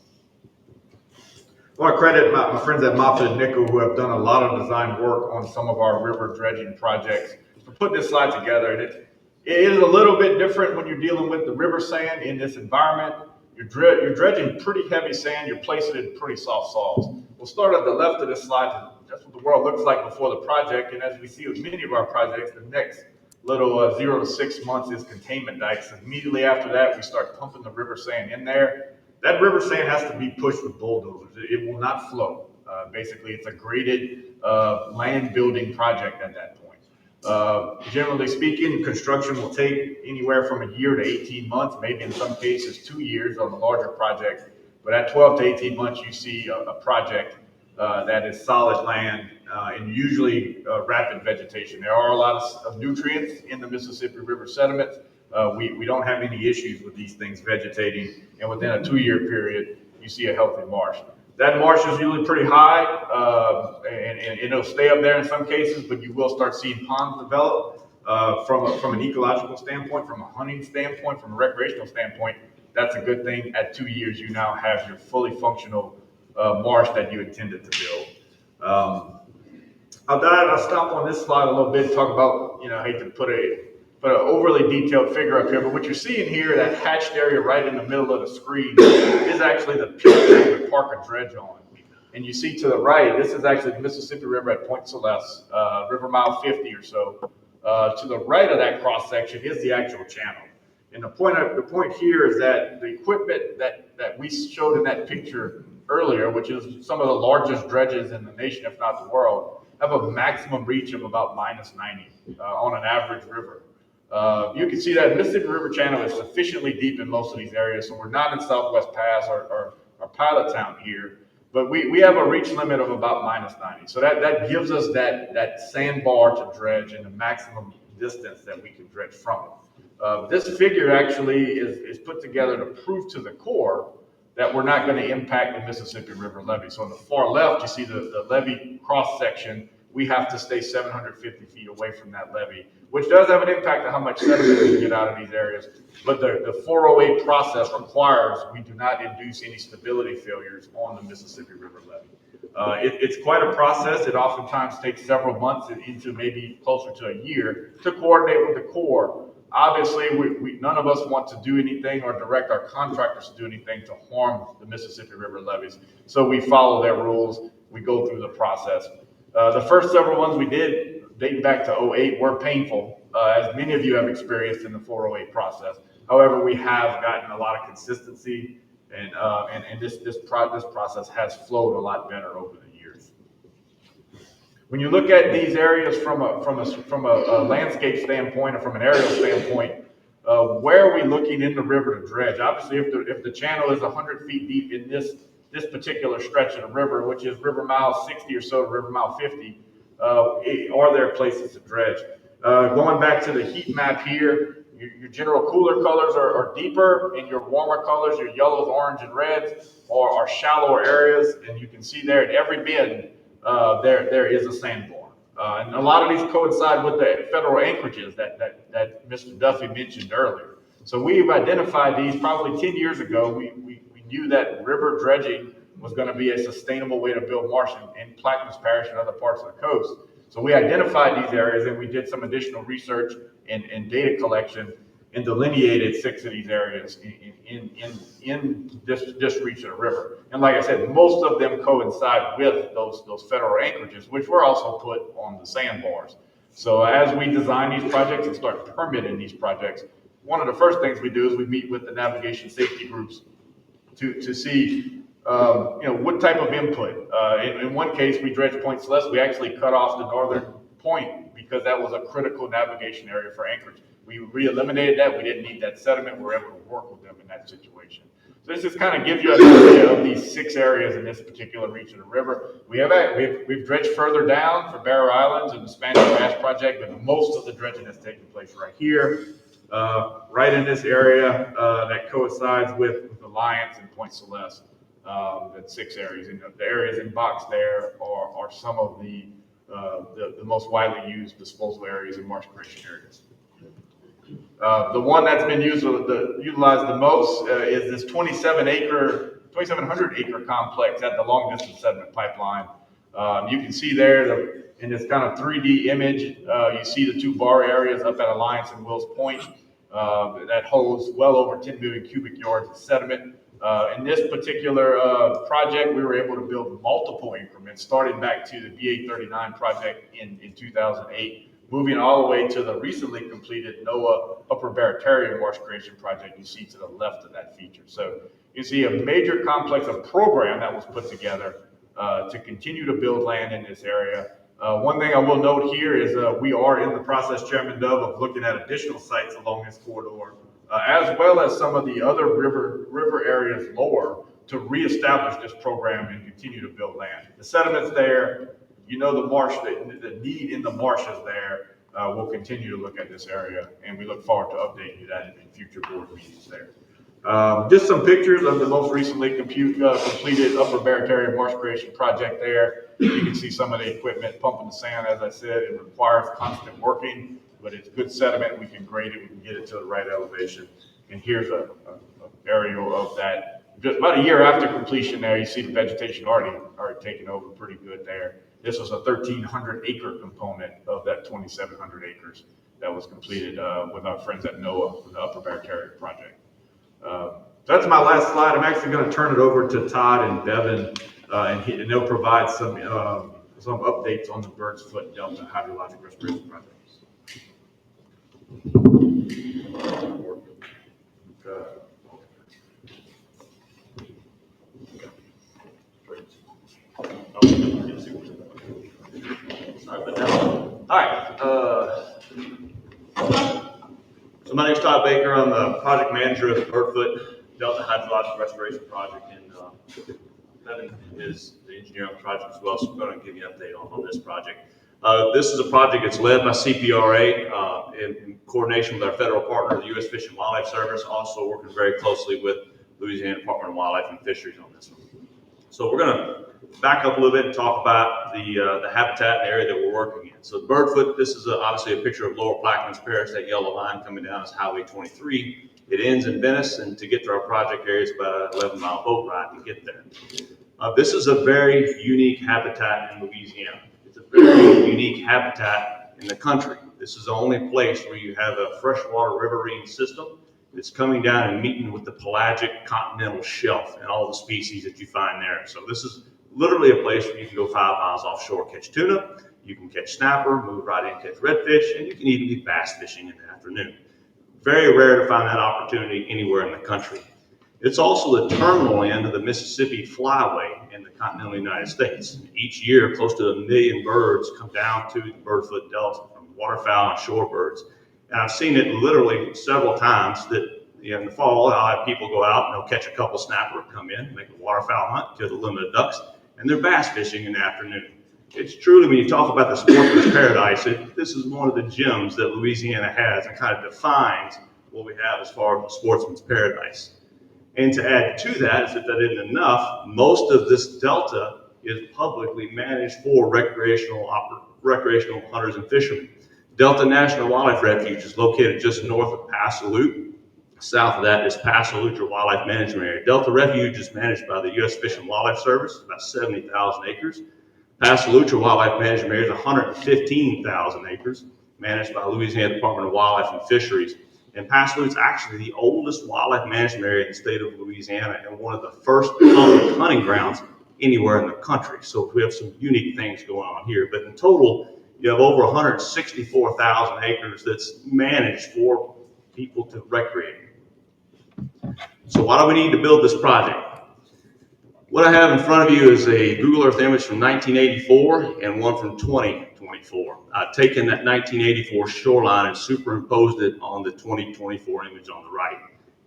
S12: I want to credit my friends at Moffitt and Nickel, who have done a lot of design work on some of our river dredging projects, for putting this slide together. And it is a little bit different when you're dealing with the river sand in this environment. You're dredging pretty heavy sand. You're placing it in pretty soft soils. We'll start at the left of this slide. That's what the world looks like before the project. And as we see with many of our projects, the next little 0 to 6 months is containment dikes. Immediately after that, we start pumping the river sand in there. That river sand has to be pushed with bulldozers. It will not flow. Basically, it's a graded land building project at that point. Generally speaking, construction will take anywhere from a year to 18 months, maybe in some cases 2 years on the larger projects. But at 12 to 18 months, you see a project that is solid land and usually rapid vegetation. There are a lot of nutrients in the Mississippi River sediments. We don't have any issues with these things vegetating, and within a 2-year period, you see a healthy marsh. That marsh is usually pretty high, and it'll stay up there in some cases, but you will start seeing ponds develop. From an ecological standpoint, from a hunting standpoint, from a recreational standpoint, that's a good thing. At 2 years, you now have your fully functional marsh that you intended to build. I'll stop on this slide a little bit, talk about, I hate to put an overly detailed figure up here, but what you're seeing here, that hatched area right in the middle of the screen, is actually the pit we park a dredge on. And you see to the right, this is actually the Mississippi River at Point Celeste, River Mile 50 or so. To the right of that cross section is the actual channel. And the point here is that the equipment that we showed in that picture earlier, which is some of the largest dredges in the nation, if not the world, have a maximum reach of about -90 on an average river. You can see that Mississippi River Channel is sufficiently deep in most of these areas, so we're not in Southwest Pass or Pilot Town here, but we have a reach limit of about -90. So that gives us that sandbar to dredge and the maximum distance that we can dredge from it. This figure actually is put together to prove to the Corps that we're not going to impact the Mississippi River levee. So on the far left, you see the levee cross section. We have to stay 750 feet away from that levee, which does have an impact on how much sediment we get out of these areas. But the 408 process requires we do not induce any stability failures on the Mississippi River levee. It's quite a process. It oftentimes takes several months into maybe closer to a year to coordinate with the Corps. Obviously, none of us want to do anything or direct our contractors to do anything to harm the Mississippi River levees. So we follow their rules. We go through the process. The first several ones we did, dating back to 2008, were painful, as many of you have experienced in the 408 process. However, we have gotten a lot of consistency, and this process has flowed a lot better over the years. When you look at these areas from a landscape standpoint or from an aerial standpoint, where are we looking in the river to dredge? Obviously, if the channel is 100 feet deep in this particular stretch of the river, which is River Mile 60 or so to River Mile 50, are there places to dredge? Going back to the heat map here, your general cooler colors are deeper, and your warmer colors, your yellows, orange, and reds, are shallower areas. And you can see there at every bend, there is a sandbar. And a lot of these coincide with the federal anchorages that Mr. Duffy mentioned earlier. So we've identified these probably 10 years ago. We knew that river dredging was going to be a sustainable way to build marsh in Plaquemines Parish and other parts of the coast. So we identified these areas, and we did some additional research and data collection and delineated 6 of these areas in this reach of the river. And like I said, most of them coincide with those federal anchorages, which were also put on the sandbars. So as we design these projects and start permitting these projects, one of the first things we do is we meet with the navigation safety groups to see what type of input. In one case, we dredged Point Celeste. We actually cut off the northern point because that was a critical navigation area for anchorage. We re-eliminated that. We didn't need that sediment. We were able to work with them in that situation. So this just kind of gives you an idea of these 6 areas in this particular reach of the river. We've dredged further down for Barrow Islands and the Spanish Bass Project, but most of the dredging has taken place right here, right in this area that coincides with Alliance and Point Celeste. That 6 areas. And the areas in box there are some of the most widely used disposal areas and marsh creation areas. The one that's been utilized the most is this 2,700 acre complex at the long distance sediment pipeline. You can see there in this kind of 3D image, you see the 2 bar areas up at Alliance and Wills Point that holds well over 10 million cubic yards of sediment. In this particular project, we were able to build multiple increments, starting back to the BA39 project in 2008, moving all the way to the recently completed NOAA Upper Barataria Marsh Creation Project you see to the left of that feature. So you see a major complex of program that was put together to continue to build land in this area. One thing I will note here is we are in the process, Chairman Dove, of looking at additional sites along this corridor, as well as some of the other river areas lower to reestablish this program and continue to build land. The sediment's there, you know, the marsh, the need in the marsh is there. We'll continue to look at this area, and we look forward to updating you that in future board meetings there. Just some pictures of the most recently completed Upper Barataria Marsh Creation Project there. You can see some of the equipment pumping the sand. As I said, it requires constant working, but it's good sediment. We can grade it, we can get it to the right elevation. And here's a aerial of that. Just about a year after completion there, you see the vegetation already taken over pretty good there. This was a 1,300 acre component of that 2,700 acres that was completed with our friends at NOAA for the Upper Barataria project. So that's my last slide. I'm actually going to turn it over to Todd and Devin, and they'll provide some updates on the Bird's Foot Delta Hydrologic Restoration Project.
S13: All right. So my name's Todd Baker. I'm the project manager of the Birdfoot Delta Hydrologic Restoration Project, and Evan is the engineer on the project as well. So I'm going to give you an update on this project. This is a project that's led by CPRA in coordination with our federal partner, the U.S. Fish and Wildlife Service, also working very closely with Louisiana Department of Wildlife and Fisheries on this one. So we're going to back up a little bit and talk about the habitat and area that we're working in. So the Birdfoot, this is obviously a picture of Lower Plaquemines Parish. That yellow line coming down is Highway 23. It ends in Venice, and to get to our project area is about an 11-mile boat ride to get there. This is a very unique habitat in Louisiana. It's a very unique habitat in the country. This is the only place where you have a freshwater riverine system that's coming down and meeting with the pelagic continental shelf and all the species that you find there. So this is literally a place where you can go 5 miles offshore, catch tuna, you can catch snapper, move right in, catch redfish, and you can even be bass fishing in the afternoon. Very rare to find that opportunity anywhere in the country. It's also the terminal end of the Mississippi Flyway in the continental United States. Each year, close to 1 million birds come down to the Birdfoot Delta, from waterfowl and shorebirds. And I've seen it literally several times that in the fall, I'll have people go out and they'll catch a couple snapper, come in, make a waterfowl hunt, kill the limited ducks, and they're bass fishing in the afternoon. It's truly, when you talk about the sportsman's paradise, this is one of the gems that Louisiana has and kind of defines what we have as far as the sportsman's paradise. And to add to that, as if that isn't enough, most of this delta is publicly managed for recreational hunters and fishermen. Delta National Wildlife Refuge is located just north of Passalute. South of that is Passalucha Wildlife Management Area. Delta Refuge is managed by the U.S. Fish and Wildlife Service, about 70,000 acres. Passalucha Wildlife Management Area is 115,000 acres, managed by Louisiana Department of Wildlife and Fisheries. And Passalucha is actually the oldest wildlife management area in the state of Louisiana and one of the first public hunting grounds anywhere in the country. So we have some unique things going on here. But in total, you have over 164,000 acres that's managed for people to recreate. So why do we need to build this project? What I have in front of you is a Google Earth image from 1984 and one from 2024. I've taken that 1984 shoreline and superimposed it on the 2024 image on the right.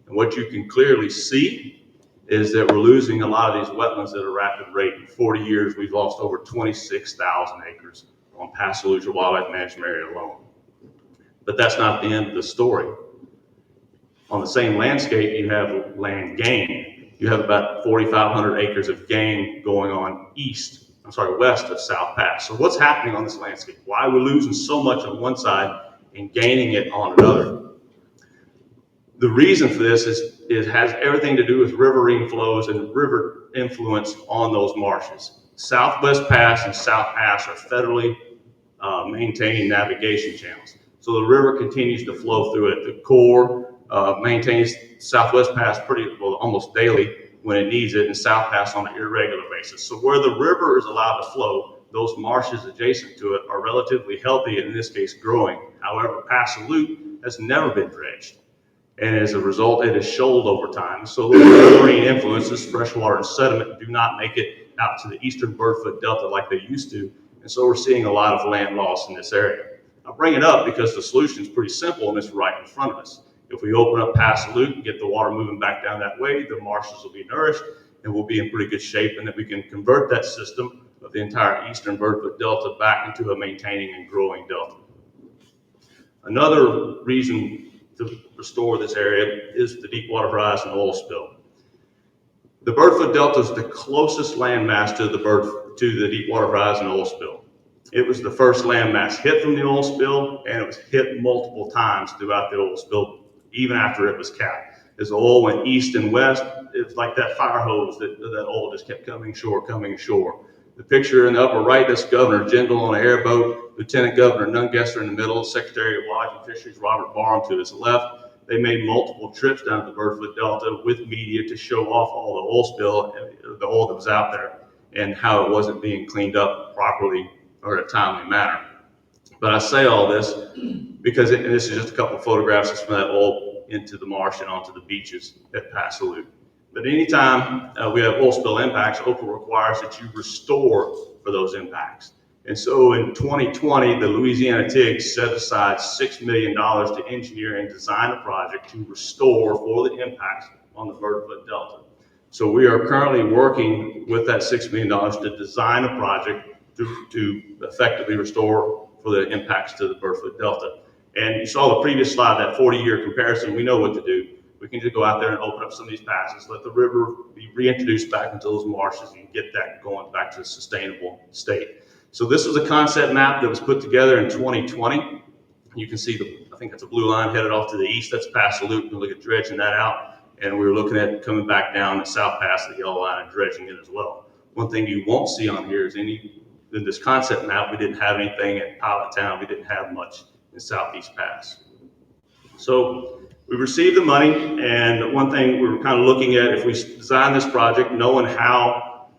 S13: And what you can clearly see is that we're losing a lot of these wetlands at a rapid rate. In 40 years, we've lost over 26,000 acres on Passalucha Wildlife Management Area alone. But that's not the end of the story. On the same landscape, you have land gain. You have about 4,500 acres of gain going on west of South Pass. So what's happening on this landscape? Why are we losing so much on one side and gaining it on another? The reason for this is it has everything to do with riverine flows and river influence on those marshes. Southwest Pass and South Pass are federally maintained navigation channels. So the river continues to flow through it. The Corps maintains Southwest Pass almost daily when it needs it, and South Pass on an irregular basis. So where the river is allowed to flow, those marshes adjacent to it are relatively healthy, and in this case growing. However, Passalucha has never been dredged, and as a result, it has shoaled over time. So the riverine influences, freshwater and sediment, do not make it out to the eastern Birdfoot Delta like they used to, and so we're seeing a lot of land loss in this area. I bring it up because the solution is pretty simple, and it's right in front of us. If we open up Passalucha and get the water moving back down that way, the marshes will be nourished, and we'll be in pretty good shape, and that we can convert that system of the entire eastern Birdfoot Delta back into a maintaining and growing delta. Another reason to restore this area is the Deepwater Horizon oil spill. The Birdfoot Delta is the closest landmass to the Deepwater Horizon oil spill. It was the first landmass hit from the oil spill, and it was hit multiple times throughout the oil spill, even after it was capped. As the oil went east and west, it was like that fire hose that oil just kept coming ashore. The picture in the upper right, that's Governor Jindal on an airboat, Lieutenant Governor Nungesser in the middle, Secretary of Wildlife and Fisheries Robert Barham to his left. They made multiple trips down to the Birdfoot Delta with media to show off all the oil spill, the oil that was out there, and how it wasn't being cleaned up properly or in a timely manner. But I say all this because, and this is just a couple of photographs from that oil into the marsh and onto the beaches at Passalute. But anytime we have oil spill impacts, OPA requires that you restore for those impacts. And so in 2020, the Louisiana TIG set aside $6 million to engineer and design a project to restore for the impacts on the Birdfoot Delta. So we are currently working with that $6 million to design a project to effectively restore for the impacts to the Birdfoot Delta. And you saw the previous slide, that 40-year comparison. We know what to do. We can just go out there and open up some of these passes, let the river be reintroduced back into those marshes and get that going back to a sustainable state. So this was a concept map that was put together in 2020. You can see I think that's a blue line headed off to the east. That's Passalute. You can look at dredging that out. And we were looking at coming back down the South Pass, the yellow line, and dredging it as well. One thing you won't see on here is in this concept map, we didn't have anything at Pilot Town. We didn't have much in Southeast Pass. So we received the money, and one thing we were kind of looking at, if we design this project, knowing how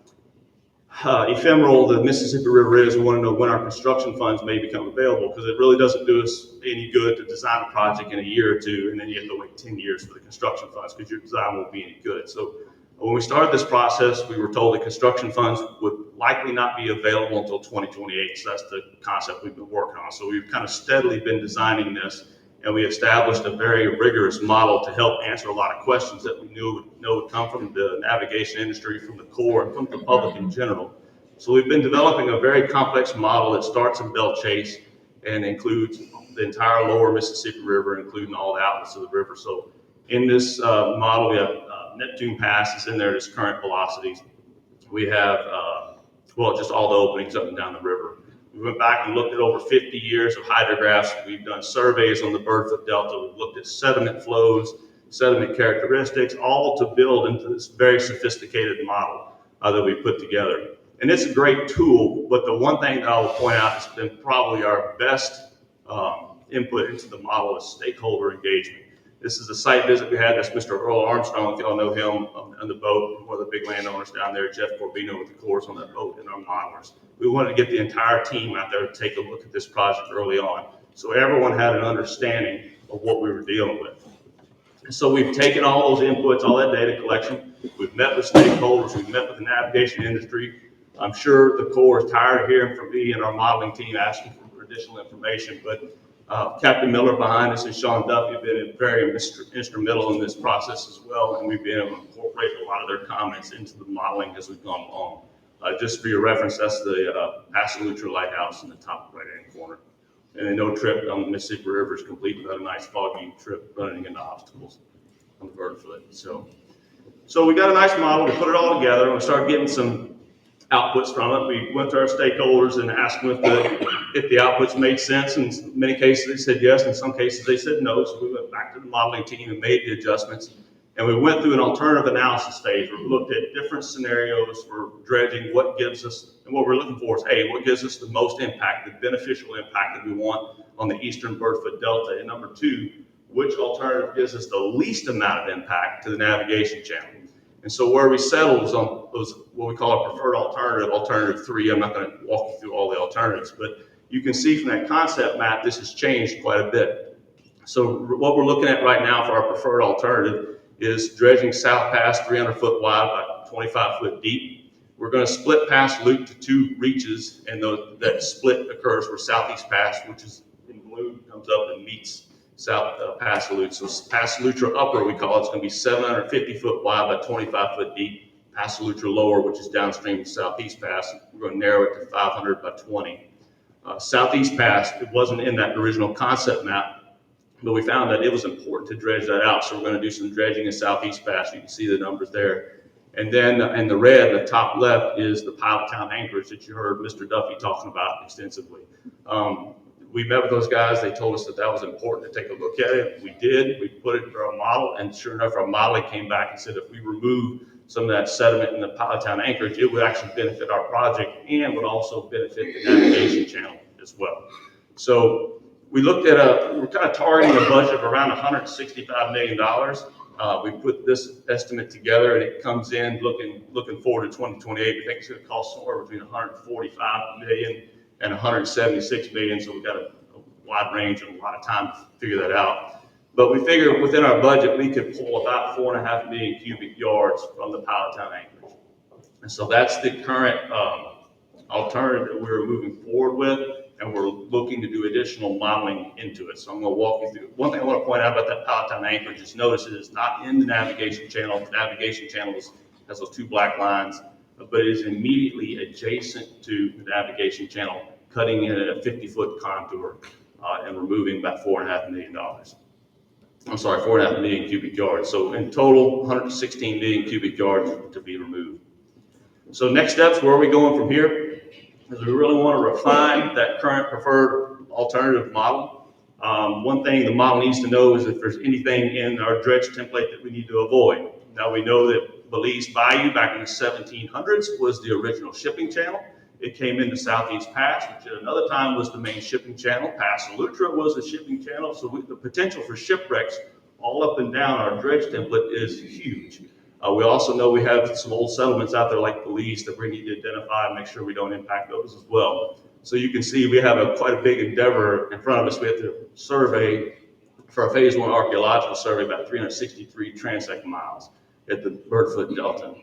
S13: ephemeral the Mississippi River is, we want to know when our construction funds may become available, because it really doesn't do us any good to design a project in a year or two, and then you have to wait 10 years for the construction funds, because your design won't be any good. So when we started this process, we were told that construction funds would likely not be available until 2028, so that's the concept we've been working on. So we've kind of steadily been designing this, and we established a very rigorous model to help answer a lot of questions that we knew would come from the navigation industry, from the Corps, and from the public in general. So we've been developing a very complex model that starts in Belle Chase and includes the entire lower Mississippi River, including all the outlets of the river. So in this model, we have Neptune Pass is in there at its current velocities. We have, just all the openings up and down the river. We went back and looked at over 50 years of hydrographs. We've done surveys on the Birdfoot Delta. We've looked at sediment flows, sediment characteristics, all to build into this very sophisticated model that we put together. And it's a great tool, but the one thing that I will point out has been probably our best input into the model is stakeholder engagement. This is a site visit we had. That's Mr. Earl Armstrong, if y'all know him, on the boat, one of the big landowners down there, Jeff Corbino with the Corps on that boat, and our modelers. We wanted to get the entire team out there to take a look at this project early on, so everyone had an understanding of what we were dealing with. And so we've taken all those inputs, all that data collection. We've met with stakeholders. We've met with the navigation industry. I'm sure the Corps is tired of hearing from me and our modeling team asking for additional information, but Captain Miller behind us and Sean Duffy have been very instrumental in this process as well, and we've been able to incorporate a lot of their comments into the modeling as we've gone along. Just for your reference, that's the Passalute Lighthouse in the top right-hand corner. And a no trip on the Mississippi River is complete without a nice foggy trip running into obstacles on the Birdfoot. So we got a nice model, we put it all together, and we started getting some outputs from it. We went to our stakeholders and asked them if the outputs made sense. In many cases, they said yes. In some cases, they said no. So we went back to the modeling team and made the adjustments. And we went through an alternative analysis phase where we looked at different scenarios for dredging, what gives us, and what we're looking for is, hey, what gives us the most impact, the beneficial impact that we want on the eastern Birdfoot Delta? And number two, which alternative gives us the least amount of impact to the navigation channel? And so where we settled was on those, what we call a preferred alternative, alternative 3. I'm not going to walk you through all the alternatives, but you can see from that concept map, this has changed quite a bit. So what we're looking at right now for our preferred alternative is dredging South Pass 300 foot wide by 25 foot deep. We're going to split Passalute to 2 reaches, and that split occurs where Southeast Pass, which is in blue, comes up and meets South Passalute. So Passalute Upper, we call it, it's going to be 750 foot wide by 25 foot deep. Passalutra Lower, which is downstream of Southeast Pass. We're going to narrow it to 500 by 20. Southeast Pass, it wasn't in that original concept map, but we found that it was important to dredge that out. So we're going to do some dredging in Southeast Pass. You can see the numbers there. And then in the red, the top left, is the pilot town anchorage that you heard Mr. Duffy talking about extensively. We met with those guys. They told us that that was important to take a look at it. We did. We put it into our model, and sure enough, our modeling came back and said if we remove some of that sediment in the pilot town anchorage, it would actually benefit our project and would also benefit the navigation channel as well. So we looked at we're kind of targeting a budget of around $165 million. We put this estimate together, and it comes in looking forward to 2028. We think it's going to cost somewhere between $145 million and $176 million. So we've got a wide range and a lot of time to figure that out. But we figured within our budget, we could pull about 4.5 million cubic yards from the pilot town anchorage. And so that's the current alternative that we're moving forward with, and we're looking to do additional modeling into it. So I'm going to walk you through. One thing I want to point out about that pilot town anchorage is notice it is not in the navigation channel. The navigation channel has those two black lines, but it is immediately adjacent to the navigation channel, cutting in at a 50-foot contour and removing about $4.5 million. I'm sorry, 4.5 million cubic yards. So in total, 116 million cubic yards to be removed. So next steps, where are we going from here? Is we really want to refine that current preferred alternative model. One thing the model needs to know is if there's anything in our dredge template that we need to avoid. Now we know that Belize Bayou back in the 1700s was the original shipping channel. It came into Southeast Pass, which at another time was the main shipping channel. Passalutra was the shipping channel. So the potential for shipwrecks all up and down our dredge template is huge. We also know we have some old settlements out there like Belize that we need to identify and make sure we don't impact those as well. So you can see we have quite a big endeavor in front of us. We have to survey for a phase 1 archaeological survey about 363 transect miles at the Birdfoot Delta.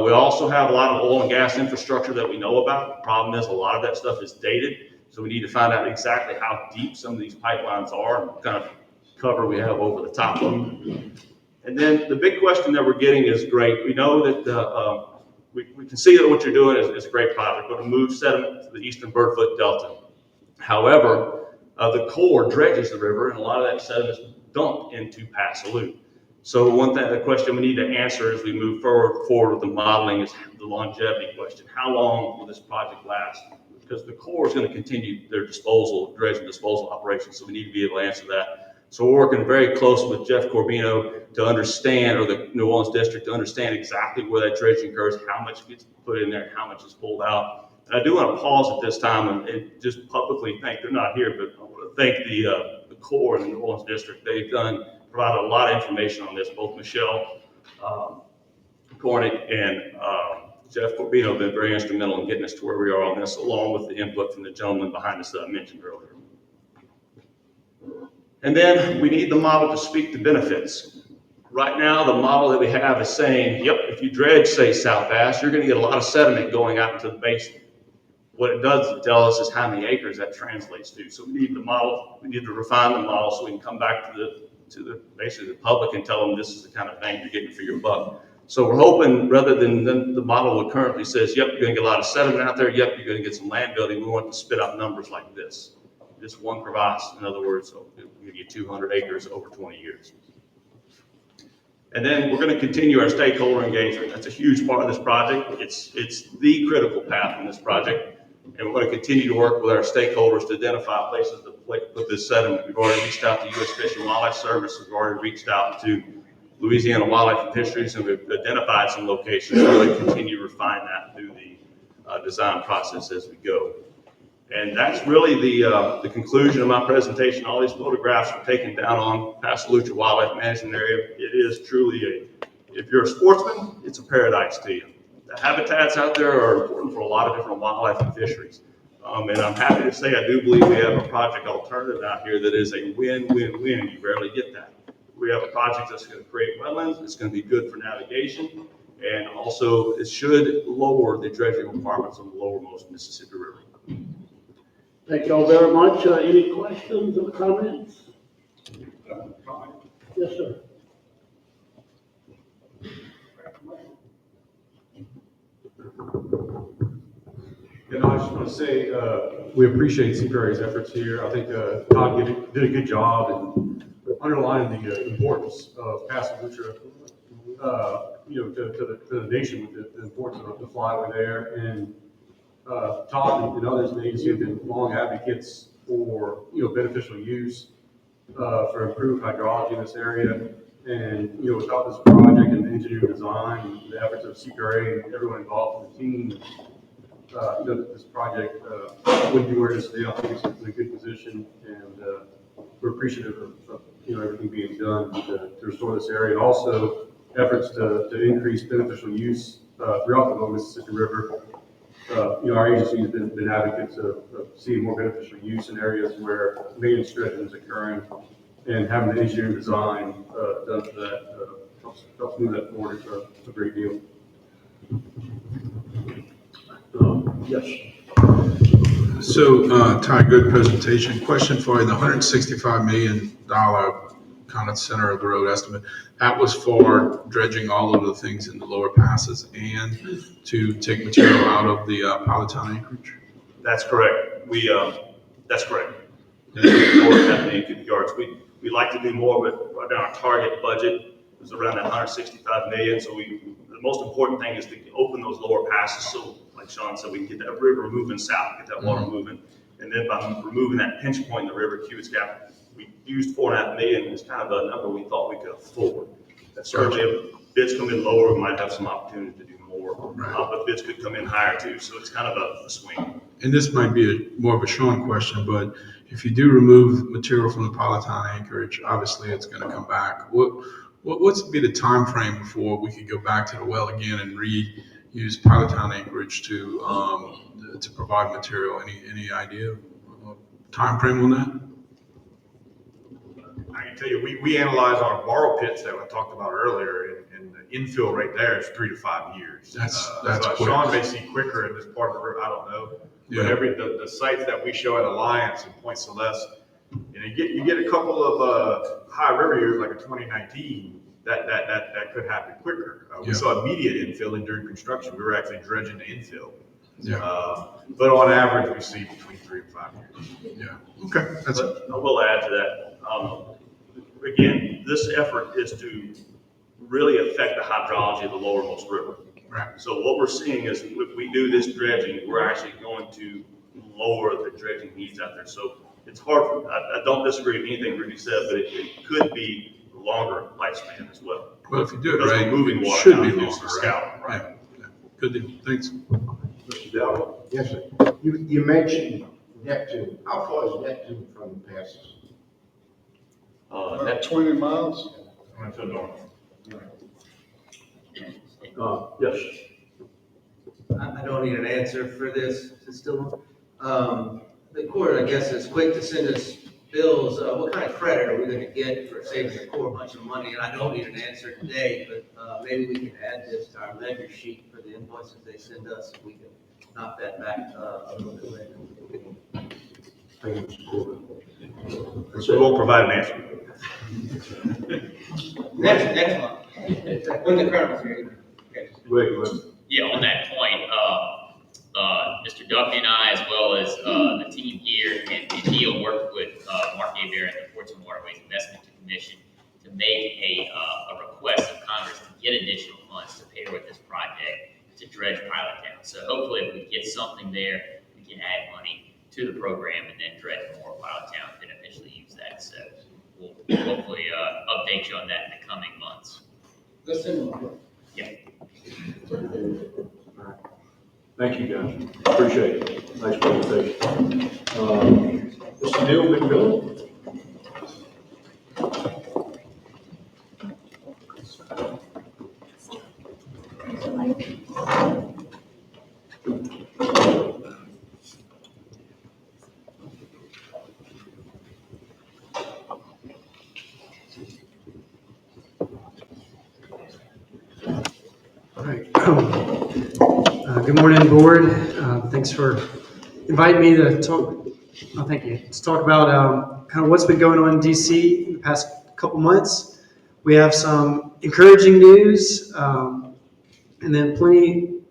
S13: We also have a lot of oil and gas infrastructure that we know about. The problem is a lot of that stuff is dated, so we need to find out exactly how deep some of these pipelines are and what kind of cover we have over the top of them. And then the big question that we're getting is great. We know that we can see that what you're doing is a great project. We're going to move sediment to the eastern Birdfoot Delta. However, the Corps dredges the river, and a lot of that sediment is dumped into Passalutra. So the question we need to answer as we move forward with the modeling is the longevity question. How long will this project last? Because the Corps is going to continue their dredge and disposal operations, so we need to be able to answer that. So we're working very close with Jeff Corbino to understand, or the New Orleans District to understand exactly where that dredging occurs, how much gets put in there, and how much is pulled out. And I do want to pause at this time and just publicly thank, they're not here, but I want to thank the Corps and the New Orleans District. They've provided a lot of information on this. Both Michelle Cornick and Jeff Corbino have been very instrumental in getting us to where we are on this, along with the input from the gentleman behind us that I mentioned earlier. And then we need the model to speak to benefits. Right now, the model that we have is saying, yep, if you dredge, say, South Bass, you're going to get a lot of sediment going out into the basin. What it does tell us is how many acres that translates to. So we need the model, we need to refine the model so we can come back to basically the public and tell them this is the kind of thing you're getting for your buck. So we're hoping, rather than the model that currently says, yep, you're going to get a lot of sediment out there, yep, you're going to get some land building, we want to spit out numbers like this. Just one crevasse, in other words, so it'll give you 200 acres over 20 years. And then we're going to continue our stakeholder engagement. That's a huge part of this project. It's the critical path in this project. And we're going to continue to work with our stakeholders to identify places to put this sediment. We've already reached out to U.S. Fish and Wildlife Service. We've already reached out to Louisiana Wildlife and Fisheries, and we've identified some locations. We're going to continue to refine that through the design process as we go. And that's really the conclusion of my presentation. All these photographs are taken down on Passalutra Wildlife Management Area. It is truly if you're a sportsman, it's a paradise to you. The habitats out there are important for a lot of different wildlife and fisheries. And I'm happy to say I do believe we have a project alternative out here that is a win-win-win. You rarely get that. We have a project that's going to create wetlands. It's going to be good for navigation. And also, it should lower the dredging requirements on the lowermost Mississippi River.
S1: Thank you all very much. Any questions or comments? Yes, sir.
S12: just want to say, we appreciate CPRA's efforts here. I think Todd did a good job in underlining the importance of passing Lutra, to the nation with the importance of the flyway there. And Todd and others in the agency have been long advocates for, beneficial use, for improved hydrology in this area. And, without this project and engineering design, and the efforts of CPRA and everyone involved in the team, this project wouldn't be where it is today. I think it's in a good position, and we're appreciative of everything being done to restore this area, and also efforts to increase beneficial use throughout the lower Mississippi River. Our agency has been advocates of seeing more beneficial use in areas where maintenance dredging is occurring, and having the engineering design done for that helps move that forward a great deal.
S5: Yes. So, Ty, good presentation. Question for you, the $165 million kind of center of the road estimate, that was for dredging all of the things in the lower passes and to take material out of the Powhatan acreage?
S13: That's correct. That's correct. Yards. We like to do more, but right now our target budget is around that 165 million. So the most important thing is to open those lower passes. So like Sean said, we can get that river moving south, get that water moving. And then by removing that pinch point in the river, Cubit's Gap, we used 4.5 million. It's kind of a number we thought we could afford. That's certainly if bids come in lower, we might have some opportunity to do more. But bids could come in higher too. So it's kind of a swing.
S5: And this might be more of a Sean question, but if you do remove material from the Powhatan acreage, obviously it's going to come back. What's be the time frame before we could go back to the well again and reuse Powhatan acreage to provide material? Any idea of time frame on that?
S12: I can tell you, we analyze our borrow pits that I talked about earlier, and the infill right there is 3 to 5 years.
S5: That's
S12: so
S5: quick.
S12: Sean may see quicker in this part of the river, I don't know.
S5: Yeah.
S12: But the sites that we show at Alliance and Point Celeste, you get a couple of high river years like a 2019, that could happen quicker. We saw immediate infilling during construction. We were actually dredging the infill.
S5: Yeah.
S12: But on average, we see between 3 and 5 years.
S5: Yeah. Okay.
S13: I will add to that. Again, this effort is to really affect the hydrology of the lowermost river.
S5: Right.
S13: So what we're seeing is if we do this dredging, we're actually going to lower the dredging needs out there. So it's hard. I don't disagree with anything Rudy said, but it could be a longer lifespan as well.
S5: Well, if you do it
S13: because
S5: right,
S13: we're moving
S5: it
S13: water
S5: should
S13: down
S5: be
S13: through
S5: longer,
S13: the scout.
S5: right? Yeah. Good deal. Thanks.
S8: Mr. Dell? Yes, sir. You mentioned Neptune. How far is Neptune from the passes?
S11: About 20 miles.
S13: Yes.
S14: I don't need an answer for this. Is it still on? The court, I guess, is quick to send us bills. What kind of credit are we going to get for saving the Corps a bunch of money? And I don't need an answer today, but maybe we can add this to our ledger sheet for the invoices they send us. If we can knock that back a little bit later.
S8: Thank you, Mr. Corbett.
S13: So we won't provide an answer.
S14: Next month. When the colonel's here. Okay.
S7: Yeah, on that point, Mr. Duffy and I, as well as the team here, and Neil worked with Mark Abear and the Ports and Waterways Investment Commission to make a request of Congress to get additional funds to pair with this project to dredge Pilot Town. So hopefully if we get something there, we can add money to the program and then dredge more Pilot Town and beneficially use that. So we'll hopefully update you on that in the coming months.
S14: Let's send them.
S7: Yeah.
S15: Thank you, guys. Appreciate it. Nice presentation. Mr. Neil McMillan.
S16: All right. Good morning, board. Thanks for inviting me to talk. Oh, thank you. To talk about kind of what's been going on in DC in the past couple months. We have some encouraging news, and then plenty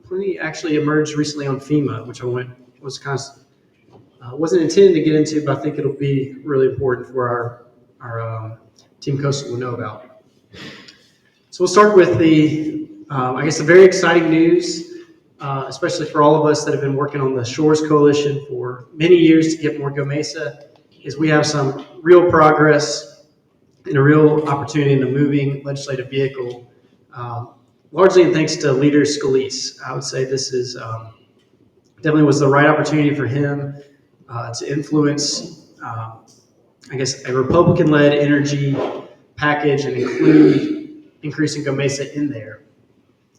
S16: actually emerged recently on FEMA, which I want was kind of wasn't intended to get into, but I think it'll be really important for our Team Coastal to know about. So we'll start with I guess the very exciting news, especially for all of us that have been working on the Shores Coalition for many years to get more GOMESA, is we have some real progress and a real opportunity in a moving legislative vehicle, largely thanks to Leader Scalise. I would say this is definitely was the right opportunity for him to influence, I guess, a Republican-led energy package and include increasing GOMESA in there.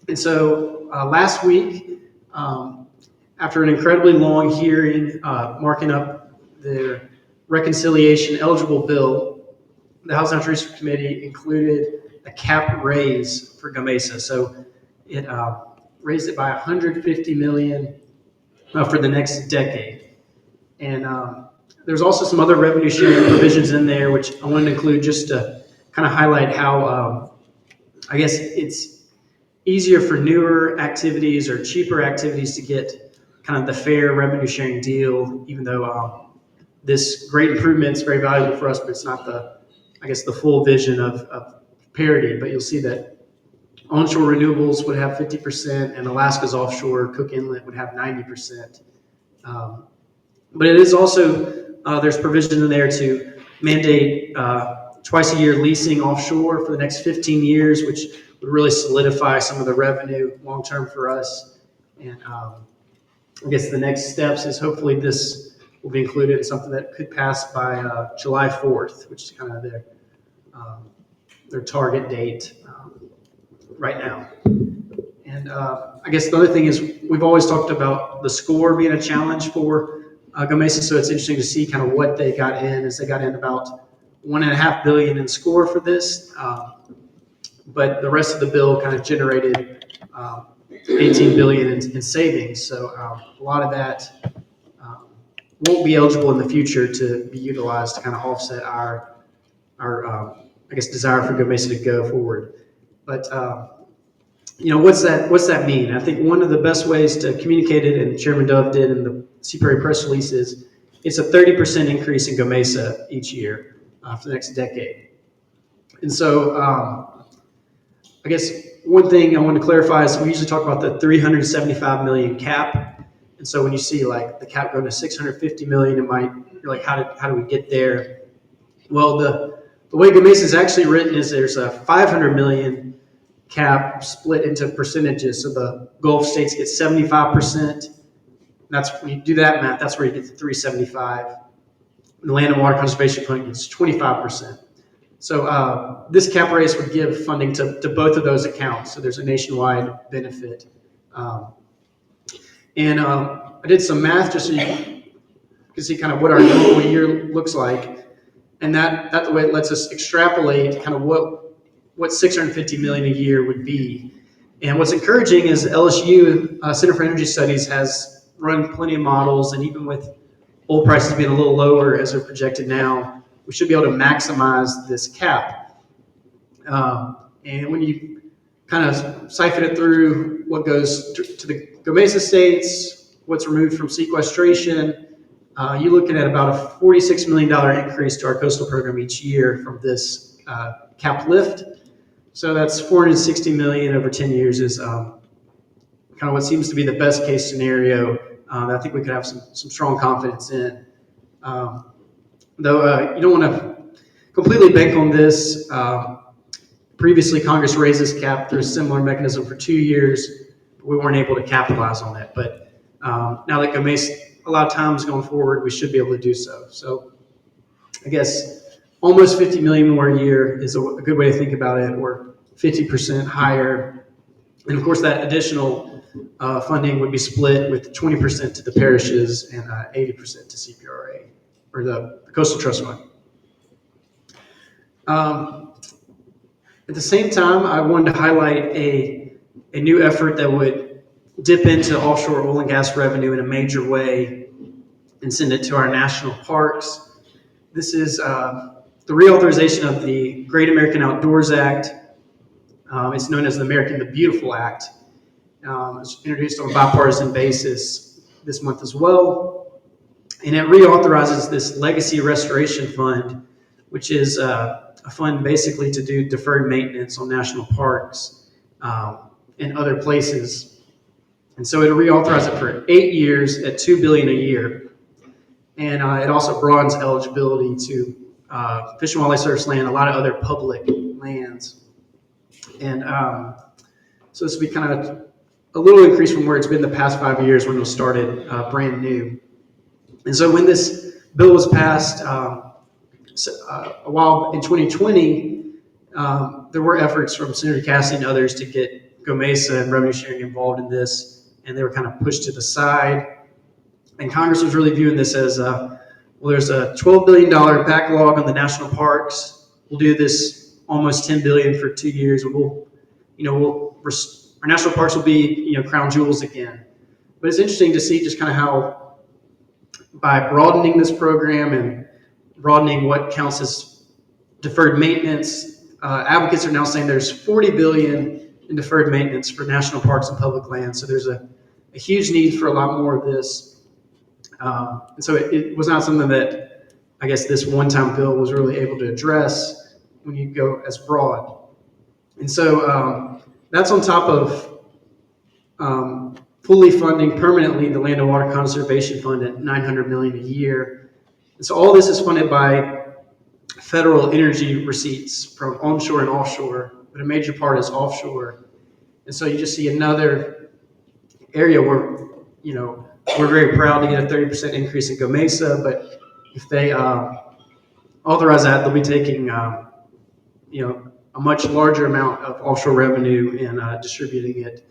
S16: And so last week, after an incredibly long hearing marking up their reconciliation eligible bill, the House Natural Resources Committee included a cap raise for GOMESA. So it raised it by $150 million for the next decade. And there's also some other revenue sharing provisions in there, which I wanted to include just to kind of highlight how I guess it's easier for newer activities or cheaper activities to get kind of the fair revenue sharing deal, even though this great improvement is very valuable for us, but it's not I guess the full vision of parity. But you'll see that onshore renewables would have 50% and Alaska's offshore Cook Inlet would have 90%. But it is also, there's provision in there to mandate twice a year leasing offshore for the next 15 years, which would really solidify some of the revenue long-term for us. And I guess the next steps is hopefully this will be included in something that could pass by July 4th, which is kind of their target date right now. And I guess the other thing is we've always talked about the score being a challenge for GOMESA, so it's interesting to see kind of what they got in, as they got in about $1.5 billion in score for this, but the rest of the bill kind of generated $18 billion in savings. So a lot of that won't be eligible in the future to be utilized to kind of offset our I guess desire for GOMESA to go forward. But what's that mean? I think one of the best ways to communicate it, and Chairman Dove did in the CPRA press release, is it's a 30% increase in GOMESA each year for the next decade. And so I guess one thing I want to clarify is we usually talk about the 375 million cap. And so when you see like the cap go to 650 million, you're like, how do we get there? Well, the way GOMESA is actually written is there's a 500 million cap split into percentages. So the Gulf states get 75%. That's when you do that math, that's where you get to 375. And the Land and Water Conservation Fund gets 25%. So this cap raise would give funding to both of those accounts. So there's a nationwide benefit. And I did some math just so you can see kind of what our normal year looks like. And that the way it lets us extrapolate kind of what 650 million a year would be. And what's encouraging is LSU Center for Energy Studies has run plenty of models, and even with oil prices being a little lower as they're projected now, we should be able to maximize this cap. And when you kind of siphon it through what goes to the GOMESA states, what's removed from sequestration, you're looking at about a $46 million increase to our coastal program each year from this cap lift. So that's 460 million over 10 years is kind of what seems to be the best case scenario that I think we could have some strong confidence in. Though you don't want to completely bank on this. Previously, Congress raised this cap through a similar mechanism for 2 years. But we weren't able to capitalize on it. But now that GOMESA, a lot of times going forward, we should be able to do so. So I guess almost 50 million more a year is a good way to think about it, or 50% higher. And of course, that additional funding would be split with 20% to the parishes and 80% to CPRA, or the Coastal Trust Fund. At the same time, I wanted to highlight a new effort that would dip into offshore oil and gas revenue in a major way and send it to our national parks. This is the reauthorization of the Great American Outdoors Act. It's known as the American the Beautiful Act. It's introduced on a bipartisan basis. this month as well. And it reauthorizes this Legacy Restoration Fund, which is a fund basically to do deferred maintenance on national parks and other places. And so it'll reauthorize it for 8 years at $2 billion a year. And it also broadens eligibility to Fish and Wildlife Service land, a lot of other public lands. And so this will be kind of a little increase from where it's been the past 5 years when it was started brand new. And so when this bill was passed a while in 2020, there were efforts from Senator Cassidy and others to get GOMESA and revenue sharing involved in this, and they were kind of pushed to the side. And Congress was really viewing this as, well, there's a $12 billion backlog on the national parks. We'll do this almost $10 billion for 2 years. Our national parks will be, crown jewels again. But it's interesting to see just kind of how, by broadening this program and broadening what counts as deferred maintenance, advocates are now saying there's $40 billion in deferred maintenance for national parks and public lands. So there's a huge need for a lot more of this. And so it was not something that I guess this one-time bill was really able to address when you go as broad. And so that's on top of fully funding permanently the Land and Water Conservation Fund at $900 million a year. And so all this is funded by federal energy receipts from onshore and offshore, but a major part is offshore. And so you just see another area where, we're very proud to get a 30% increase in GOMESA, but if they authorize that, they'll be taking, a much larger amount of offshore revenue and distributing it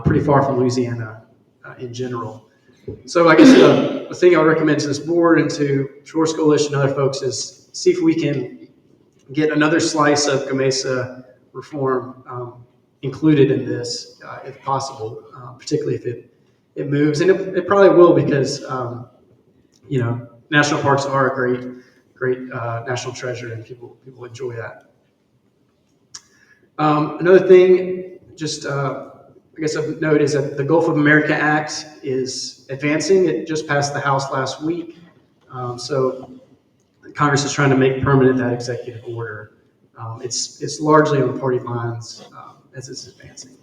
S16: pretty far from Louisiana in general. So I guess the thing I would recommend to this board and to Shores Coalition and other folks is see if we can get another slice of GOMESA reform included in this, if possible, particularly if it moves. And it probably will because, national parks are a great national treasure and people enjoy that. Another thing, just I guess of note is that the Gulf of America Act is advancing. It just passed the House last week. So Congress is trying to make permanent that executive order. It's largely on party lines as it's advancing.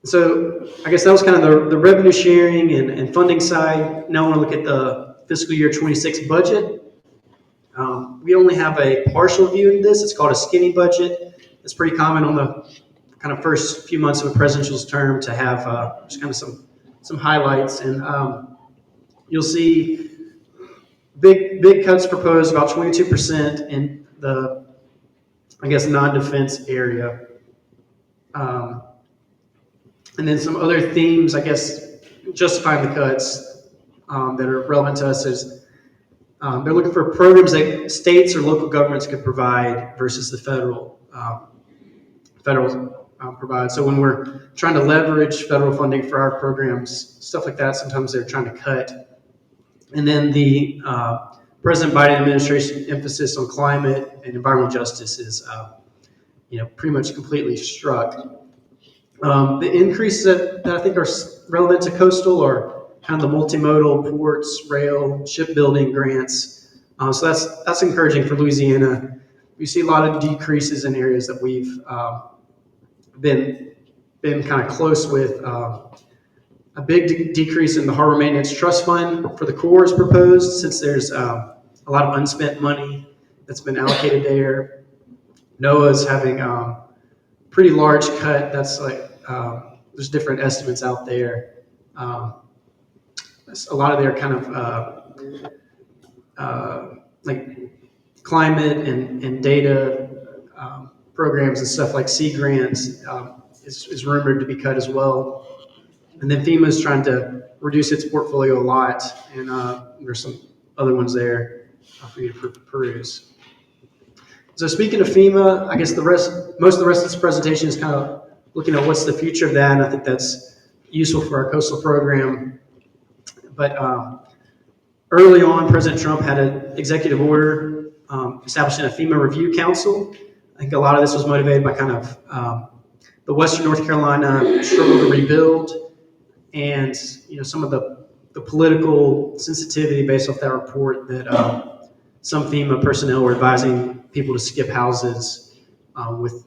S16: So I guess that was kind of the revenue sharing and funding side. Now I want to look at the fiscal year 26 budget. We only have a partial view in this. It's called a skinny budget. It's pretty common on the kind of first few months of a presidential term to have just kind of some highlights. And you'll see big cuts proposed, about 22% in the, non-defense area. And then some other themes, justifying the cuts that are relevant to us is they're looking for programs that states or local governments could provide versus the federal provide. So when we're trying to leverage federal funding for our programs, stuff like that, sometimes they're trying to cut. And then the President Biden administration emphasis on climate and environmental justice is, pretty much completely struck. The increases that I think are relevant to coastal are kind of the multimodal ports, rail, shipbuilding grants. So that's encouraging for Louisiana. We see a lot of decreases in areas that we've been kind of close with. A big decrease in the Harbor Maintenance Trust Fund for the Corps is proposed, since there's a lot of unspent money that's been allocated there. NOAA's having pretty large cut. That's there's different estimates out there. A lot of their kind of climate and data programs and stuff like sea grants is rumored to be cut as well. And then FEMA is trying to reduce its portfolio a lot, and there's some other ones there for you to peruse. So speaking of FEMA, I guess most of the rest of this presentation is kind of looking at what's the future of that, and I think that's useful for our coastal program. But early on, President Trump had an executive order establishing a FEMA review council. I think a lot of this was motivated by kind of the Western North Carolina struggle to rebuild. and some of the political sensitivity based off that report that some FEMA personnel were advising people to skip houses with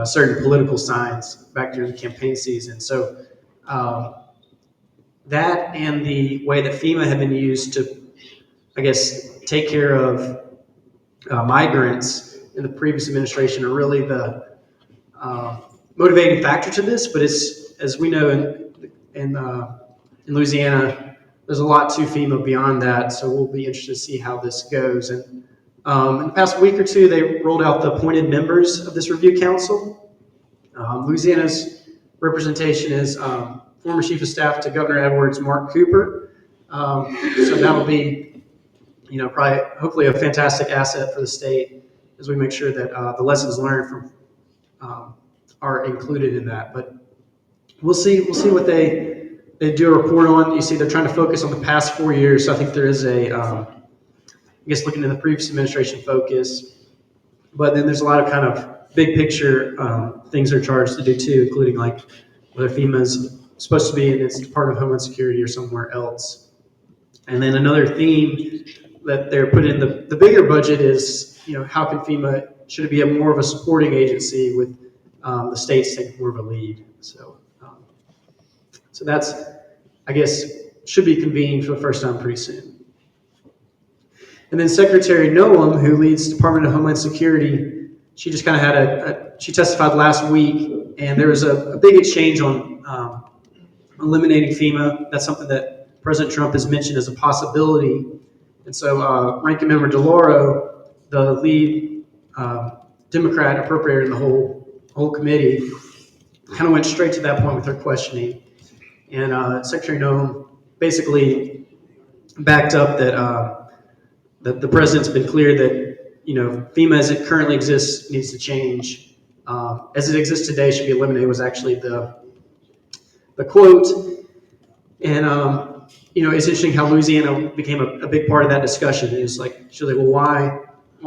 S16: certain political signs back during the campaign season. So that and the way that FEMA had been used to, I guess, take care of migrants in the previous administration are really the motivating factor to this. But it's, as we know, in Louisiana, there's a lot to FEMA beyond that. So we'll be interested to see how this goes. And in the past week or two, they rolled out the appointed members of this review council. Louisiana's representation is former Chief of Staff to Governor Edwards, Mark Cooper. So that'll be, probably, hopefully, a fantastic asset for the state as we make sure that the lessons learned from are included in that. But we'll see what they do a report on. You see, they're trying to focus on the past 4 years. So I think there is I guess looking at the previous administration focus, but then there's a lot of kind of big picture things they're charged to do too, including like whether FEMA's supposed to be in its Department of Homeland Security or somewhere else. And then another theme that they're putting in the bigger budget is, how can FEMA, should it be more of a supporting agency with the states taking more of a lead? So that's, I guess, should be convened for the first time pretty soon. And then Secretary Noam, who leads Department of Homeland Security, she just kind of had she testified last week, and there was a big exchange on eliminating FEMA. That's something that President Trump has mentioned as a possibility. And so Ranking Member DeLauro, the lead Democrat appropriator in the whole committee, kind of went straight to that point with her questioning. And Secretary Noam basically backed up that the president's been clear that FEMA as it currently exists needs to change. As it exists today, should be eliminated was actually the quote. And it's interesting how Louisiana became a big part of that discussion. It's like, why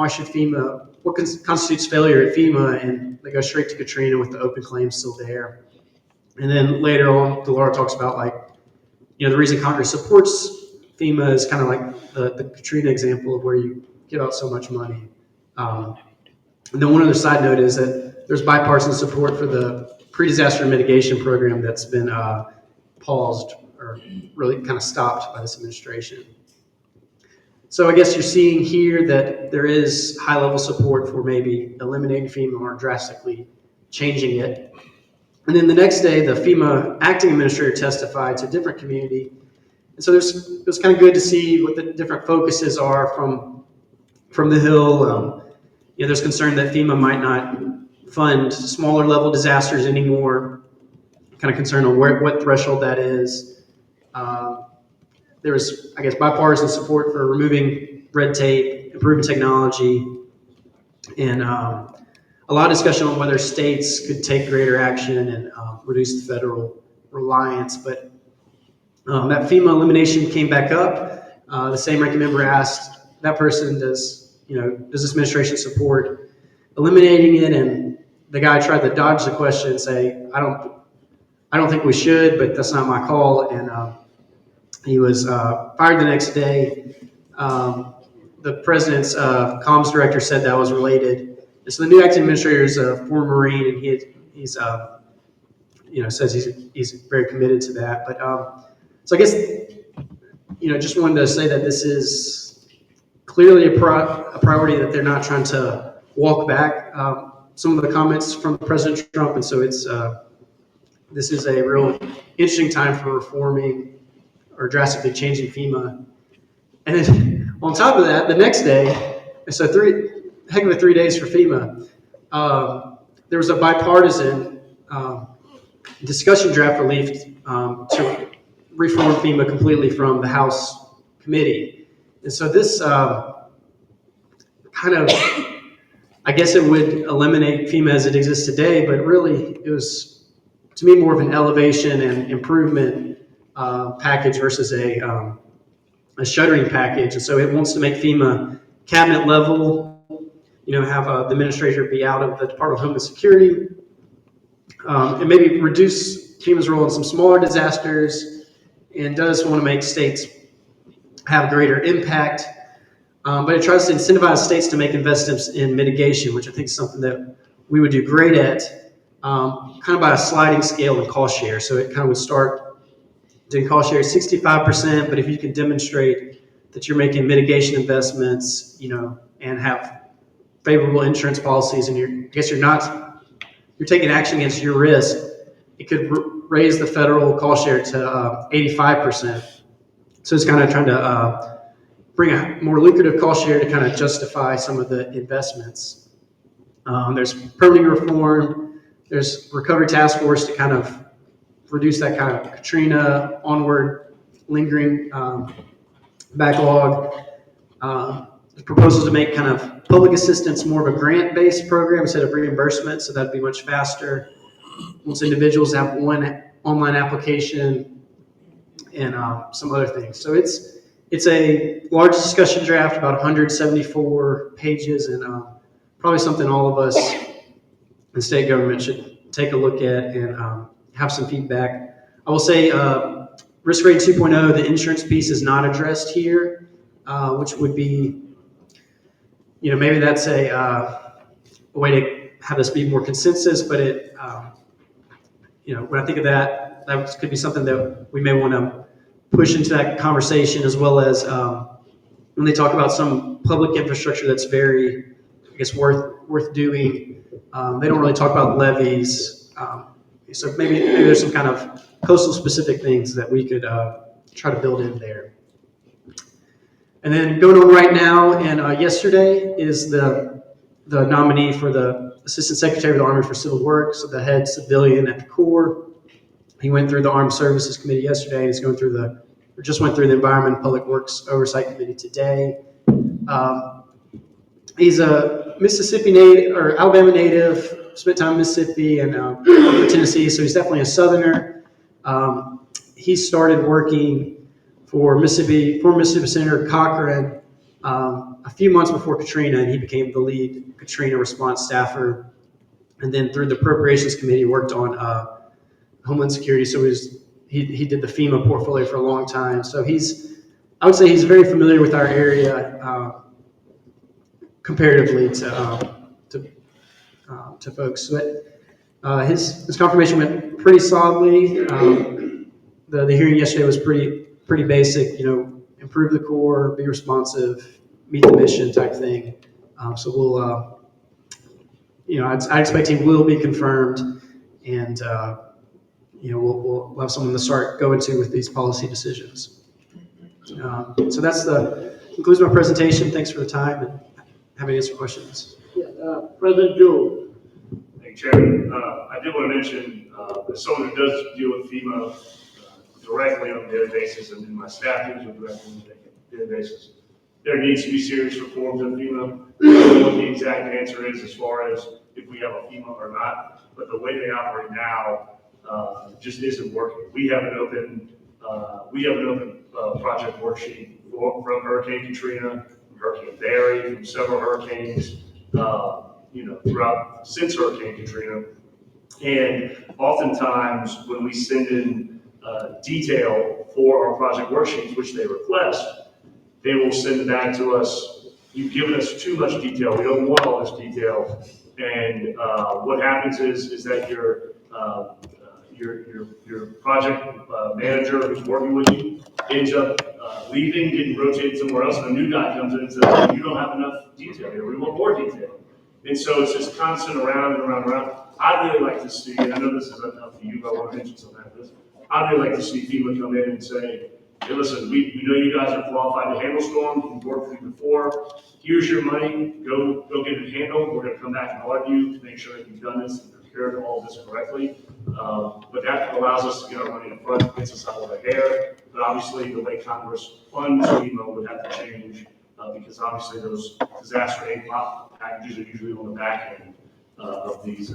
S16: should FEMA? What constitutes failure at FEMA? And they go straight to Katrina with the open claims still there. And then later on, DeLauro talks about the reason Congress supports FEMA is kind of like the Katrina example of where you give out so much money. And then one other side note is that there's bipartisan support for the pre-disaster mitigation program that's been paused or really kind of stopped by this administration. So I guess you're seeing here that there is high-level support for maybe eliminating FEMA or drastically changing it. And then the next day, the FEMA acting administrator testified to a different community. And so it was kind of good to see what the different focuses are from the Hill. There's concern that FEMA might not fund smaller level disasters anymore. Kind of concern on what threshold that is. There was, I guess, bipartisan support for removing red tape, improving technology, and a lot of discussion on whether states could take greater action and reduce the federal reliance. But that FEMA elimination came back up. The same ranking member asked that person, does this administration support eliminating it? And the guy tried to dodge the question and say, I don't think we should, but that's not my call. And he was fired the next day. The president's comms director said that was related. And so the new acting administrator is a former Marine, and he's says he's very committed to that. But so I guess just wanted to say that this is clearly a priority that they're not trying to walk back some of the comments from President Trump, and so this is a real interesting time for reforming or drastically changing FEMA. And then on top of that, the next day, so heck of a 3 days for FEMA. There was a bipartisan discussion draft released to reform FEMA completely from the House committee. And so this kind of, I guess it would eliminate FEMA as it exists today, but really it was, to me, more of an elevation and improvement package versus a shuttering package. And so it wants to make FEMA cabinet level, have the administrator be out of the Department of Homeland Security, and maybe reduce FEMA's role in some smaller disasters and does want to make states have greater impact. But it tries to incentivize states to make investments in mitigation, which I think is something that we would do great at, kind of by a sliding scale in cost share. So it kind of would start doing cost share 65%, but if you can demonstrate that you're making mitigation investments, and have favorable insurance policies, and you're taking action against your risk, it could raise the federal cost share to 85%. So it's kind of trying to bring a more lucrative cost share to kind of justify some of the investments. There's permitting reform. There's recovery task force to kind of reduce that kind of Katrina onward lingering backlog. Proposals to make kind of public assistance more of a grant-based program instead of reimbursement, so that'd be much faster. Once individuals have one online application and some other things. So it's a large discussion draft, about 174 pages, and probably something all of us in state government should take a look at and have some feedback. I will say risk rating 2.0, the insurance piece is not addressed here, which would be, maybe that's a way to have this be more consensus, but when I think of that could be something that we may want to push into that conversation, as well as when they talk about some public infrastructure that's very, worth doing. They don't really talk about levees. So maybe there's some kind of coastal specific things that we could try to build in there. And then going on right now, and yesterday is the nominee for the Assistant Secretary of the Army for Civil Works, so the head civilian at the Corps. He went through the Armed Services Committee yesterday, and he's going through just went through the Environment and Public Works Oversight Committee today. He's a Mississippi native, or Alabama native, spent time in Mississippi and Tennessee, so he's definitely a Southerner. He started working for former Mississippi Senator Cochran a few months before Katrina, and he became the lead Katrina response staffer. And then through the Appropriations Committee, worked on Homeland Security. So he did the FEMA portfolio for a long time. So I would say he's very familiar with our area comparatively to folks. But his confirmation went pretty solidly. The hearing yesterday was pretty basic. Improve the Corps, be responsive, meet the mission type thing. So we'll, I expect he will be confirmed, and we'll have someone to start going to with these policy decisions. So that's concludes my presentation. Thanks for the time, and happy to answer questions.
S1: President Joe.
S6: Thank you, Chairman. I did want to mention, as someone who does deal with FEMA directly on a daily basis, and my staff deals with directly on a daily basis, there needs to be serious reforms in FEMA. I don't know what the exact answer is as far as if we have a FEMA or not, but the way they operate now just isn't working. We have an open project worksheet from Hurricane Katrina, from Hurricane Barry, from several hurricanes, since Hurricane Katrina. And oftentimes when we send in detail for our project worksheets, which they request, they will send it back to us. You've given us too much detail. We don't want all this detail. And what happens is that your project manager who's working with you ends up leaving, getting rotated somewhere else, and a new guy comes in and says, "You don't have enough detail here. We want more detail." And so it's just constant around and around and around. I'd really like to see, and I know this is up to you, but I want to mention something like this. I'd really like to see FEMA come in and say, "Hey, listen, we know you guys are qualified to handle storms. We've worked with you before. Here's your money. Go get it handled. We're going to come back and audit you to make sure that you've done this and prepared all of this correctly." But that allows us to get our money up front, gets us out of the hair. But obviously, the way Congress funds FEMA would have to change because obviously those disaster aid packages are usually on the back end of these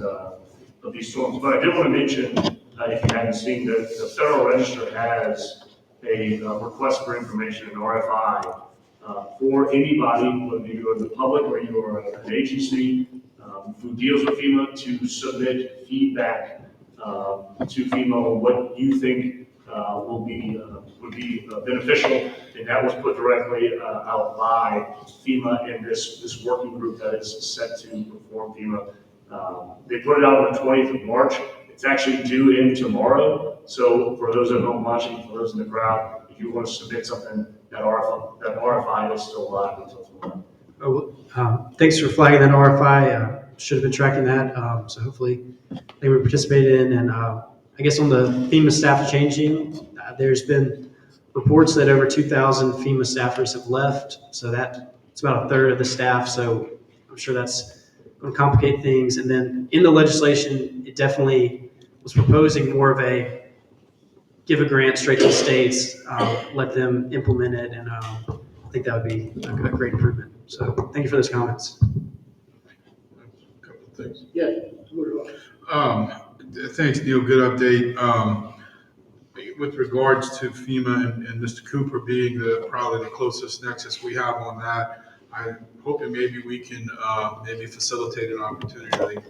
S6: storms. But I did want to mention, if you hadn't seen, the Federal Register has a request for information, an RFI, for anybody, whether you are the public or you are an agency who deals with FEMA, to submit feedback to FEMA on what you think would be beneficial, and that was put directly out by FEMA and this working group that is set to perform FEMA. They put it out on the 20th of March. It's actually due in tomorrow. So for those at home watching, for those in the crowd, if you want to submit something, that RFI is still alive until tomorrow.
S16: Thanks for flagging that RFI. Should have been tracking that. So hopefully they were participated in. And I guess on the FEMA staff changing, there's been reports that over 2,000 FEMA staffers have left. So it's about a third of the staff. So I'm sure that's going to complicate things. And then in the legislation, it definitely was proposing more of a give a grant straight to the states, let them implement it. And I think that would be a great improvement. So thank you for those comments.
S5: Couple of things.
S1: Yeah.
S5: Thanks, Neil. Good update. With regards to FEMA and Mr. Cooper being probably the closest nexus we have on that, I'm hoping maybe we can maybe facilitate an opportunity.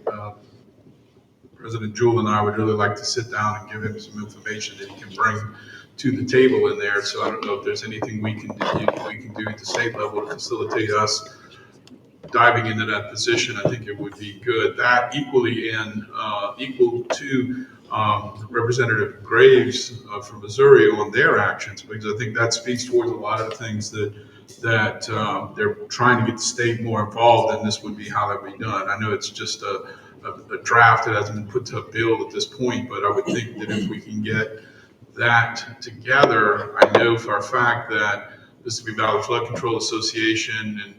S5: President Jewell and I would really like to sit down and give him some information that he can bring to the table in there. So I don't know if there's anything we can do at the state level to facilitate us diving into that position. I think it would be good. That equal to Representative Graves from Missouri on their actions, because I think that speaks towards a lot of the things that they're trying to get the state more involved, and this would be how that would be done. I know it's just a draft that hasn't been put to a bill at this point, but I would think that if we can get that together, I know for a fact that this would be Valley Flood Control Association and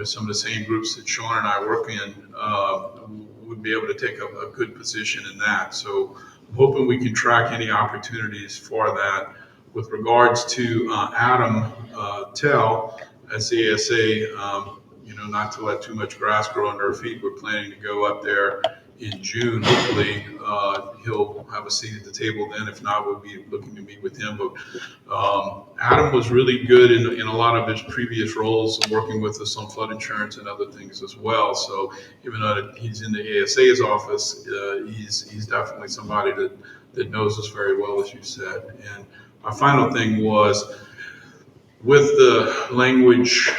S5: some of the same groups that Sean and I work in would be able to take a good position in that. So I'm hoping we can track any opportunities for that. With regards to Adam Tell, SASA, not to let too much grass grow under our feet. We're planning to go up there in June. Hopefully, he'll have a seat at the table then. If not, we'll be looking to meet with him. But Adam was really good in a lot of his previous roles, working with us on flood insurance and other things as well. So even though he's in the ASA's office, he's definitely somebody that knows us very well, as you said. And my final thing was with the language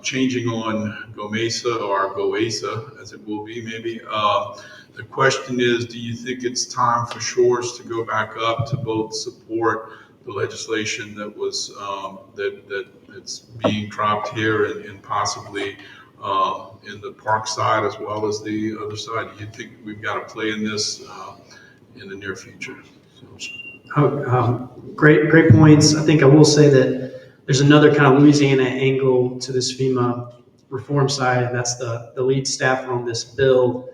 S5: changing on GOMESA or GOASA, as it will be maybe. The question is, do you think it's time for Shores to go back up to both support the legislation that was that's being dropped here and possibly in the park side as well as the other side? Do you think we've got to play in this in the near future?
S16: Great points. I think I will say that there's another kind of Louisiana angle to this FEMA reform side, and that's the lead staffer on this bill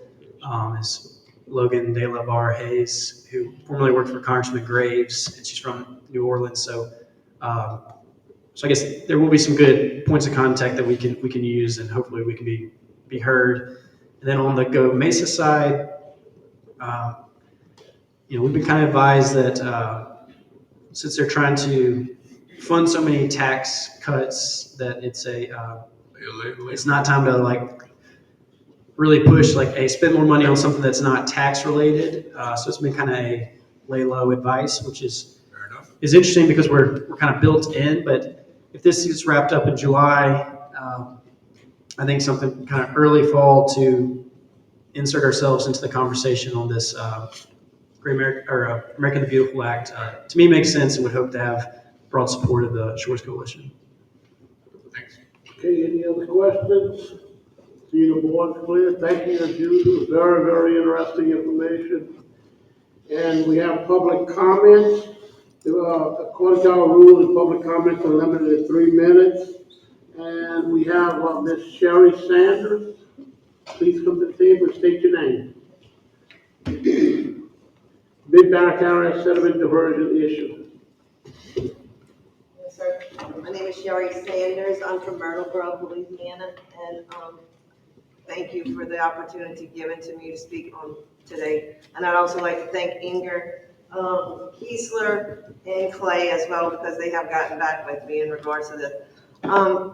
S16: is Logan De La Barre Hayes, who formerly worked for Congressman Graves, and she's from New Orleans. So I guess there will be some good points of contact that we can use, and hopefully we can be heard. And then on the Go Mesa side, we've been kind of advised that since they're trying to fund so many tax cuts that it's not time to really push spend more money on something that's not tax related. So it's been kind of a lay low advice, which is interesting because we're kind of built in. But if this gets wrapped up in July, I think something kind of early fall to insert ourselves into the conversation on this American the Beautiful Act to me makes sense, and would hope to have broad support of the Shores Coalition.
S5: Thanks.
S1: Okay, any other questions? See the board's clear. Thank you, as usual. Very, very interesting information. And we have public comments. According to our rules, the public comments are limited to 3 minutes. And we have Ms. Sherry Sanders. Please come to the table and state your name. Mid-Bannock Area Sediment Diversion Issue.
S17: Yes, sir. My name is Sherry Sanders. I'm from Myrtle Grove, Louisiana, and thank you for the opportunity given to me to speak on today. And I'd also like to thank Inger Kiesler and Clay as well, because they have gotten back with me in regards to this.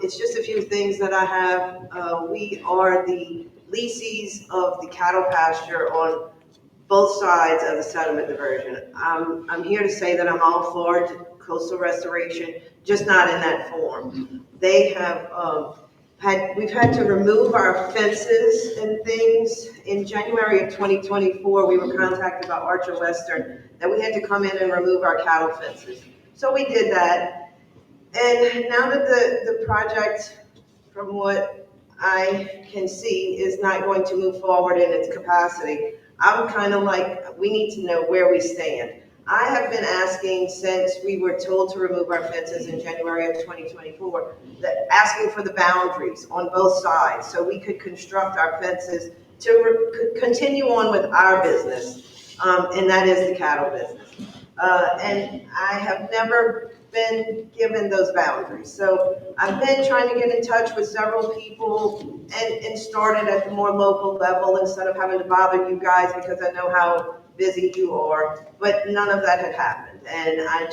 S17: It's just a few things that I have. We are the leasees of the cattle pasture on both sides of the sediment diversion. I'm here to say that I'm all for coastal restoration, just not in that form. They have, we've had to remove our fences and things. In January of 2024, we were contacted by Archer Western that we had to come in and remove our cattle fences. So we did that. And now that the project, from what I can see, is not going to move forward in its capacity, I'm kind of like, we need to know where we stand. I have been asking since we were told to remove our fences in January of 2024, asking for the boundaries on both sides so we could construct our fences to continue on with our business, and that is the cattle business. And I have never been given those boundaries. So I've been trying to get in touch with several people and started at the more local level instead of having to bother you guys because I know how busy you are, but none of that had happened. And I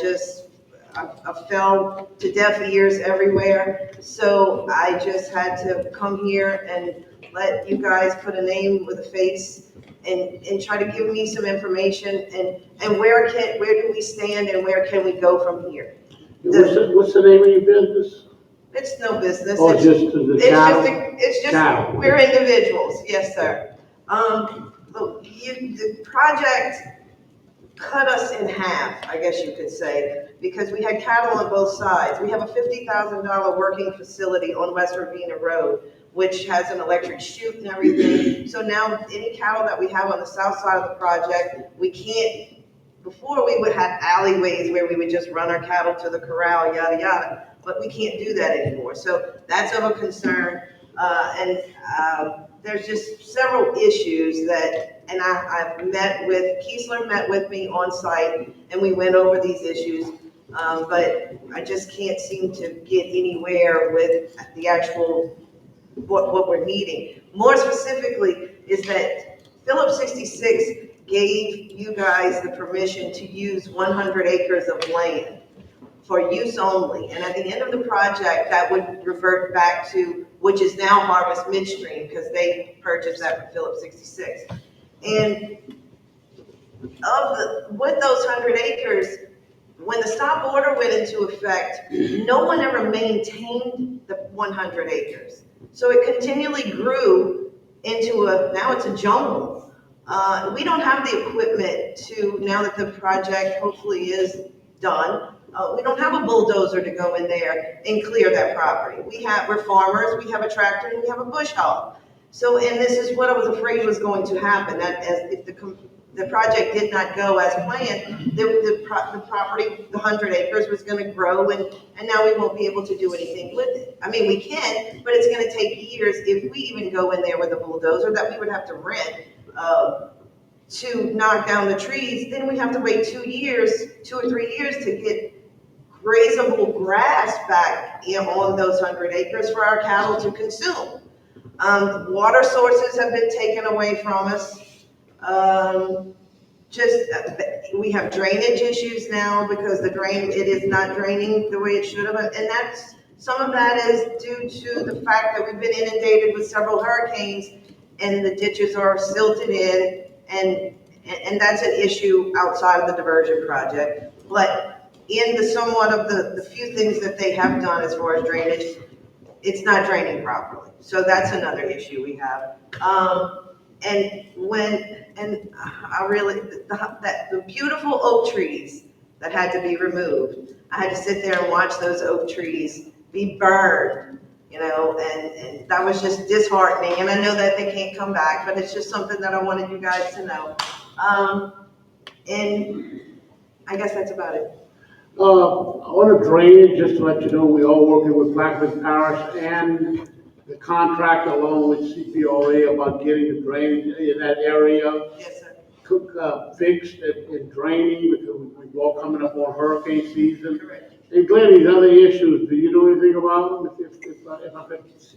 S17: fell to deaf ears everywhere. So I just had to come here and let you guys put a name with a face and try to give me some information and where do we stand and where can we go from here?
S1: What's the name of your business?
S17: It's no business.
S1: Oh,
S17: It's just
S1: cattle.
S17: we're individuals. Yes, sir. Look, the project cut us in half, I guess you could say, because we had cattle on both sides. We have a $50,000 working facility on West Ravina Road, which has an electric chute and everything. So now any cattle that we have on the south side of the project, we can't. Before we would have alleyways where we would just run our cattle to the corral, yada, yada, but we can't do that anymore. So that's of a concern. There's just several issues and I've met with, Kiesler met with me on site and we went over these issues. But I just can't seem to get anywhere with the actual, what we're needing. More specifically is that Phillips 66 gave you guys the permission to use 100 acres of land for use only. And at the end of the project, that would revert back to, which is now Harvest Midstream, because they purchased that from Phillips 66. And with those 100 acres, when the stop order went into effect, no one ever maintained the 100 acres. So it continually grew into now it's a jungle. We don't have the equipment to, now that the project hopefully is done, we don't have a bulldozer to go in there and clear that property. We're farmers, we have a tractor, and we have a bush hog. So, and this is what I was afraid was going to happen, that as if the project did not go as planned, the property, the 100 acres was gonna grow and now we won't be able to do anything with it. I mean, we can, but it's gonna take years if we even go in there with a bulldozer that we would have to rent to knock down the trees. Then we have to wait 2 or 3 years to get grazable grass back on those 100 acres for our cattle to consume. Water sources have been taken away from us. We have drainage issues now because it is not draining the way it should have. And some of that is due to the fact that we've been inundated with several hurricanes and the ditches are silted in and that's an issue outside of the diversion project. But in the somewhat of the few things that they have done as far as drainage, it's not draining properly. So that's another issue we have. The beautiful oak trees that had to be removed, I had to sit there and watch those oak trees be burned, and that was just disheartening. And I know that they can't come back, but it's just something that I wanted you guys to know. And I guess that's about it.
S1: On the drainage, just to let you know, we are working with Blackman Parish and the contract along with CPRA about getting the drainage in that area.
S17: Yes, sir.
S1: Fixed and draining because we're all coming up on hurricane season.
S17: Correct.
S1: And Glenn, these other issues, do you know anything about them? If I could ask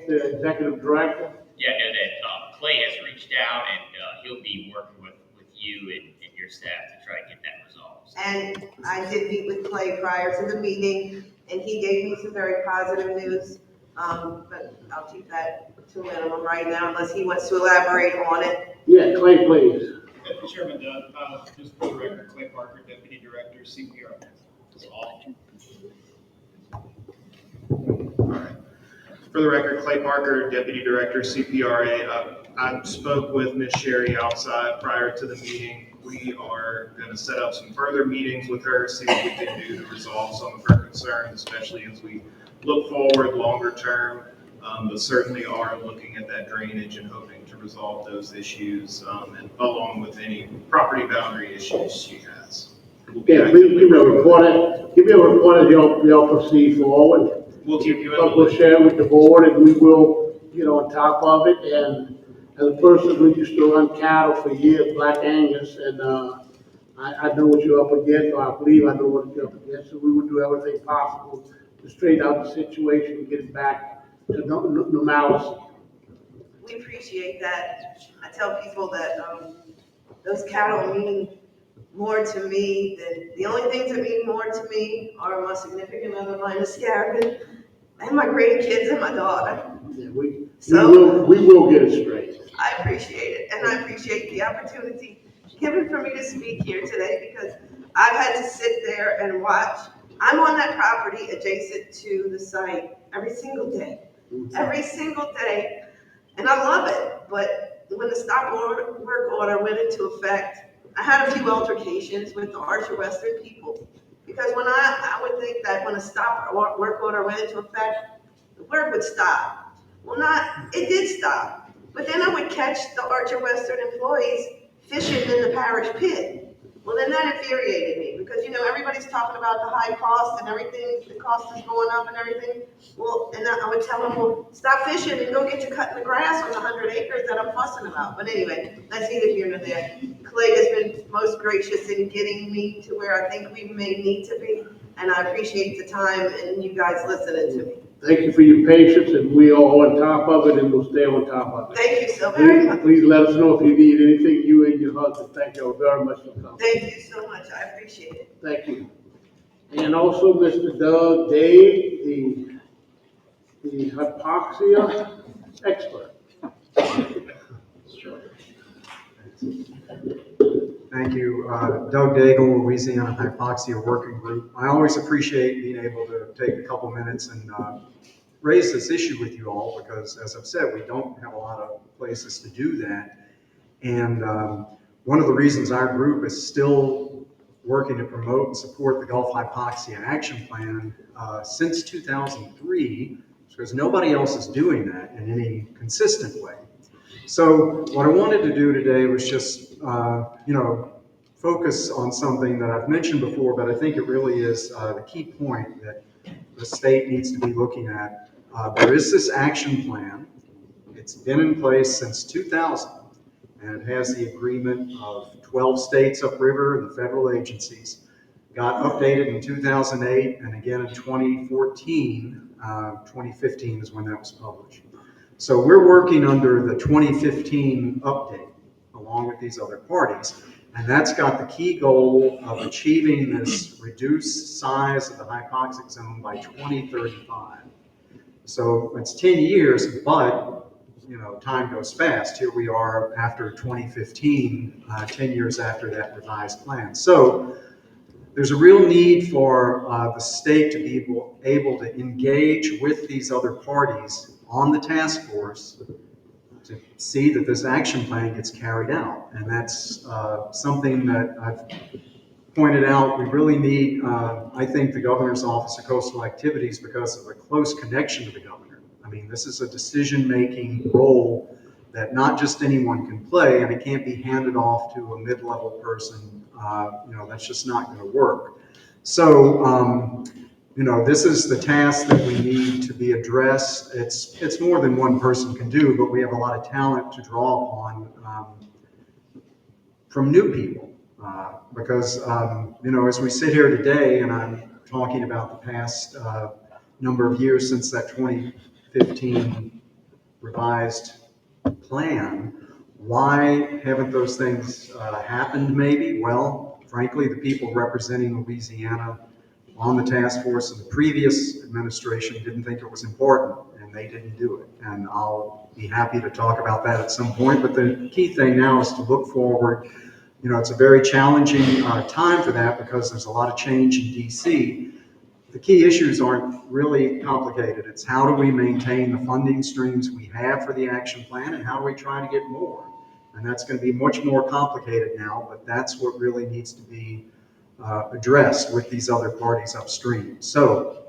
S1: the executive director.
S7: Yeah, I know that Clay has reached out and he'll be working with you and your staff to try to get that resolved.
S17: And I did meet with Clay prior to the meeting, and he gave me some very positive news. But I'll keep that to a minimum right now unless he wants to elaborate on it.
S1: Yeah, Clay, please.
S10: Chairman Doug, just for the record, Clay Parker, Deputy Director, CPRA. That's all. All right. For the record, Clay Parker, Deputy Director, CPRA. I spoke with Ms. Sherry outside prior to the meeting. We are going to set up some further meetings with her, see what we can do to resolve some of her concerns, especially as we look forward longer term. But certainly are looking at that drainage and hoping to resolve those issues, and along with any property boundary issues she has. We'll be
S1: Yeah, give me a report as y'all proceed forward.
S10: We'll keep you in the
S1: But we'll
S10: loop.
S1: share with the board and we will get on top of it. And as a person who used to run cattle for years, Black Angus, and I know what you're up against, or I believe I know what you're up against. So we will do everything possible to straighten out the situation and get it back to normalcy.
S17: We appreciate that. I tell people that those cattle mean more to me than, the only things that mean more to me are my significant other, my Scarabin, and my grandkids and my daughter.
S1: Yeah, we will get it straight.
S17: I appreciate it, and I appreciate the opportunity given for me to speak here today because I've had to sit there and watch. I'm on that property adjacent to the site every single day, and I love it. But when the stop work order went into effect, I had a few altercations with the Archer Western people because when I would think that when a stop work order went into effect, the work would stop. Well, it did stop. But then I would catch the Archer Western employees fishing in the parish pit. Well, then that infuriated me because, everybody's talking about the high cost and everything, the cost is going up and everything. Well, and I would tell them, well, stop fishing and go get to cutting the grass on the 100 acres that I'm fussing about. But anyway, that's neither here nor there. Clay has been most gracious in getting me to where I think we may need to be. And I appreciate the time and you guys listening to me.
S1: Thank you for your patience, and we are on top of it, and we'll stay on top of it.
S17: Thank you so very much.
S1: Please let us know if you need anything, you and your husband. Thank you very much for coming.
S17: Thank you so much. I appreciate it.
S1: Thank you. And also Mr. Doug Day, the hypoxia expert.
S16: Thank you. Doug Daigle, Louisiana Hypoxia Working Group. I always appreciate being able to take a couple minutes and raise this issue with you all because, as I've said, we don't have a lot of places to do that. And one of the reasons our group is still working to promote and support the Gulf Hypoxia Action Plan since 2003 is because nobody else is doing that in any consistent way. So what I wanted to do today was just, focus on something that I've mentioned before, but I think it really is the key point that the state needs to be looking at. There is this action plan. It's been in place since 2000, and it has the agreement of 12 states upriver and the federal agencies. Got updated in 2008 and again in 2014. 2015 is when that was published. So we're working under the 2015 update along with these other parties, and that's got the key goal of achieving this reduced size of the hypoxic zone by 2035. So it's 10 years, but time goes fast. Here we are after 2015, 10 years after that revised plan. So there's a real need for the state to be able to engage with these other parties on the task force to see that this action plan gets carried out. And that's something that I've pointed out we really need, I think, the Governor's Office of Coastal Activities because of the close connection to the governor. I mean, this is a decision-making role that not just anyone can play, and it can't be handed off to a mid-level person. That's just not going to work. So, this is the task that we need to be addressed. It's more than one person can do, but we have a lot of talent to draw upon from new people. Because, as we sit here today, and I'm talking about the past number of years since that 2015 revised plan, why haven't those things happened maybe? Well, frankly, the people representing Louisiana on the task force in the previous administration didn't think it was important, and they didn't do it. And I'll be happy to talk about that at some point, but the key thing now is to look forward it's a very challenging time for that because there's a lot of change in DC. The key issues aren't really complicated. It's how do we maintain the funding streams we have for the action plan, and how do we try to get more? And that's going to be much more complicated now, but that's what really needs to be addressed with these other parties upstream. So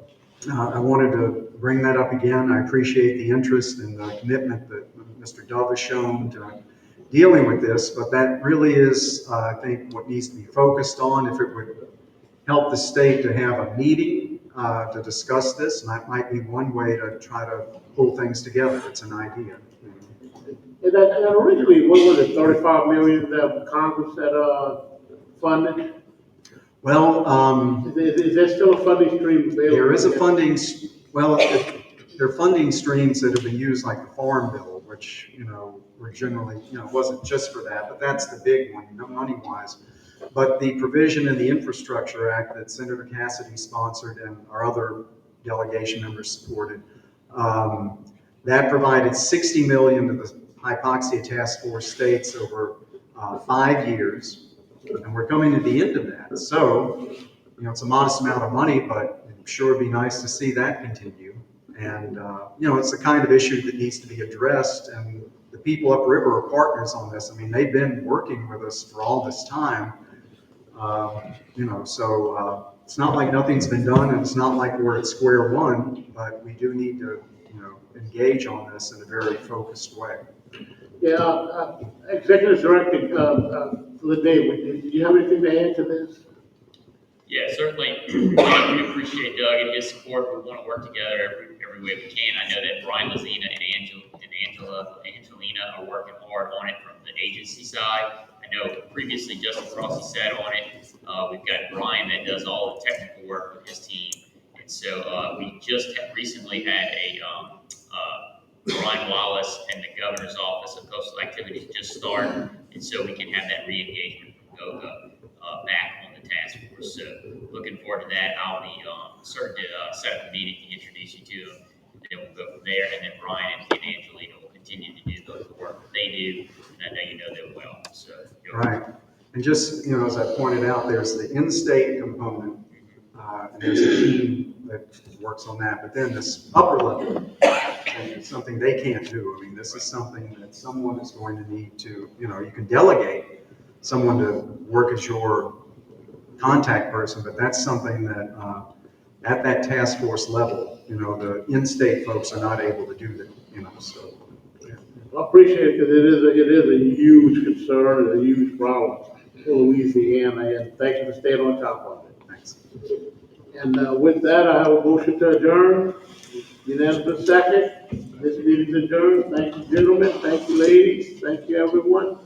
S16: I wanted to bring that up again. I appreciate the interest and the commitment that Mr. Dove has shown to dealing with this, but that really is, I think, what needs to be focused on. If it would help the state to have a meeting to discuss this, and that might be one way to try to pull things together. It's an idea.
S1: And originally, what was it, 35 million that Congress had funded?
S16: Well,
S1: is there still a funding stream available?
S16: There is a funding, well, there are funding streams that have been used, like the Farm Bill, which, were generally, wasn't just for that, but that's the big one, money-wise. But the provision in the Infrastructure Act that Senator Cassidy sponsored and our other delegation members supported, that provided $60 million to the hypoxia task force states over 5 years. And we're coming to the end of that. So, it's a modest amount of money, but I'm sure it'd be nice to see that continue. And, it's the kind of issue that needs to be addressed. And the people upriver are partners on this. I mean, they've been working with us for all this time. So it's not like nothing's been done, and it's not like we're at square one, but we do need to, engage on this in a very focused way.
S1: Yeah, Executive Director Ledee, do you have anything to add to this?
S7: Yeah, certainly. We appreciate Doug and his support. We want to work together every way we can. I know that Brian Lazina and Angelina are working hard on it from the agency side. I know previously Justin Frosty sat on it. We've got Brian that does all the technical work with his team. And so we just recently had a Brian Wallace and the governor's office of coastal activities just start. And so we can have that re-engagement from GOGA back on the task force. So looking forward to that. I'll be certain to set up a meeting to introduce you to them. Then we'll go from there. And then Brian and Angelina will continue to do the work that they do. And I know you know them well. So
S16: right. And just, as I pointed out, there's the in-state component, and there's a team that works on that. But then this upper level, and it's something they can't do. I mean, this is something that someone is going to need to, you can delegate someone to work as your contact person, but that's something that at that task force level, the in-state folks are not able to do that, so. Yeah.
S1: I appreciate it because it is a huge concern and a huge problem for Louisiana, and thank you for staying on top of it.
S16: Thanks.
S1: And with that, I have a motion to adjourn. Unanimous second. This meeting is adjourned. Thank you, gentlemen. Thank you, ladies. Thank you, everyone.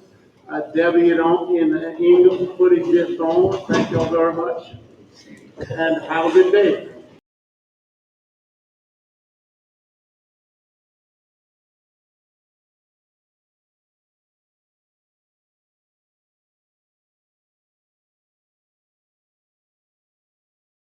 S1: Debbie and Ingham putting this on. Thank you all very much. And have a good day.